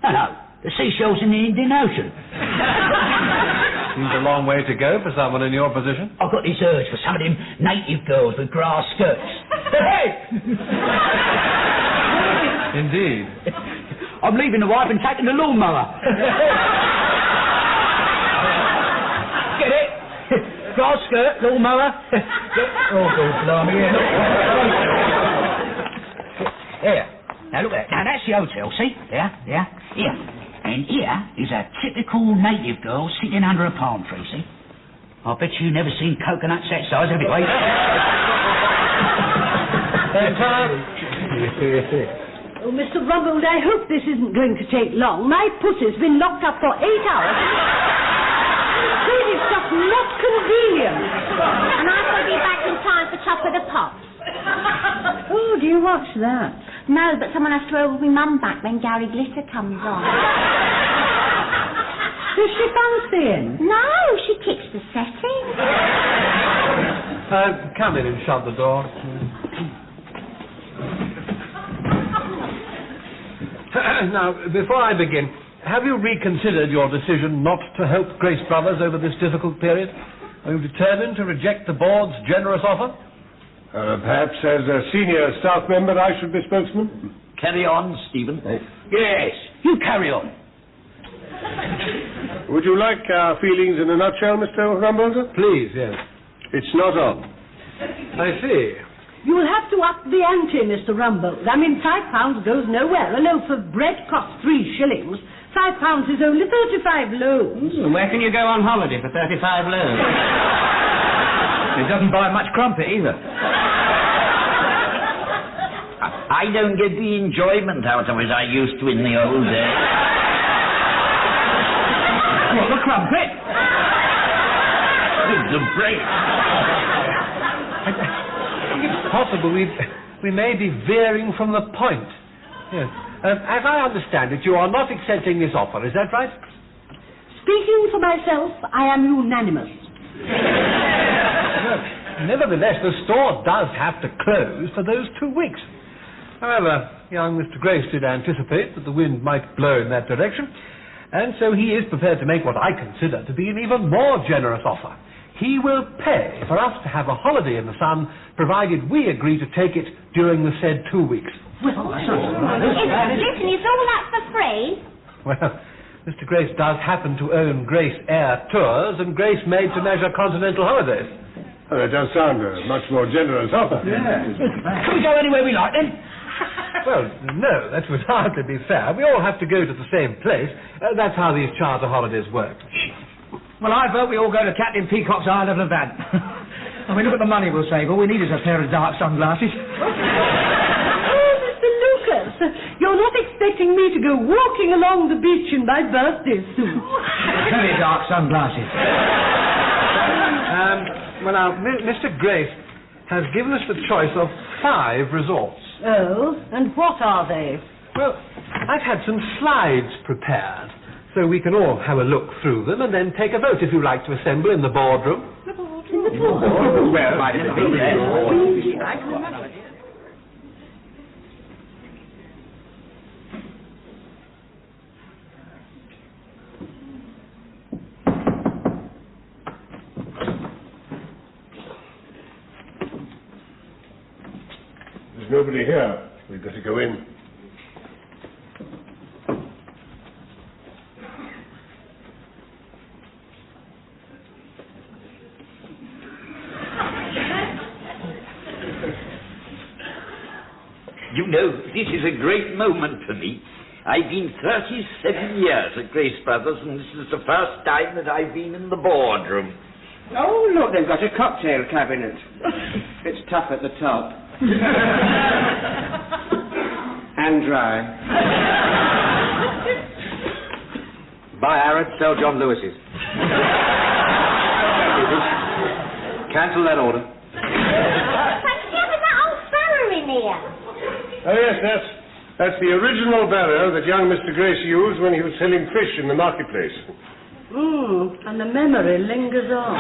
No, the seashells in the Indian Ocean. Seems a long way to go for someone in your position. I've got this urge for some of them native girls with grass skirts. Indeed. I'm leaving the wife and taking the lawnmower. Get it? Grass skirt, lawnmower. Oh, God, blimey, There. Now, look at that. Now, that's the hotel, see? There. Here. And here is a typical native girl sitting under a palm tree, see? I bet you've never seen coconuts that size, have you, eh? Oh, Mr. Rumbold, I hope this isn't going to take long. My pussy's been locked up for 8 hours. It's just not convenient. And I shall be back in time for Top of the Pops. Oh, do you watch that? No, but someone has to hold my mum back when Gary Glitter comes on. Does she fancy him? No, she kicks the setting. Come in and shut the door. Now, before I begin, have you reconsidered your decision not to help Grace Brothers over this difficult period? Are you determined to reject the board's generous offer? Perhaps as a senior staff member I should be spokesman? Carry on, Stephen. Yes, you carry on. Would you like our feelings in a nutshell, Mr. Rumbold? Please, yes. It's not on. I see. You'll have to up the ante, Mr. Rumbold. I mean, £5 goes nowhere. A loaf of bread costs 3 shillings. £5 is only 35 loaves. Where can you go on holiday for 35 loaves? It doesn't buy much crumpet either. I don't get the enjoyment out of it I used to in the old days. What, the crumpet? It's a break. It's possible we may be veering from the point. Yes. As I understand it, you are not accepting this offer, is that right? Speaking for myself, I am unanimous. Nevertheless, the store does have to close for those 2 weeks. However, young Mr. Grace did anticipate that the wind might blow in that direction, and so he is prepared to make what I consider to be an even more generous offer. He will pay for us to have a holiday in the sun, provided we agree to take it during the said 2 weeks. Listen, is all that for free? Well, Mr. Grace does happen to own Grace Air Tours and Grace Made-to-Measure Continental Holidays. Oh, that does sound a much more generous offer. Can we go anywhere we like, then? Well, no, that would hardly be fair. We all have to go to the same place. That's how these charter holidays work. Well, I vote we all go to Captain Peacock's Isle of Levant. I mean, look at the money we'll save. All we need is a pair of dark sunglasses. Oh, Mr. Lucas, you're not expecting me to go walking along the beach in my birthday suit. Very dark sunglasses. Well, now, Mr Grace has given us the choice of 5 resorts. Oh, and what are they? Well, I've had some slides prepared, so we can all have a look through them and then take a vote if you like to assemble in the boardroom. In the boardroom? Well, might as well be there. There's nobody here. We'd better go in. You know, this is a great moment for me. I've been 37 years at Grace Brothers, and this is the first time that I've been in the boardroom. Oh, look, they've got a cocktail cabinet. It's tough at the top. And dry. Buy Arad, sell John Lewis's. Cancel that order. Fancy having that old barrow in here. Oh, yes, that's the original barrow that young Mr Grace used when he was selling fish in the marketplace. And the memory lingers on.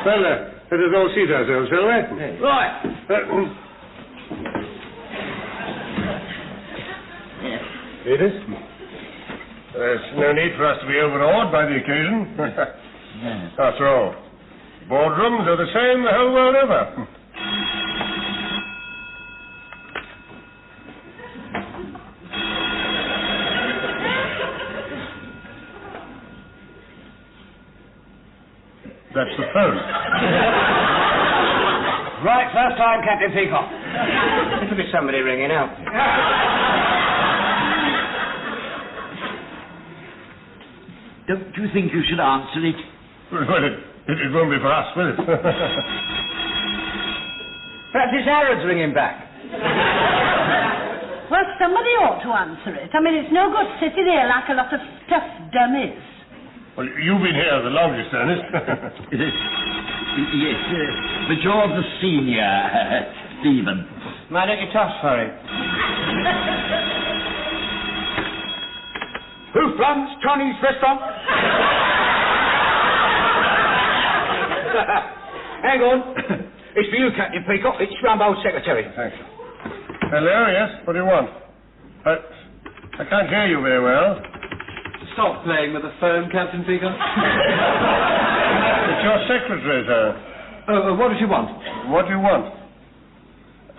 Well, let us all seat ourselves, shall we? Right. Edith? There's no need for us to be overawed by the occasion. After all, boardrooms are the same the whole world over. That's the phone. Right, first time, Captain Peacock. It'll be somebody ringing out. Don't you think you should answer it? Well, it won't be for us, will it? Perhaps it's Arad's ringing back. Well, somebody ought to answer it. I mean, it's no good sitting here like a lot of stuffed dummies. Well, you've been here the longest, Ernest. Yes, but you're the senior, Stephen. Why don't you toss for him? Who runs Johnny's restaurant? Hang on. It's for you, Captain Peacock. It's Rumbold's secretary. Thanks. Hello, yes? What do you want? I can't hear you very well. Stop playing with the phone, Captain Peacock. It's your secretary, sir. What does she want? What do you want?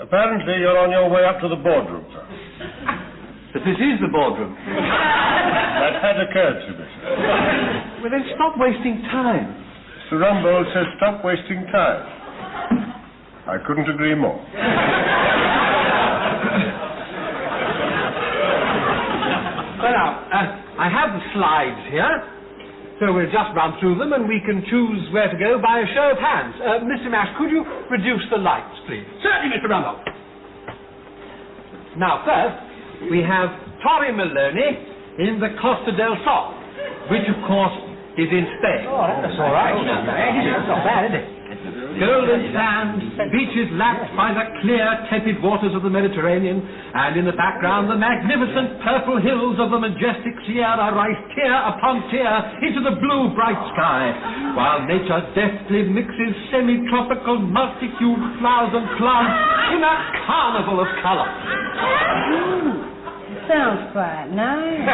Apparently you're on your way up to the boardroom, sir. But this is the boardroom. That had occurred to me, sir. Well, then stop wasting time. Mr Rumbold says stop wasting time. I couldn't agree more. Well, now, I have the slides here, so we'll just run through them and we can choose where to go by a show of hands. Mr Mash, could you reduce the lights, please? Certainly, Mr Rumbold. Now, first, we have Torry Maloney in the Costa del Sol, which, of course, is in Spain. Oh, that's all right. That's not bad, is it? Golden sand, beaches lapped by the clear, tepid waters of the Mediterranean, and in the background the magnificent purple hills of the majestic Sierra rise tier upon tier into the blue bright sky, while nature deftly mixes semi-tropical multi-hued flowers and plants in a carnival of colour. Sounds quite nice.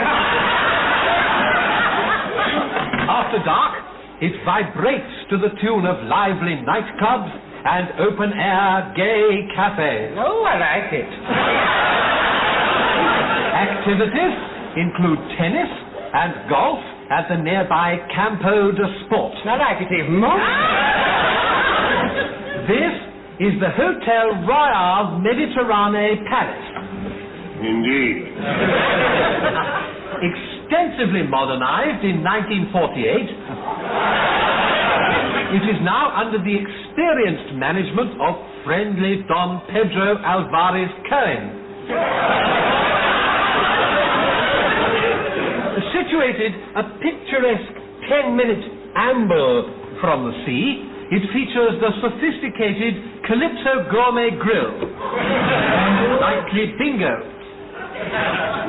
After dark, it vibrates to the tune of lively nightclubs and open-air gay cafes. Oh, I like it. Activities include tennis and golf at the nearby Campo de Sport. I like it even more. This is the Hotel Royal Mediterranee Palace. Indeed. Extensively modernized in 1948, it is now under the experienced management of friendly Don Pedro Alvarez Cohen. Situated a picturesque 10-minute amble from the sea, it features the sophisticated Calypso Gourmet Grill and nightly bingo.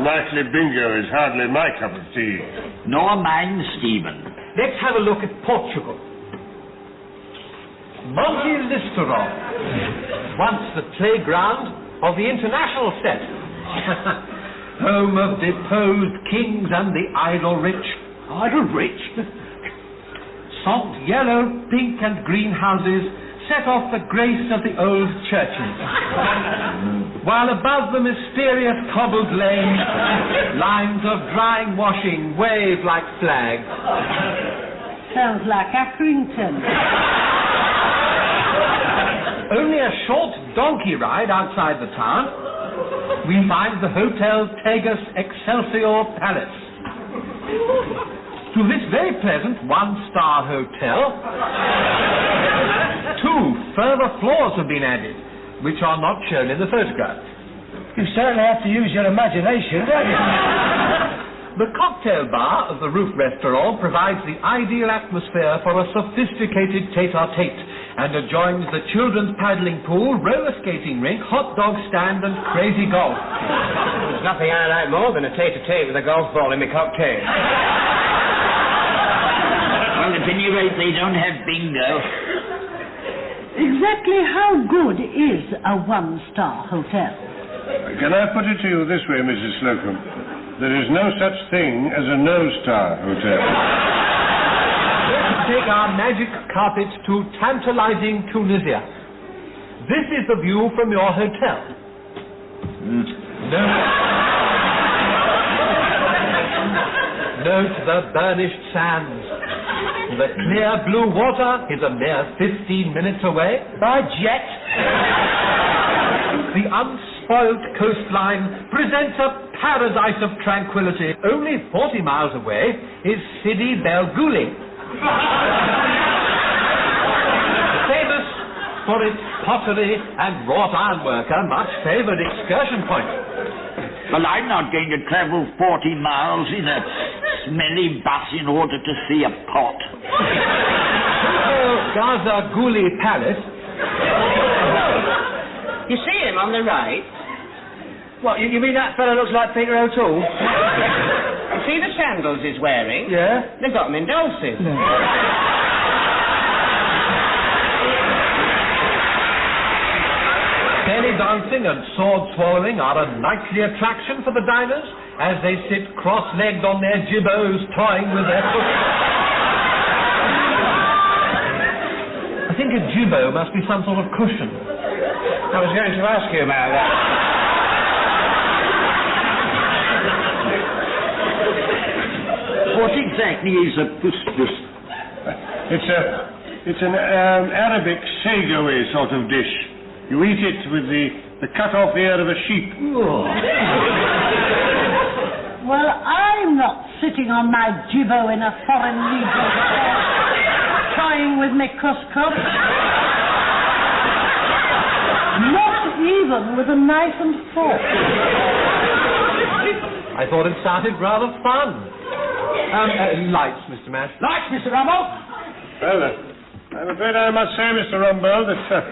Nightly bingo is hardly my cup of tea. Nor mine, Stephen. Let's have a look at Portugal. Monte Listeron, once the playground of the international set. Home of deposed kings and the idle rich. Idle rich? Soft yellow, pink and green houses set off the grace of the old churches. While above the mysterious cobbled lanes, lines of drying washing wave like flags. Sounds like Accrington. Only a short donkey ride outside the town, we find the Hotel Tagus Excelsior Palace. To this very pleasant one-star hotel, 2 further floors have been added, which are not shown in the photograph. You certainly have to use your imagination, don't you? The cocktail bar of the roof restaurant provides the ideal atmosphere for a sophisticated tete-a-tete and adjoins the children's paddling pool, roller skating rink, hot dog stand and crazy golf. There's nothing I like more than a tete-a-tete with a golf ball in my cocktail. Well, at any rate, they don't have bingo. Exactly how good is a one-star hotel? Can I put it to you this way, Mrs. Slocum? There is no such thing as a no-star hotel. Let's take our magic carpet to tantalizing Tunisia. This is the view from your hotel. Note the burnished sands. The clear blue water is a mere 15 minutes away by jet. The unspoilt coastline presents a paradise of tranquility. Only 40 miles away is Sidi Belguli, famous for its pottery and wrought ironwork, a much favoured excursion point. Well, I'm not going to travel 40 miles in a smelly bus in order to see a pot. Gaza Guli Palace. You see him on the right? What, you mean that fellow looks like Peter O'Toole? You see the sandals he's wearing? Yeah? They've got him in dulces. Belly dancing and sword swallowing are a nightly attraction for the diners as they sit cross-legged on their gibbos toying with their foot. I think a gibbo must be some sort of cushion. I was going to ask you about that. What exactly is a pus-pus? It's an Arabic sago-y sort of dish. You eat it with the cut-off ear of a sheep. Well, I'm not sitting on my gibbo in a foreign region toying with me couscous. Not even with a knife and fork. I thought it sounded rather fun. Lights, Mr. Mash. Lights, Mr. Rumbold. Well, I'm afraid I must say, Mr. Rumbold, that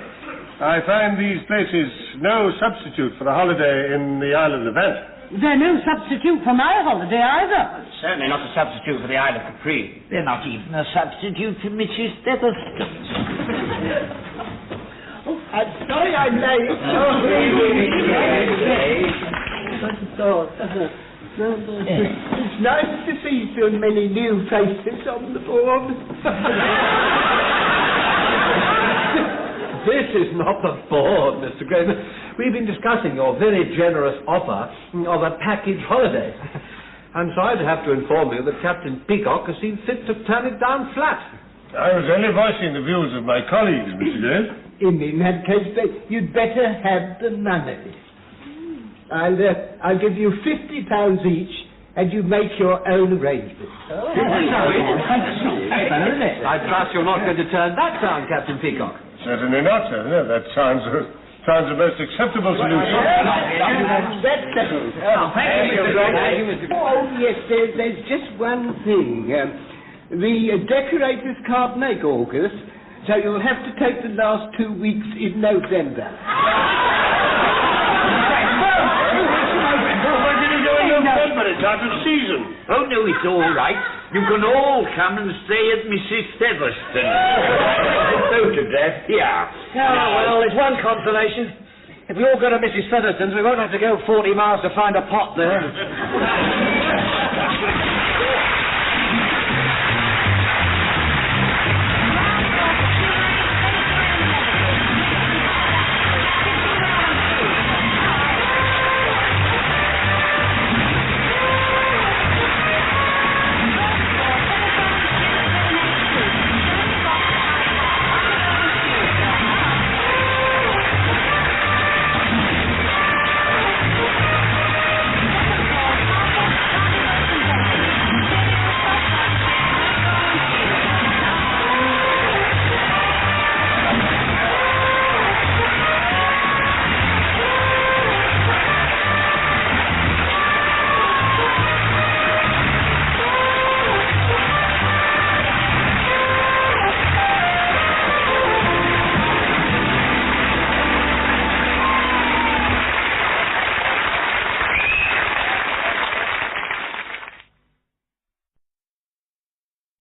I find these places no substitute for a holiday in the Isle of Levant. They're no substitute for my holiday either. Certainly not a substitute for the Isle of Capri. They're not even a substitute for Mrs. Featherstone. I'm sorry I'm late. It's nice to see so many new faces on the board. This is not the board, Mr. Grainger. We've been discussing your very generous offer of a package holiday. I'm sorry to have to inform you that Captain Peacock has seen fit to turn it down flat. I was only voicing the views of my colleagues, Mr. Grainger. in that case, you'd better have the money. I'll give you £50 each, and you make your own arrangements. I trust you're not going to turn that down, Captain Peacock. Certainly not, sir. No, that sounds a most acceptable solution. That's settled. Thank you, Mr. Grainger. Oh, yes, there's just one thing. The decorators can't make August, so you'll have to take the last 2 weeks in November. November, it's out of season. Oh, no, it's all right. You can all come and stay at Mrs. Featherston's. Photograph here. Oh, well, there's one consolation. If we all go to Mrs. Featherston's, we won't have to go 40 miles to find a pot there.